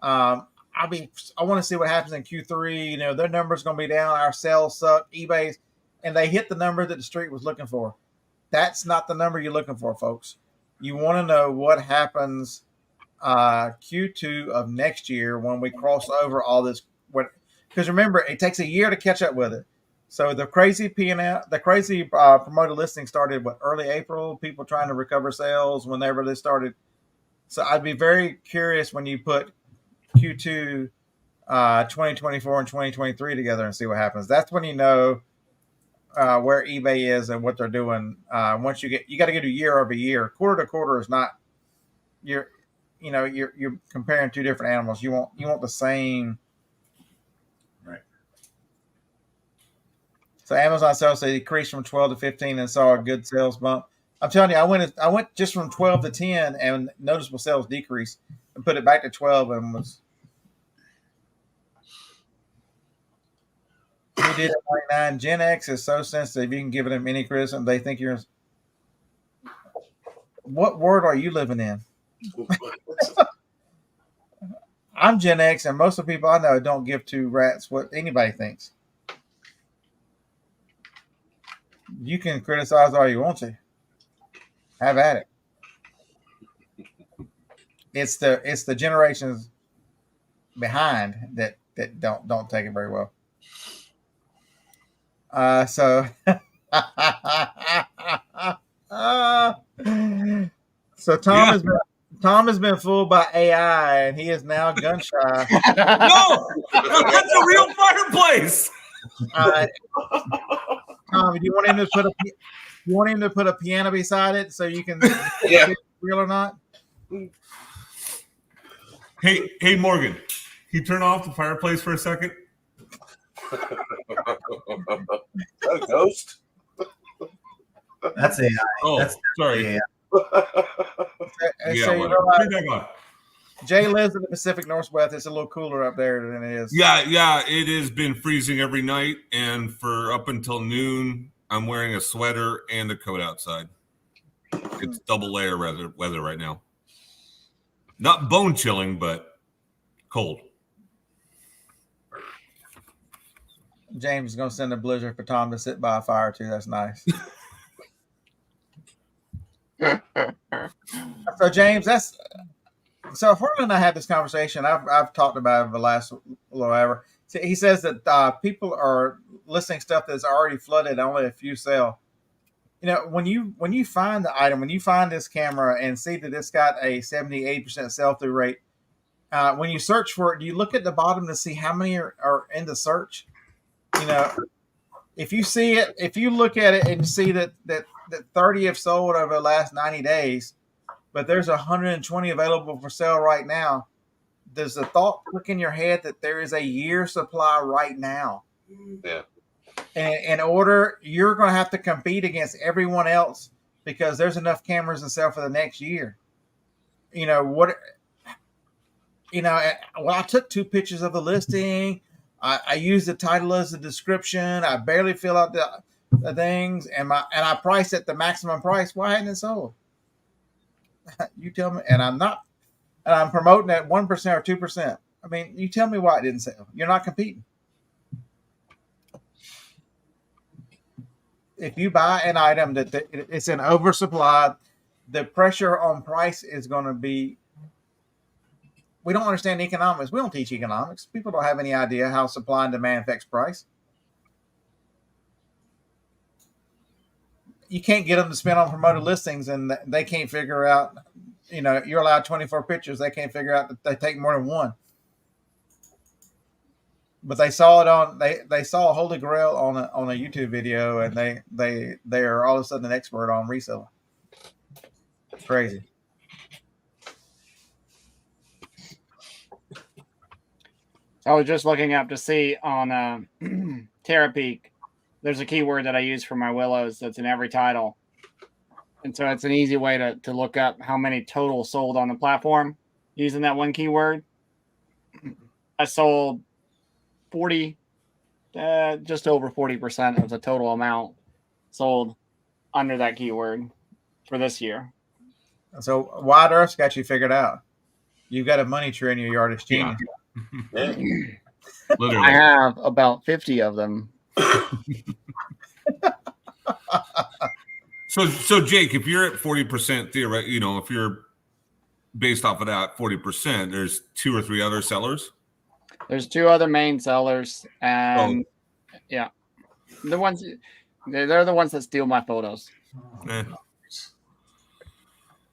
I want to see what happens in Q3. Their numbers going to be down. Our sales suck. eBay's, and they hit the number that the street was looking for. That's not the number you're looking for, folks. You want to know what happens Q2 of next year when we cross over all this. Because remember, it takes a year to catch up with it. So the crazy promoted listing started early April. People trying to recover sales whenever they started. So I'd be very curious when you put Q2 2024 and 2023 together and see what happens. That's when you know where eBay is and what they're doing. Once you got to go to year over year. Quarter to quarter is not. You're comparing two different animals. You want the same. So Amazon sales decreased from 12 to 15 and saw a good sales bump. I'm telling you, I went just from 12 to 10 and noticeable sales decrease, and put it back to 12 and was. We did 99. Gen X is so sensitive. You can give them any criticism. They think you're. What world are you living in? I'm Gen X, and most of the people I know don't give two rats what anybody thinks. You can criticize all you want to. Have at it. It's the generations behind that don't take it very well. So Tom has been fooled by AI, and he is now gun shy. No, that's a real fireplace. Tom, do you want him to put a piano beside it so you can see if it's real or not? Hey, Morgan, can you turn off the fireplace for a second? Is that a ghost? That's AI. Oh, That's sorry. AI. Yeah, So whatever. Turn it back on. Jay lives in the Pacific Northwest. It's a little cooler up there than it is. Yeah, it has been freezing every night, and for up until noon, I'm wearing a sweater and a coat outside. It's double layer weather right now. Not bone chilling, but cold. James is going to send a blizzard for Tom to sit by a fire too. That's nice. So James, so Harlan and I had this conversation. I've talked about it the last little hour. So he says that people are listing stuff that's already flooded. Only a few sell. You know, when you find the item, when you find this camera and see that it's got a 78% sell-through rate, when you search for it, do you look at the bottom to see how many are in the search? You know, if you see it, if you look at it and see that 30 have sold over the last 90 days, but there's 120 available for sale right now, does the thought click in your head that there is a year supply right now? Yeah. And in order, you're going to have to compete against everyone else because there's enough cameras to sell for the next year. You know what? You know, well, I took 2 pictures of the listing. I used the title as a description. I barely fill out the things, and I priced at the maximum price. Why hadn't it sold? You tell me. And I'm promoting at 1% or 2%. I mean, you tell me why it didn't sell. You're not competing. If you buy an item that it's an oversupply, the pressure on price is going to be. We don't understand economics. We don't teach economics. People don't have any idea how supply and demand affects price. You can't get them to spend on promoted listings, and they can't figure out. You know, you're allowed 24 pictures. They can't figure out that they take more than one. But they saw it on. They saw Holy Grail on a YouTube video, and they are all of a sudden an expert on reselling. Crazy. I was just looking up to see on TerraPeak. There's a keyword that I use for my willows that's in every title. And so it's an easy way to look up how many total sold on the platform using that one keyword. I sold 40, just over 40% of the total amount sold under that keyword for this year. So Wide Earth's got you figured out. You've got a money tree in your yard. It's genius. Yeah. Literally. I have about 50 of them. So Jake, if you're at 40% theoretically, you know, if you're based off of that 40%, there's 2 or 3 other sellers. There's 2 other main sellers, and yeah, the ones they're the ones that steal my photos.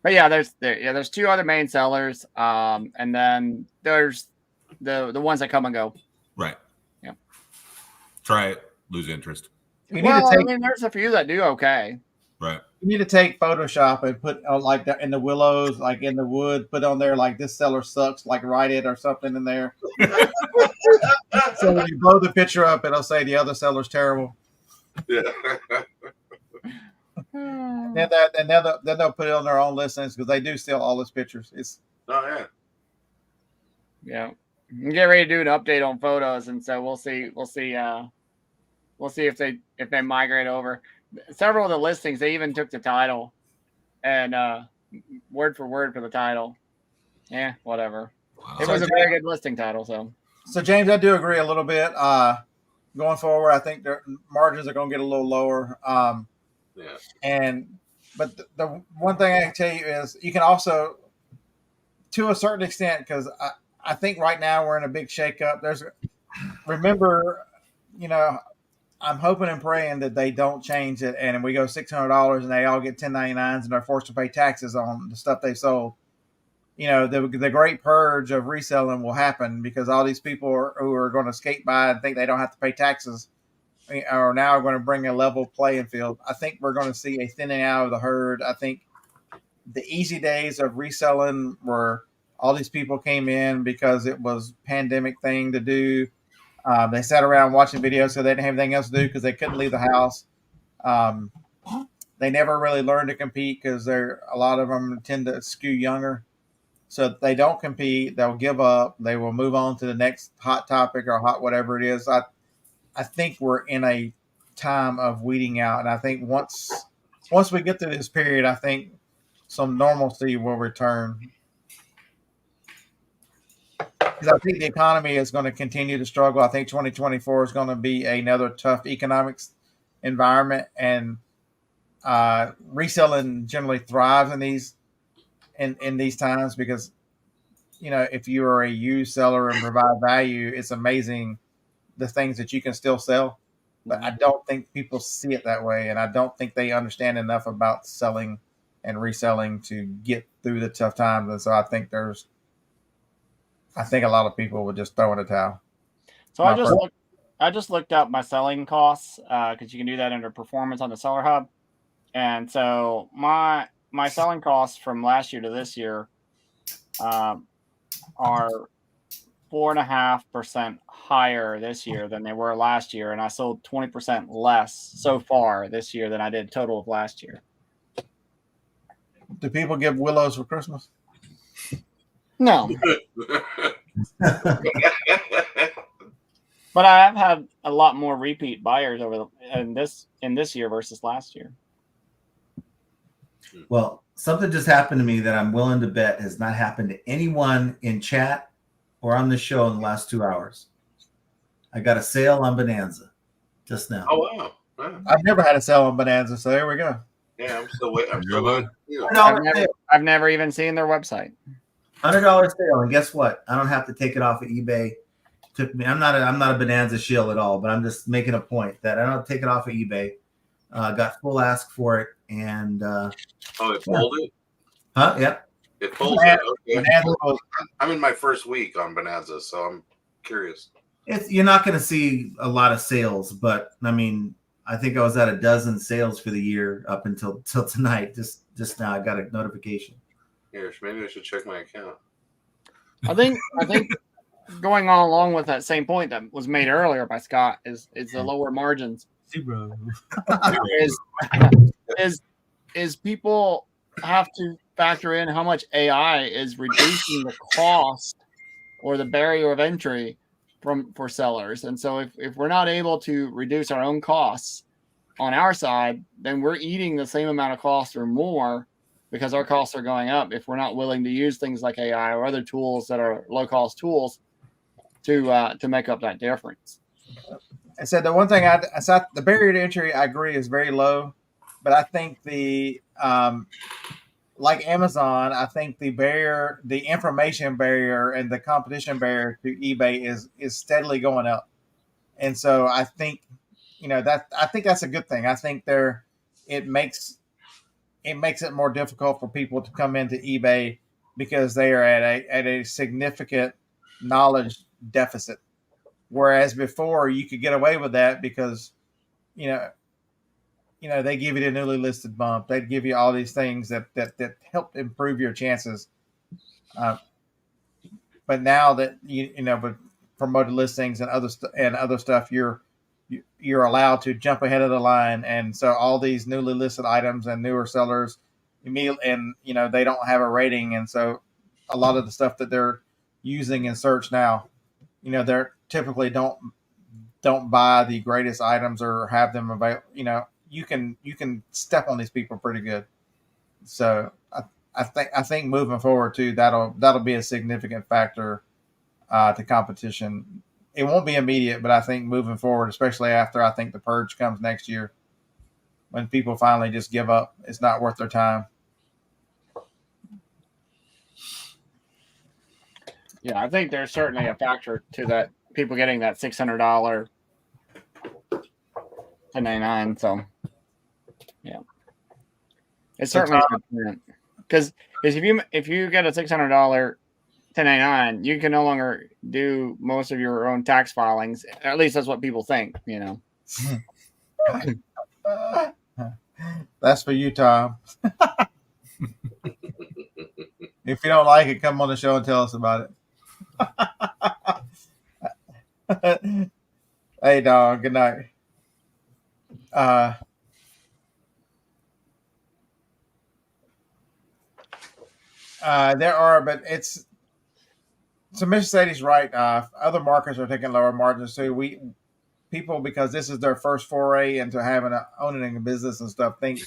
But yeah, there's 2 other main sellers, and then there's the ones that come and go. Right. Yeah. Try it, lose interest. I mean, there's a few that do okay. Right. You need to take Photoshop and put like in the willows, like in the wood, put on there like this seller sucks, like write it or something in there. So when you blow the picture up, it'll say the other seller's terrible. Yeah. Then they'll put it on their own listings because they do steal all those pictures. Oh Yeah. I'm getting ready to do an update on photos, and so we'll see if they migrate over. Several of the listings, they even took the title and word for word for the title. Yeah, whatever. Wow. It was a very good listing title. So James, I do agree a little bit. Going forward, I think their margins are going to get a little lower. Yeah. But the one thing I can tell you is you can also, to a certain extent, because I think right now we're in a big shakeup. Remember, I'm hoping and praying that they don't change it and we go $600 and they all get 1099s and they're forced to pay taxes on the stuff they sold. The great purge of reselling will happen because all these people who are going to skate by and think they don't have to pay taxes are now going to bring a level playing field. I think we're going to see a thinning out of the herd. I think the easy days of reselling were all these people came in because it was pandemic thing to do. They sat around watching videos so they didn't have anything else to do because they couldn't leave the house. They never really learned to compete because a lot of them tend to skew younger. So if they don't compete, they'll give up. They will move on to the next hot topic or hot whatever it is. I think we're in a time of weeding out, and I think once we get through this period, I think some normalcy will return. Because I think the economy is going to continue to struggle. I think 2024 is going to be another tough economics environment, and reselling generally thrives in these times because if you are a used seller and provide value, it's amazing the things that you can still sell. But I don't think people see it that way, and I don't think they understand enough about selling and reselling to get through the tough times. And so I think a lot of people would just throw in a towel. So I just looked up my selling costs because you can do that under performance on the Seller Hub, and so my selling costs from last year to this year are 4.5% higher this year than they were last year, and I sold 20% less so far this year than I did total of last year. Do people give willows for Christmas? No. But I have had a lot more repeat buyers in this year versus last year. Well, something just happened to me that I'm willing to bet has not happened to anyone in chat or on the show in the last 2 hours. I got a sale on Bonanza just now. Oh, wow. I've never had a sale on Bonanza, so there we go. Yeah, I'm still waiting. I've never even seen their website. $100 sale, and guess what? I don't have to take it off of eBay. I'm not a Bonanza shill at all, but I'm just making a point that I don't take it off of eBay. Got full ask for it, and it folded. Huh? Yep. It folded. Okay. Bonanza. I'm in my first week on Bonanza, so I'm curious. You're not going to see a lot of sales, but I mean, I think I was at a dozen sales for the year up until tonight. Just now, I got a notification. Here, maybe I should check my account. I think going on along with that same point that was made earlier by Scott is the lower margins. Zero. is people have to factor in how much AI is reducing the cost or the barrier of entry for sellers. And so if we're not able to reduce our own costs on our side, then we're eating the same amount of cost or more because our costs are going up if we're not willing to use things like AI or other tools that are low-cost tools to make up that difference. I said the one thing I said, the barrier to entry, I agree, is very low, but I think the like Amazon, I think the information barrier and the competition barrier to eBay is steadily going up, and so I think I think that's a good thing. I think it makes it more difficult for people to come into eBay because they are at a significant knowledge deficit. Whereas before you could get away with that because, they give you the newly listed bump. They'd give you all these things that help improve your chances. But now that but promoted listings and other stuff, you're allowed to jump ahead of the line, and so all these newly listed items and newer sellers immediately, and they don't have a rating, and so a lot of the stuff that they're using in search now, they're typically don't buy the greatest items or have them available. You can step on these people pretty good. So I think moving forward too, that'll be a significant factor to competition. It won't be immediate, but I think moving forward, especially after I think the purge comes next year, when people finally just give up. It's not worth their time. Yeah, I think there's certainly a factor to that. People getting that $600 1099. So, yeah, it's certainly because if you get a $600 1099, you can no longer do most of your own tax filings. At least that's what people think. That's for you, Tom. If you don't like it, come on the show and tell us about it. Hey, dog. Good night. There are, but it's so Mr. Sadie's right. Other markets are taking lower margins too. People, because this is their first foray into owning a business and stuff, think,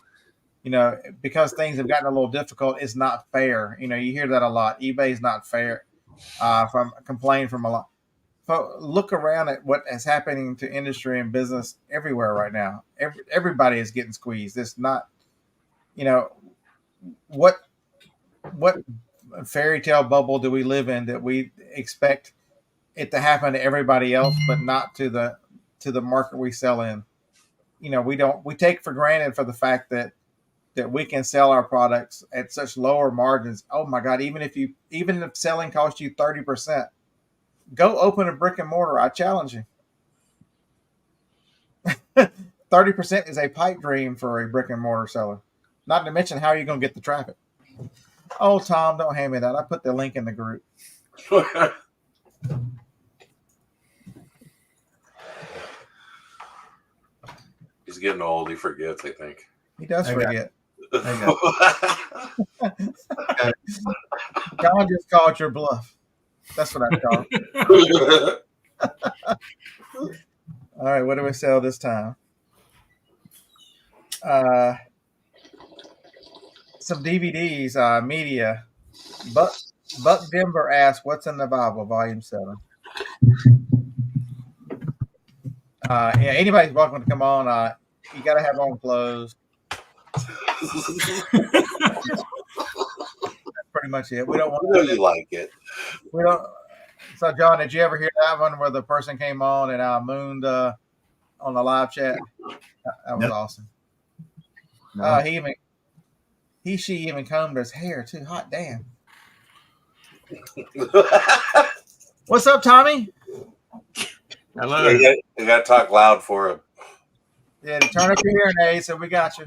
because things have gotten a little difficult, it's not fair. You hear that a lot. eBay is not fair. Complain from a lot. Look around at what is happening to industry and business everywhere right now. Everybody is getting squeezed. It's not, what fairy tale bubble do we live in that we expect it to happen to everybody else, but not to the market we sell in? We take for granted for the fact that we can sell our products at such lower margins. Oh my God. Even if selling costs you 30%, go open a brick and mortar. I challenge you. 30% is a pipe dream for a brick and mortar seller. Not to mention how you're going to get the traffic. Oh, Tom, don't hand me that. I put the link in the group. He's getting old. He forgets, I think. He does forget. John just called your bluff. That's what I call it. All right, what do we sell this time? Some DVDs, media. Buck Denver asks, "What's in the Bible?" Volume 7. Anybody's welcome to come on. You got to have on clothes. That's pretty much it. We don't want you like it. We don't. So, John, did you ever hear that one where the person came on and mooned on the live chat? That was awesome. No. She even combed his hair too. Hot damn. What's up, Tommy? Hello. You got to talk loud for him. Yeah, turn up your hearing aids, so we got you.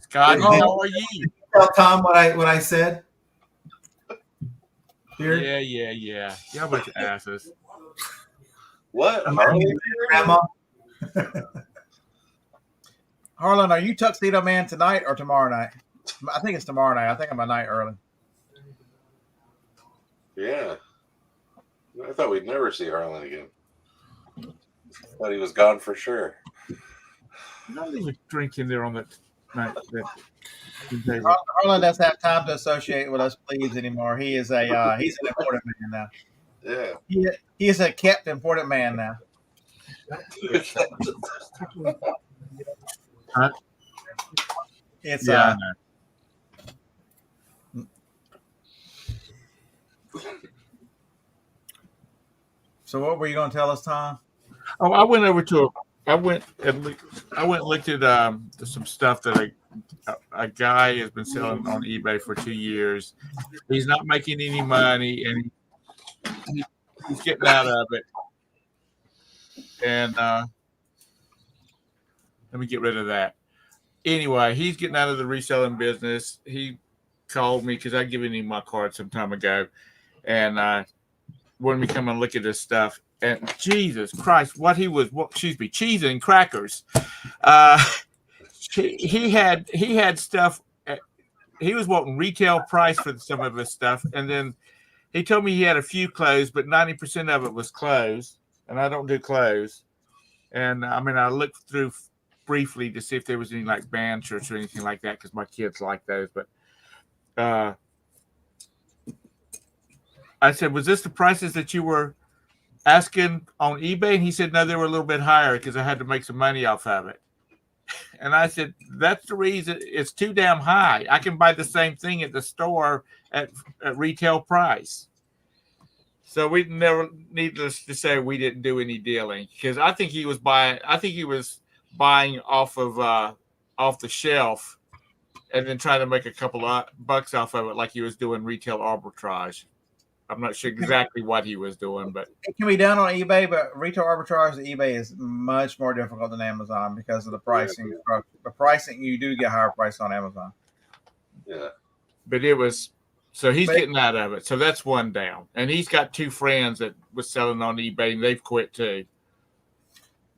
Scott, how are you? Tell Tom what I said. Here? Yeah. Y'all bunch of asses. What? Grandma? Harlan, are you Tuxedo Man tonight or tomorrow night? I think it's tomorrow night. I think I'm a night early. Yeah. I thought we'd never see Harlan again. Thought he was gone for sure. Not even drinking there on that night. Harlan doesn't have time to associate with us, please, anymore. He is he's an important man now. Yeah. He is a kept important man now. Huh? It's yeah. So what were you going to tell us, Tom? Oh, I went and looked at some stuff that a guy has been selling on eBay for 2 years. He's not making any money, and he's getting out of it. And let me get rid of that. Anyway, he's getting out of the reselling business. He called me because I'd given him my card some time ago, and wanted me to come and look at this stuff. And Jesus Christ, cheese and crackers. He had stuff. He was wanting retail price for some of his stuff, and then he told me he had a few clothes, but 90% of it was clothes, and I don't do clothes. And I mean, I looked through briefly to see if there was any like band shirts or anything like that because my kids like those. But I said, "Was this the prices that you were asking on eBay, and he said no, they were a little bit higher because I had to make some money off of it. And I said, that's the reason. It's too damn high. I can buy the same thing at the store at retail price. So we never, needless to say, we didn't do any dealing because I think he was buying. I think he was buying off the shelf, and then trying to make a couple of bucks off of it, like he was doing retail arbitrage. I'm not sure exactly what he was doing, but it can be done on eBay. But retail arbitrage on eBay is much more difficult than Amazon because of the pricing. Yeah. The pricing, you do get higher price on Amazon. Yeah, but it was so he's getting out of it. So that's one down, and he's got 2 friends that was selling on eBay, and they've quit too.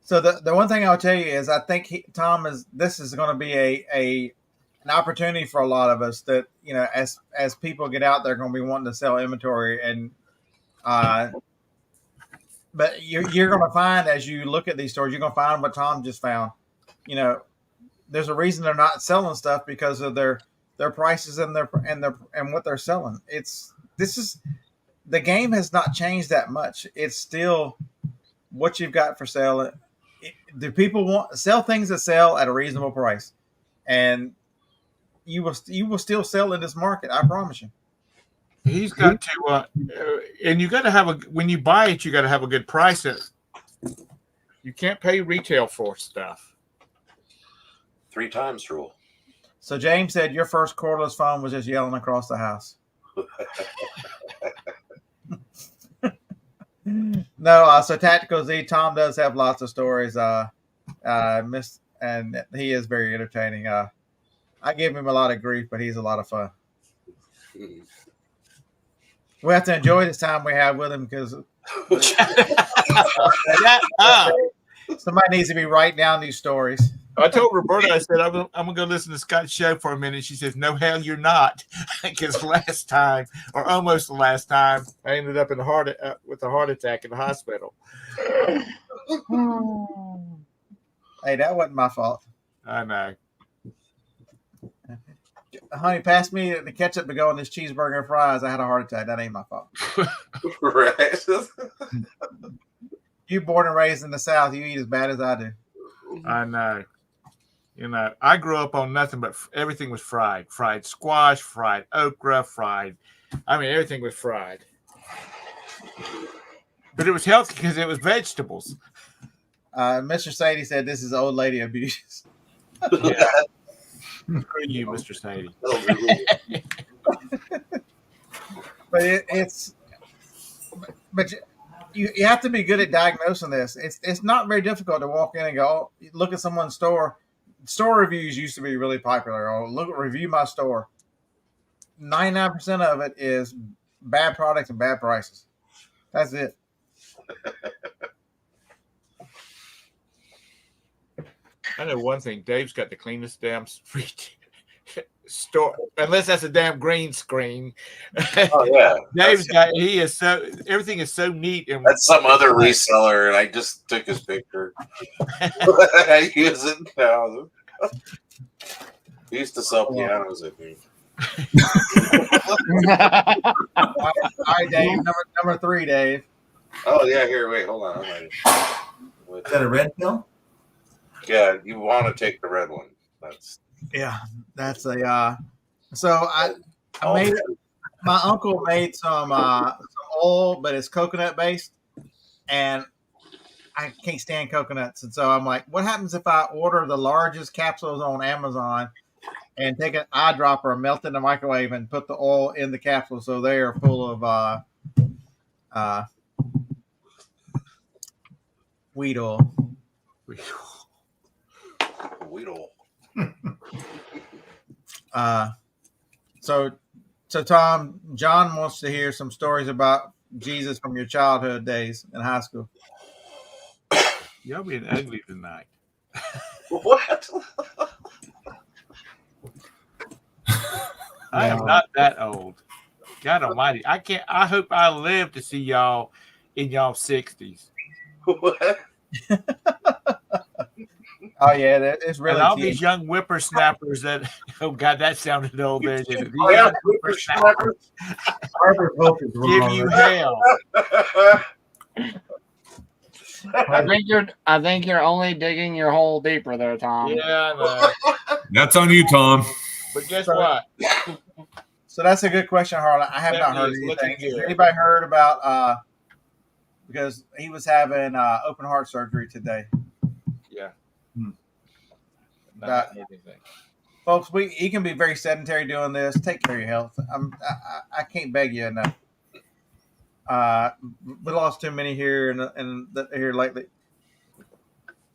So the one thing I'll tell you is I think Tom this is going to be an opportunity for a lot of us that, as people get out, they're going to be wanting to sell inventory. And, but you're going to find, as you look at these stores, you're going to find what Tom just found. There's a reason they're not selling stuff because of their prices and what they're selling. The game has not changed that much. It's still what you've got for sale. Do people want to sell things that sell at a reasonable price? And you will still sell in this market. I promise you. He's got to, and you got to when you buy it, you got to have a good price. You can't pay retail for stuff. 3 times rule. So James said your first cordless phone was just yelling across the house. No, so Tactical Z, Tom does have lots of stories. And he is very entertaining. I give him a lot of grief, but he's a lot of fun. We have to enjoy this time we have with him because somebody needs to be writing down these stories. I told Roberta, I said, I'm going to go listen to Scott's show for a minute. She says, no, hell, you're not. Because last time, or almost the last time, I ended up with a heart attack in the hospital. Hey, that wasn't my fault. I know. Honey, pass me the ketchup to go on this cheeseburger and fries. I had a heart attack. That ain't my fault. Right. You born and raised in the South. You eat as bad as I do. I know. I grew up on nothing but everything was fried. Fried squash, fried okra, everything was fried. But it was healthy because it was vegetables. Mr. Sadie said this is old lady abuse. Yeah. Screw you, Mr. Sadie. But you have to be good at diagnosing this. It's not very difficult to walk in and go, look at someone's store. Store reviews used to be really popular. Or review my store. 99% of it is bad products and bad prices. That's it. I know one thing. Dave's got the cleanest damn store, unless that's a damn green screen. Oh yeah, everything is so neat. And that's some other reseller, and I just took his picture. I use it now. He used to sell pianos, I think. All right, Dave. Number 3, Dave. Oh yeah, here. Wait, hold on. Is that a red pill? Yeah, you want to take the red one. That's a. So I made. My uncle made some oil, but it's coconut based, and I can't stand coconuts. And so I'm like, what happens if I order the largest capsules on Amazon and take an eyedropper and melt it in the microwave and put the oil in the capsule so they are full of weed oil. Weed oil. So Tom, John wants to hear some stories about Jesus from your childhood days in high school. Y'all being ugly tonight. What? I am not that old. God almighty. I hope I live to see y'all in y'all 60s. What? Oh yeah, it's really. And all these young whippersnappers that. Oh God, that sounded old. There, these young whippersnappers give you hell. I think you're only digging your hole deeper there, Tom. Yeah, I know. That's on you, Tom. But guess So- what? So that's a good question, Harlan. I have not Family heard is looking anything. Has good. anybody heard about because he was having open heart surgery today? Yeah. Hmm. Not heard anything. Folks, he can be very sedentary doing this. Take care of your health. I can't beg you enough. We lost too many here and here lately.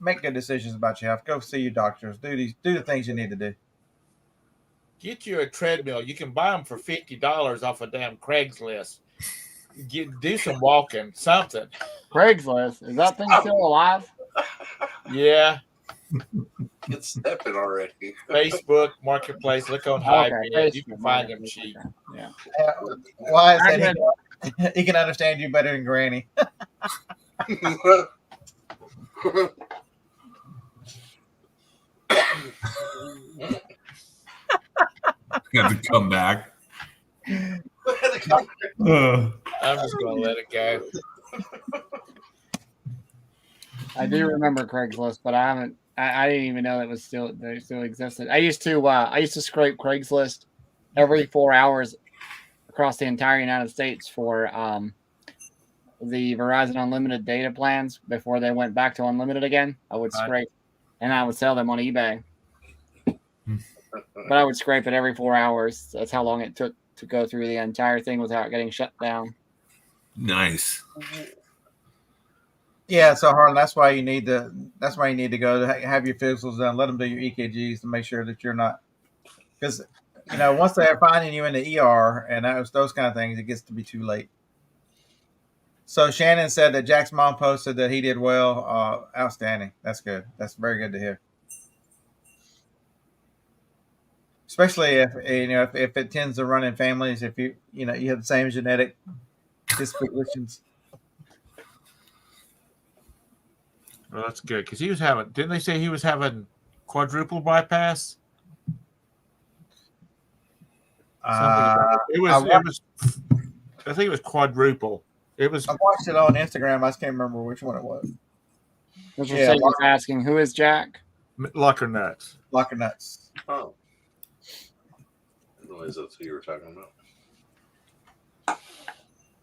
Make good decisions about your health. Go see your doctors. Do the things you need to do. Get you a treadmill. You can buy them for $50 off a damn Craigslist. Do some walking, something. Craigslist, is that thing still alive? Yeah. It's stepping already. Facebook Marketplace. Look on Okay, Highbid. You can find them cheap. Yeah. Why is that? He can understand you better than Granny. You have to come back. I'm just gonna let it go. I do remember Craigslist, but I haven't. I didn't even know they still existed. I used to scrape Craigslist every 4 hours across the entire United States for the Verizon Unlimited data plans before they went back to unlimited again. I would scrape, and I would sell them on eBay. But I would scrape it every 4 hours. That's how long it took to go through the entire thing without getting shut down. Nice. Yeah, so Harlan, that's why you need to go to have your physicals done. Let them do your EKGs to make sure that you're not, because once they're finding you in the ER and those kind of things, it gets to be too late. So Shannon said that Jack's mom posted that he did well. Outstanding. That's good. That's very good to hear. Especially if it tends to run in families, if you have the same genetic dispositions. Well, that's good because he was having. Didn't they say he was having quadruple bypass? It was. I think it was quadruple. It was. I watched it on Instagram. I just can't remember which one it was. Mr. Sagan was asking, who is Jack? Locker nuts. Locker nuts. Oh. I didn't realize that's who you were talking about.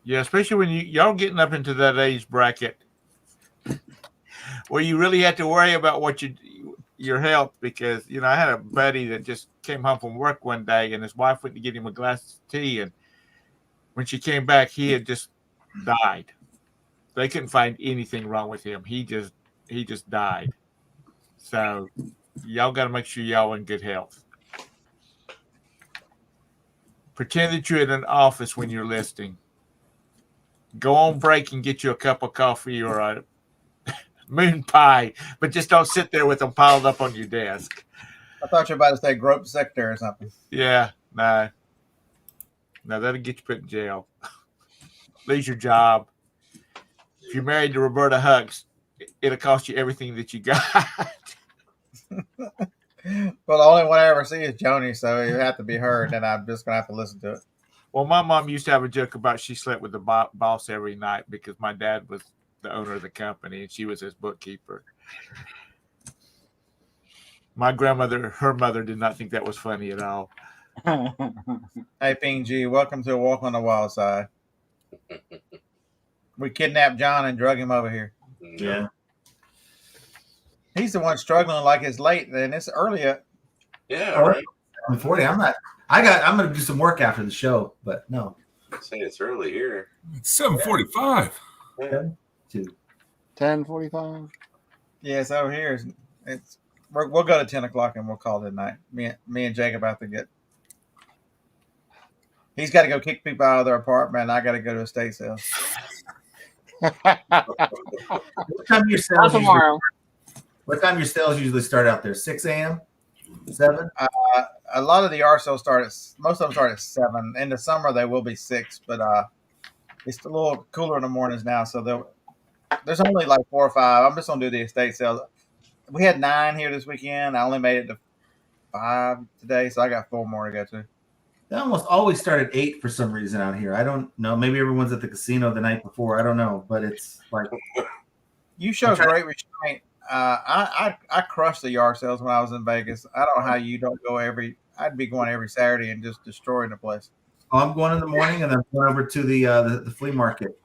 Yeah, especially when y'all getting up into that age bracket where you really have to worry about your health, because I had a buddy that just came home from work one day and his wife went to get him a glass of tea, and when she came back he had just died. They couldn't find anything wrong with him. He just died. So y'all got to make sure y'all in good health. Pretend that you're in an office when you're listing. Go on break and get you a cup of coffee or a moon pie, but just don't sit there with them piled up on your desk. I thought you were about to say grope the secretary or something. Yeah, no, that'll get you put in jail. Lose your job. If you're married to Roberta Hucks, it'll cost you everything that you got. Well, the only one I ever see is Joni, so you have to be her, and then I'm just gonna have to listen to it. Well, my mom used to have a joke about she slept with the boss every night because my dad was the owner of the company and she was his bookkeeper. My grandmother, her mother, did not think that was funny at all. Hey, Ping G, welcome to a Walk on the Wild Side. We kidnapped John and drug him over here. Yeah. He's the one struggling like it's late, and it's early. Yeah, right. I'm 40. I'm going to do some work after the show, but no. Say it's early here. It's 7:45. Yeah. 10:45. Yes, over here. We'll go to 10 o'clock and we'll call it a night. Me and Jacob have to get. He's got to go kick people out of their apartment, and I got to go to a state sale. What time your sales Tomorrow. What time your sales usually start out there? 6 a.m. 7. A lot of the yard sales most of them start at 7. In the summer they will be 6, but it's a little cooler in the mornings now, so there's only like 4 or 5. I'm just gonna do the estate sales. We had 9 here this weekend. I only made it to 5 today, so I got 4 more to go to. They almost always start at 8 for some reason out here. I don't know. Maybe everyone's at the casino the night before. I don't know, but it's like You show great restraint. I crushed the yard sales when I was in Vegas. I don't know how you don't go I'd be going every Saturday and just destroying the place. I'm going in the morning, and I'm going over to the flea market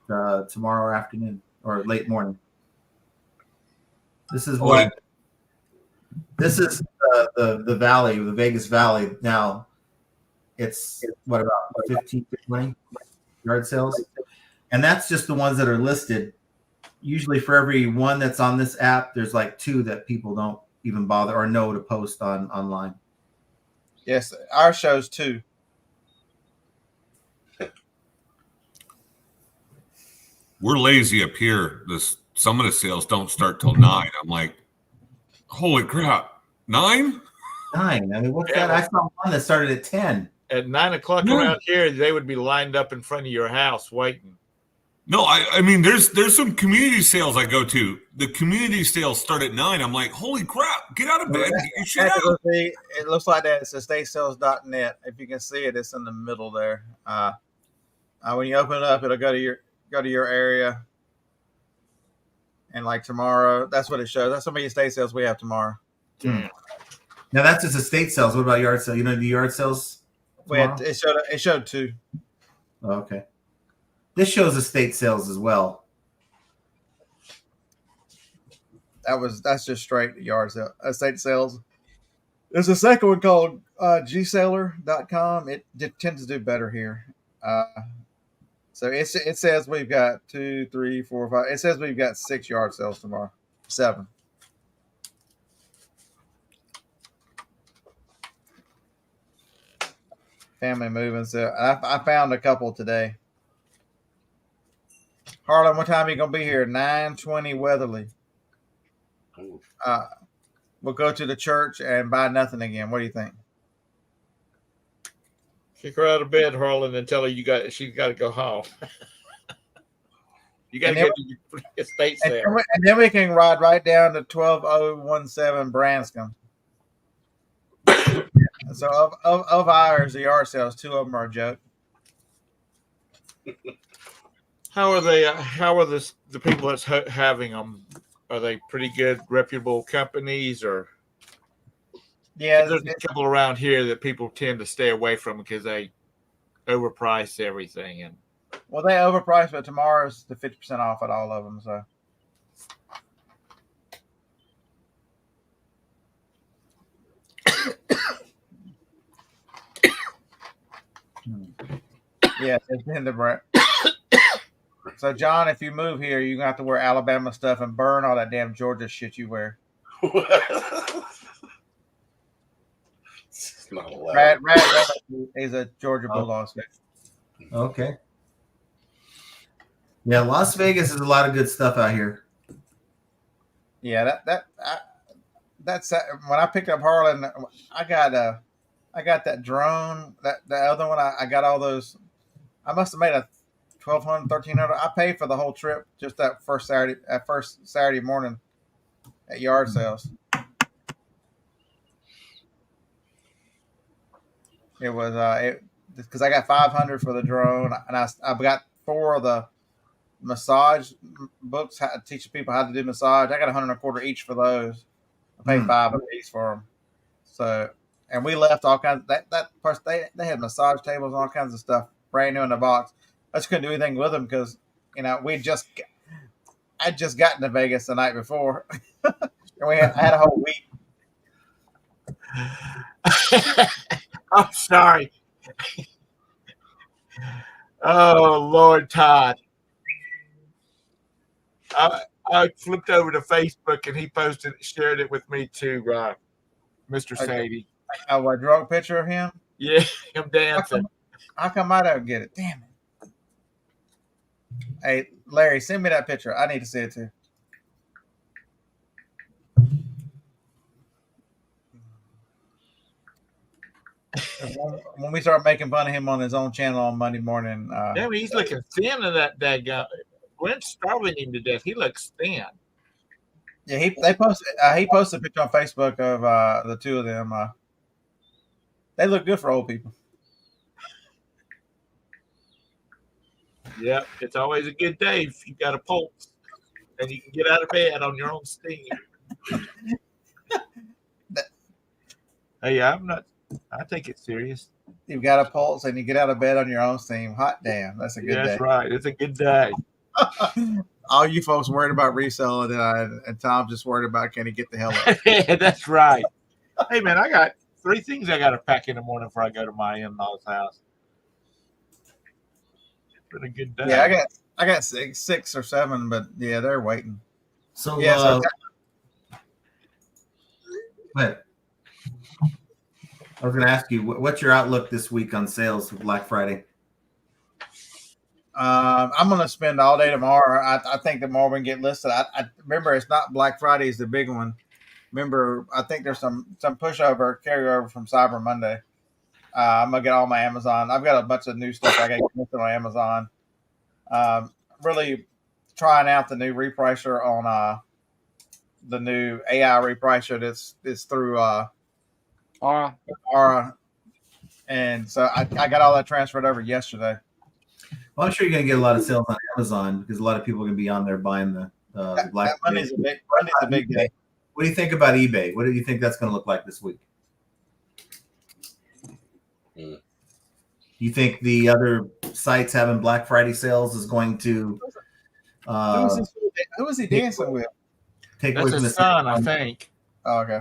tomorrow afternoon or late morning. This is the valley, the Vegas Valley. Now, it's what, about 15 to 20 yard sales, and that's just the ones that are listed. Usually, for every one that's on this app, there's like 2 that people don't even bother or know to post online. Yes, our shows too. We're lazy up here. Some of the sales don't start till 9. I'm like, holy crap, 9? 9. I mean, what's Yeah, that? I saw one that started at 10. At 9 o'clock around here, they would be lined up in front of your house waiting. No, I mean, there's some community sales I go to. The community sales start at 9. I'm like, holy crap, get out of bed. Get your shit out. It looks like that. It's estatesales.net. If you can see it, it's in the middle there. When you open it up, it'll go to your area. And like tomorrow, that's what it shows. That's how many estate sales we have tomorrow. Now that's just estate sales. What about yard sales? You know, the yard sales? It showed 2. Oh, okay. This shows estate sales as well. That's just straight yard sale, estate sales. There's a second one called gseller.com. It tends to do better here. So it says we've got 2, 3, 4, 5. It says we've got 6 yard sales tomorrow. 7. Family moving. So I found a couple today. Harlan, what time are you gonna be here? 9:20 Weatherly. We'll go to the church and buy nothing again. What do you think? Kick her out of bed, Harlan, and tell her she's got to go home. You got to get to your estate sale. And then we can ride right down to 12017 Branscombe. So of ours, the yard sales, 2 of them are a joke. How are they? How are the people that's having them? Are they pretty good, reputable companies, or? Yeah, there's a couple around here that people tend to stay away from because they overprice everything. And well, they overprice, but tomorrow's the 50% off at all of them. So. Yeah, it's in the brand. So, John, if you move here, you're gonna have to wear Alabama stuff and burn all that damn Georgia shit you wear. It's not allowed. Brad is a Georgia Bulldogs fan. Okay. Yeah, Las Vegas is a lot of good stuff out here. Yeah, that's when I picked up Harlan. I got that drone. The other one, I got all those. I must have made a $1,200, $1,300. I paid for the whole trip just that first Saturday morning at yard sales. It was because I got $500 for the drone, and I got 4 of the massage books teaching people how to do massage. I got $125 each for those. I paid $5 a piece for them. So, and we left all kinds. That person they had massage tables and all kinds of stuff brand new in the box. I just couldn't do anything with them because I'd just gotten to Vegas the night before, and I had a whole week. I'm sorry. Oh, Lord, Todd. I flipped over to Facebook and he shared it with me too, Mr. Sadie. A drunk picture of him? Yeah, him dancing. How come I don't get it? Damn it. Hey, Larry, send me that picture. I need to see it too. When we start making fun of him on his own channel on Monday morning. Damn, he's looking thin in that guy. Brent's starving him to death. He looks thin. Yeah, he posted a picture on Facebook of the 2 of them. They look good for old people. Yep, it's always a good day if you got a pulse. and you can get out of bed on your own steam. Hey, I take it serious. You've got a pulse and you get out of bed on your own steam. Hot damn, that's a good Yeah, day. that's right. It's a good day. All you folks worried about reselling, and Tom's just worried about can he get the hell up. Yeah, that's right. Hey, man, I got 3 things I got to pack in the morning before I go to my in-laws' house. It's been a good day. Yeah, I got 6 or 7, but yeah, they're waiting. So, Yeah, go ahead. I was going to ask you, what's your outlook this week on sales for Black Friday? I'm going to spend all day tomorrow. I think the more we can get listed, I remember it's not Black Friday is the big one. Remember, I think there's some carryover from Cyber Monday. I'm going to get all my Amazon. I've got a bunch of new stuff I got listed on Amazon. Really trying out the new repricer on the new AI repricer that's through Aura. And so I got all that transferred over yesterday. Well, I'm sure you're going to get a lot of sales on Amazon because a lot of people are going to be on there buying the Black Friday. Monday's a big day. What do you think about eBay? What do you think that's going to look like this week? You think the other sites having Black Friday sales is going to who was he dancing with? Take That's away from his the son, I think. Oh, okay.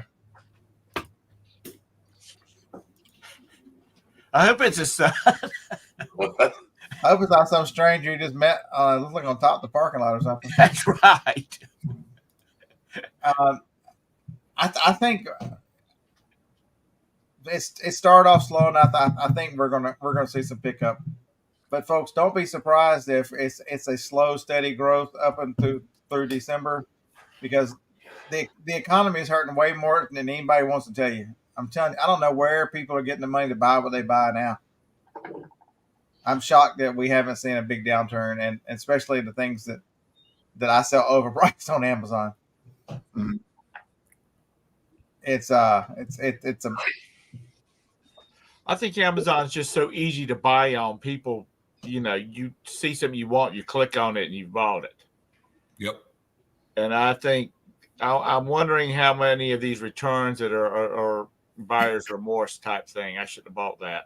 I hope it's his son. What? I hope it's not some stranger you just met. Looks like on top of the parking lot or something. That's right. I think it started off slow, and I think we're gonna see some pickup. But folks, don't be surprised if it's a slow, steady growth up and through December, because the economy is hurting way more than anybody wants to tell you. I'm telling you, I don't know where people are getting the money to buy what they buy now. I'm shocked that we haven't seen a big downturn, and especially the things that I sell overpriced on Amazon. Mhm. It's a. I think Amazon's just so easy to buy on. People, you see something you want, you click on it, and you've bought it. Yep. And I think I'm wondering how many of these returns that are buyer's remorse type thing. I should have bought that.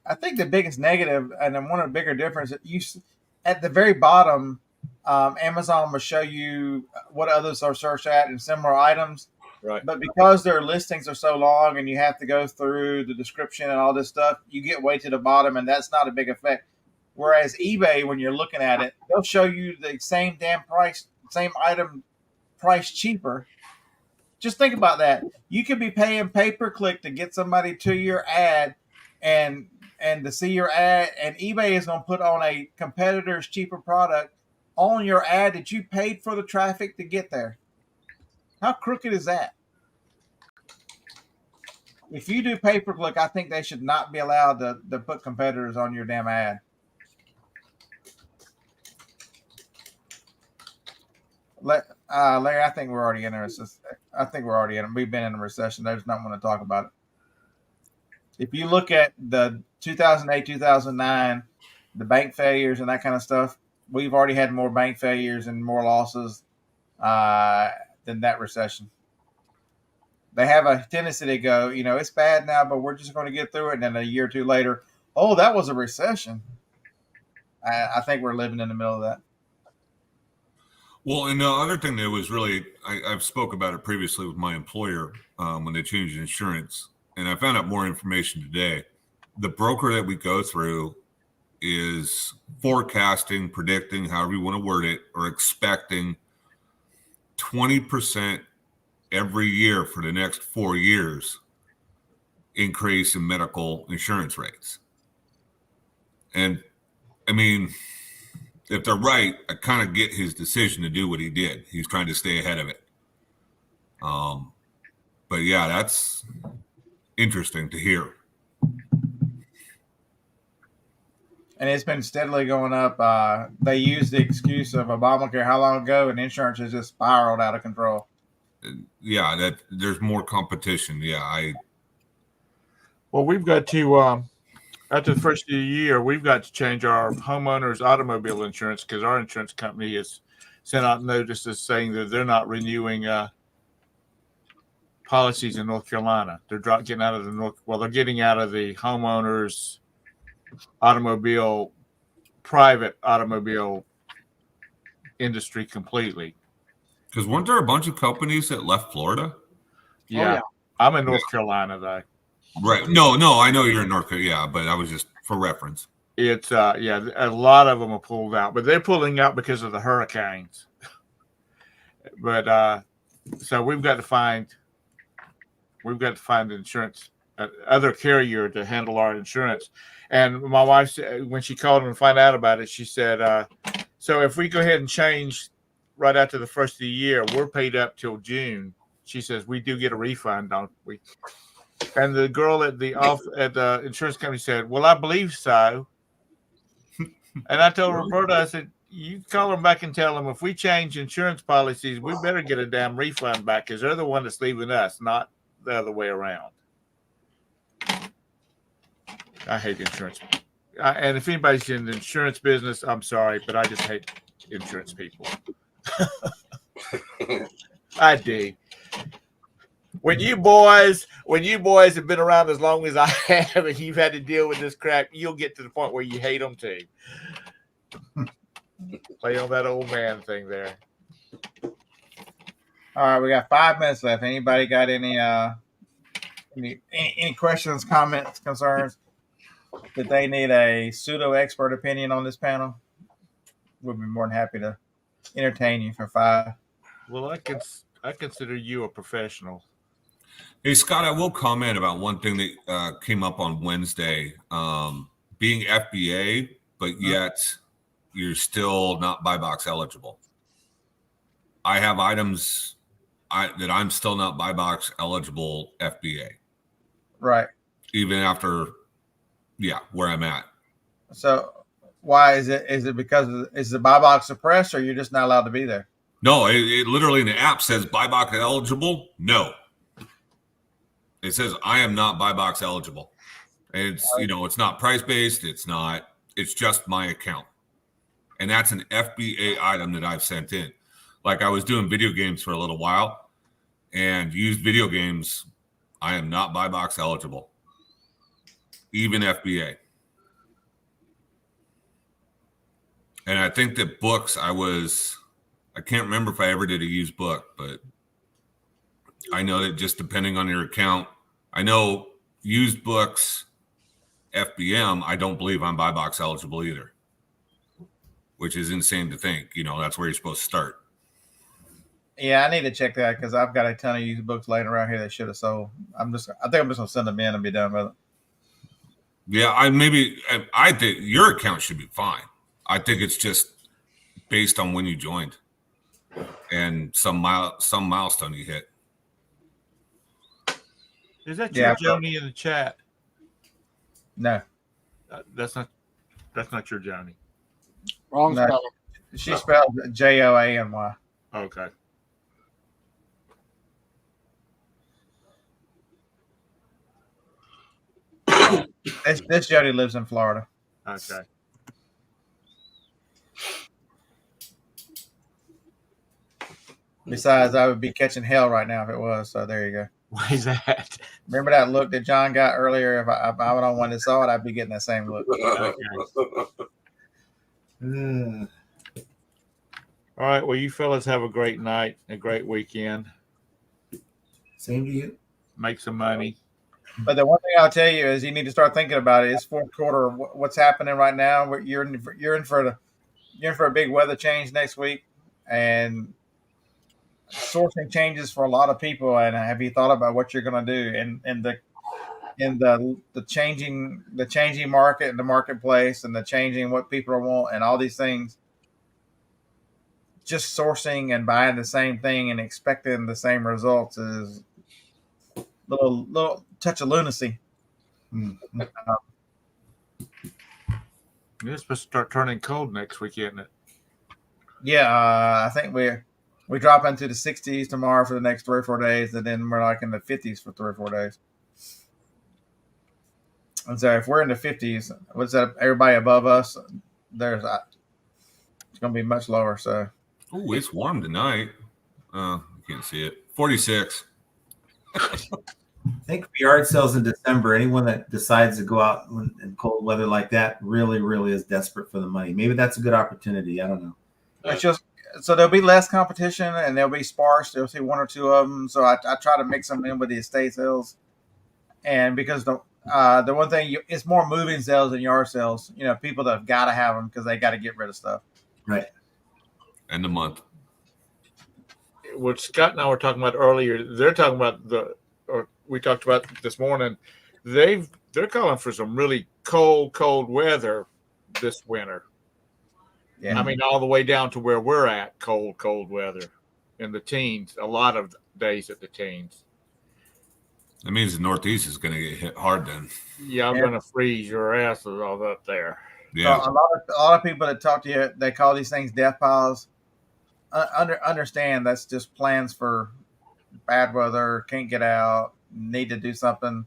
I think the biggest negative, and then one of the bigger differences, at the very bottom, Amazon will show you what others are searched at in similar items. Right. But because their listings are so long and you have to go through the description and all this stuff, you get way to the bottom, and that's not a big effect. Whereas eBay, when you're looking at it, they'll show you the same damn price, same item price cheaper. Just think about that. You could be paying pay-per-click to get somebody to your ad and to see your ad, and eBay is going to put on a competitor's cheaper product on your ad that you paid for the traffic to get there. How crooked is that? If you do pay-per-click, I think they should not be allowed to put competitors on your damn ad. Larry, I think we're already in a recession. I think we're already in. We've been in a recession. They just not want to talk about it. If you look at the 2008, 2009, the bank failures and that kind of stuff, we've already had more bank failures and more losses than that recession. They have a tendency to go, it's bad now, but we're just going to get through it. And then a year or two later, oh, that was a recession. I think we're living in the middle of that. Well, and the other thing that was really, I've spoke about it previously with my employer when they changed insurance, and I found out more information today. The broker that we go through is forecasting, predicting, however you want to word it, or expecting 20% every year for the next 4 years increase in medical insurance rates. And I mean, if they're right, I kind of get his decision to do what he did. He's trying to stay ahead of it. But yeah, that's interesting to hear. And it's been steadily going up. They used the excuse of Obamacare how long ago, and insurance has just spiraled out of control. Yeah, that there's more competition. Yeah, Well, we've got to after the first of the year, we've got to change our homeowners' automobile insurance because our insurance company is sent out notices saying that they're not renewing policies in North Carolina. They're getting out of they're getting out of the homeowners private automobile industry completely. Because weren't there a bunch of companies that left Florida? Yeah. yeah. I'm in North Carolina though. Right. No, I know you're in North Carolina. Yeah, but I was just for reference. It's a lot of them are pulled out, but they're pulling out because of the hurricanes. But so we've got to find insurance, other carrier to handle our insurance. And my wife said, when she called and find out about it, she said, so if we go ahead and change right after the first of the year, we're paid up till June. She says we do get a refund, don't we? And the girl at the insurance company said, well, I believe so. And I told Roberta, I said, you call them back and tell them if we change insurance policies, we better get a damn refund back because they're the one that's leaving us, not the other way around. I hate insurance. And if anybody's in the insurance business, I'm sorry, but I just hate insurance people. I do. When you boys have been around as long as I have and you've had to deal with this crap, you'll get to the point where you hate them too. Play on that old man thing there. All right, we got 5 minutes left. Anybody got any questions, comments, concerns? Did they need a pseudo expert opinion on this panel? We'd be more than happy to entertain you for 5. Well, I consider you a professional. Hey, Scott, I will comment about one thing that came up on Wednesday. Being FBA, but yet you're still not buy box eligible. I have items that I'm still not buy box eligible FBA. Right. Even after, where I'm at. So why is it? Is it because is the buy box suppressed, or you're just not allowed to be there? No, it literally in the app says buy box eligible. No. It says I am not buy box eligible. And it's, it's not price based. It's just my account. And that's an FBA item that I've sent in. Like I was doing video games for a little while and used video games. I am not buy box eligible. Even FBA. And I think that books, I can't remember if I ever did a used book, but I know that just depending on your account, I know used books, FBM, I don't believe I'm buy box eligible either, which is insane to think. That's where you're supposed to start. Yeah, I need to check that because I've got a ton of used books laying around here that should have sold. I think I'm just gonna send them in and be done with it. Yeah, I think your account should be fine. I think it's just based on when you joined and some milestone you hit. Is that your Joni in the chat? No, that's not your Joni. Wrong No. spelling. she spelled Joany. Okay. This Jody lives in Florida. Okay. Besides, I would be catching hell right now if it was. So there you go. Why is that? Remember that look that John got earlier? If I was the one that saw it, I'd be getting that same look. All right. Well, you fellas have a great night, a great weekend. Same to you. Make some money. But the one thing I'll tell you is you need to start thinking about it. It's fourth quarter. What's happening right now? You're in for a big weather change next week, and sourcing changes for a lot of people. And have you thought about what you're going to do in the changing market and the marketplace and the changing what people want and all these things? Just sourcing and buying the same thing and expecting the same results is little touch of lunacy. It's supposed to start turning cold next week, isn't it? Yeah, I think we drop into the 60s tomorrow for the next 3 or 4 days, and then we're like in the 50s for 3 or 4 days. And so if we're in the 50s, what's that? Everybody above us, it's going to be much lower. So Oh, it's warm tonight. You can't see it. 46. I think for yard sales in December, anyone that decides to go out in cold weather like that really, really is desperate for the money. Maybe that's a good opportunity. I don't know. It's just so there'll be less competition and there'll be sparse. There'll see one or two of them. So I try to mix them in with the estate sales, and because the one thing it's more moving sales than yard sales. You know, people that have got to have them because they got to get rid of stuff. Right. End of month. What Scott and I were talking about earlier, they're talking about or we talked about this morning. They're calling for some really cold weather this winter. Yeah, I mean, all the way down to where we're at, cold weather in the teens. A lot of days at the teens. That means the Northeast is going to get hit hard then. Yeah, I'm gonna freeze your asses all up there. Yeah. So a lot of people that talk to you, they call these things death piles. Understand that's just plans for bad weather, can't get out, need to do something.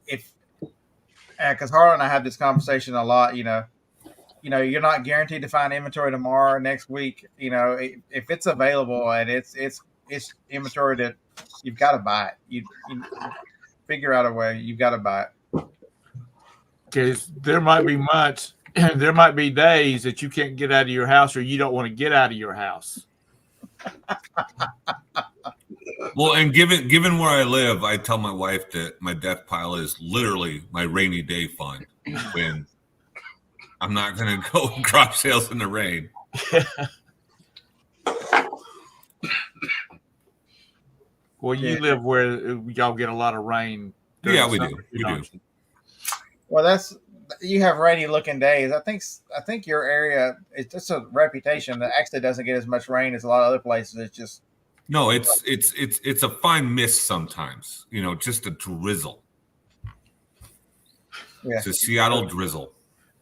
Because Harlan and I have this conversation a lot. You know, you're not guaranteed to find inventory tomorrow, next week. You know, if it's available and it's inventory that you've got to buy it. You figure out a way. You've got to buy it. Because there might be months, there might be days that you can't get out of your house, or you don't want to get out of your house. Well, and given where I live, I tell my wife that my death pile is literally my rainy day fund when I'm not going to go crop sales in the rain. Well, you live where y'all get a lot of rain. Yeah, we do. We do. Well, you have rainy looking days. I think your area, it's just a reputation that actually doesn't get as much rain as a lot of other places. It's just no, it's a fine mist sometimes. You know, just a drizzle. Yeah. It's a Seattle drizzle.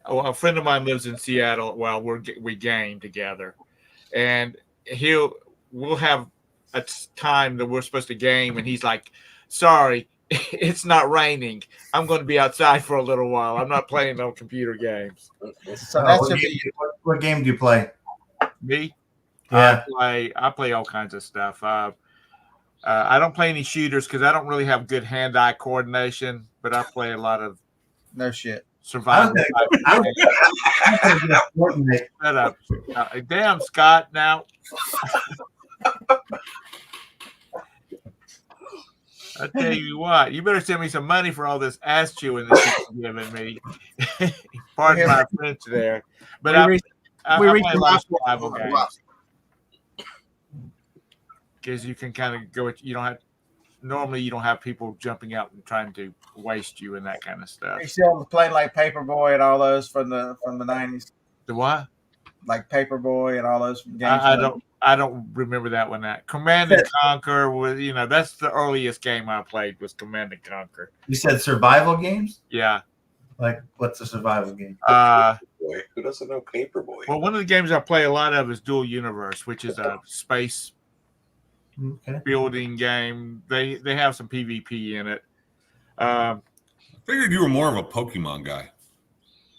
Oh, a friend of mine lives in Seattle. Well, we game together, and we'll have a time that we're supposed to game, and he's like, "Sorry, it's not raining. I'm going to be outside for a little while. I'm not playing no computer games." So that should be What game do you play? Me? Yeah. I play all kinds of stuff. I don't play any shooters because I don't really have good hand-eye coordination, but I play a lot of no shit. survival. Fortnite. Shut up. Damn, Scott, now. I tell you what, you better send me some money for all this ass chewing that you're giving me. Pardon my French there. But I play a lot of survival games. Because you can kind of go, you don't have people jumping out and trying to waste you and that kind of stuff. You still playing like Paperboy and all those from the 90s? The what? Like Paperboy and all those games? I don't remember that one. That Command and Conquer was, that's the earliest game I played was Command and Conquer. You said survival games? Yeah. Like, what's a survival game? Boy, who doesn't know Paperboy? Well, one of the games I play a lot of is Dual Universe, which is a space building game. They have some PvP in it. Figured you were more of a Pokemon guy.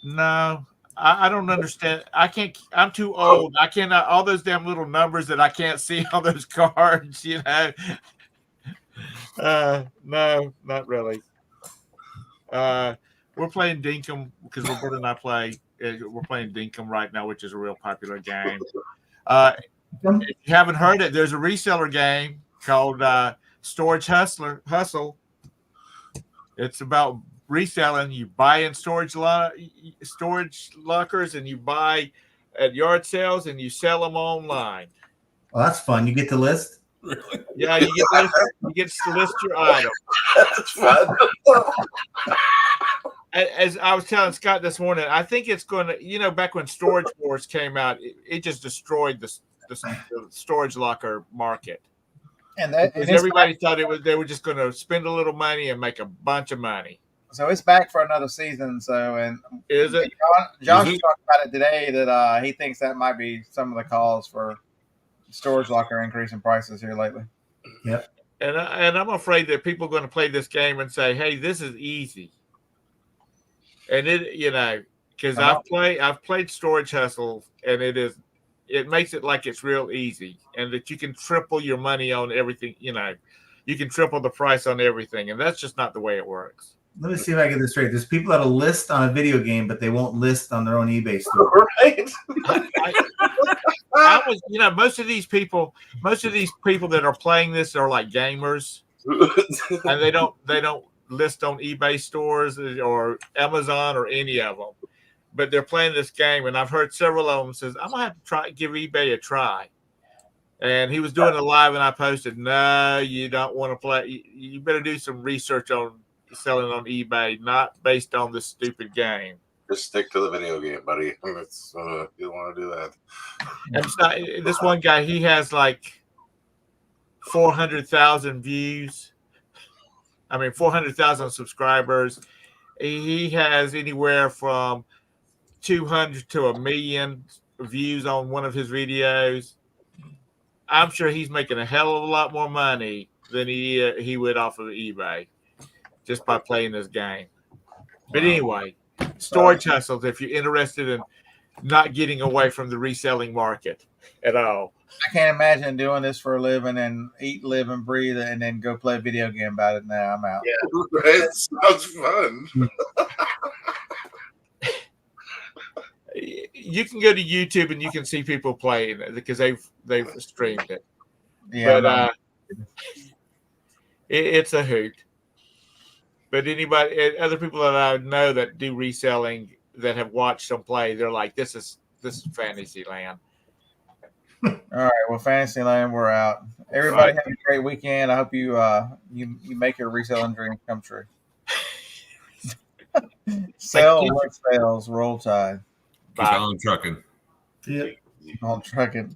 No, I don't understand. I'm too old. I cannot, all those damn little numbers that I can't see on those cards, No, not really. We're playing Dinkum because Roberta and I we're playing Dinkum right now, which is a real popular game. If you haven't heard it, there's a reseller game called Storage Hustle. It's about reselling. You buy in storage lockers, and you buy at yard sales, and you sell them online. Well, that's fun. You get to list? Yeah, you get to list your items. That's fun. As I was telling Scott this morning, I think it's going to, back when Storage Wars came out, it just destroyed the storage locker market. And everybody thought they were just going to spend a little money and make a bunch of money. So it's back for another season. So, and is it? Josh talked about it today that he thinks that might be some of the cause for storage locker increase in prices here lately. Yep. And I'm afraid that people are going to play this game and say, "Hey, this is easy." And it, because I've played Storage Hustle, and it is it makes it like it's real easy, and that you can triple your money on everything. You know, you can triple the price on everything, and that's just not the way it works. Let me see if I get this straight. There's people that'll list on a video game, but they won't list on their own eBay store. Right? I was, you know, most of these people that are playing this are like gamers, and they don't list on eBay stores or Amazon or any of them, but they're playing this game, and I've heard several of them says, I'm gonna have to give eBay a try. And he was doing a live, and I posted, no, you don't want to play. You better do some research on selling on eBay, not based on this stupid game. Just stick to the video game, buddy. It's, you don't want to do that. And it's not, this one guy, he has like 400,000 views. 400,000 subscribers. He has anywhere from 200 to 1 million views on one of his videos. I'm sure he's making a hell of a lot more money than he would off of eBay just by playing this game. But anyway, storage hustles, if you're interested in not getting away from the reselling market at all. I can't imagine doing this for a living and eat, live, and breathe, and then go play a video game about it. Now I'm out. Yeah, it sounds fun. You can go to YouTube and you can see people playing it because they've streamed it. Yeah, but it's a hoot. But other people that I know that do reselling that have watched them play, they're like, this is fantasy land. all right, well, Fantasyland, we're out. Everybody have a great weekend. I hope you make your reselling dream come true. Sell what sells, roll tide. Keep on trucking. Yeah. On trucking.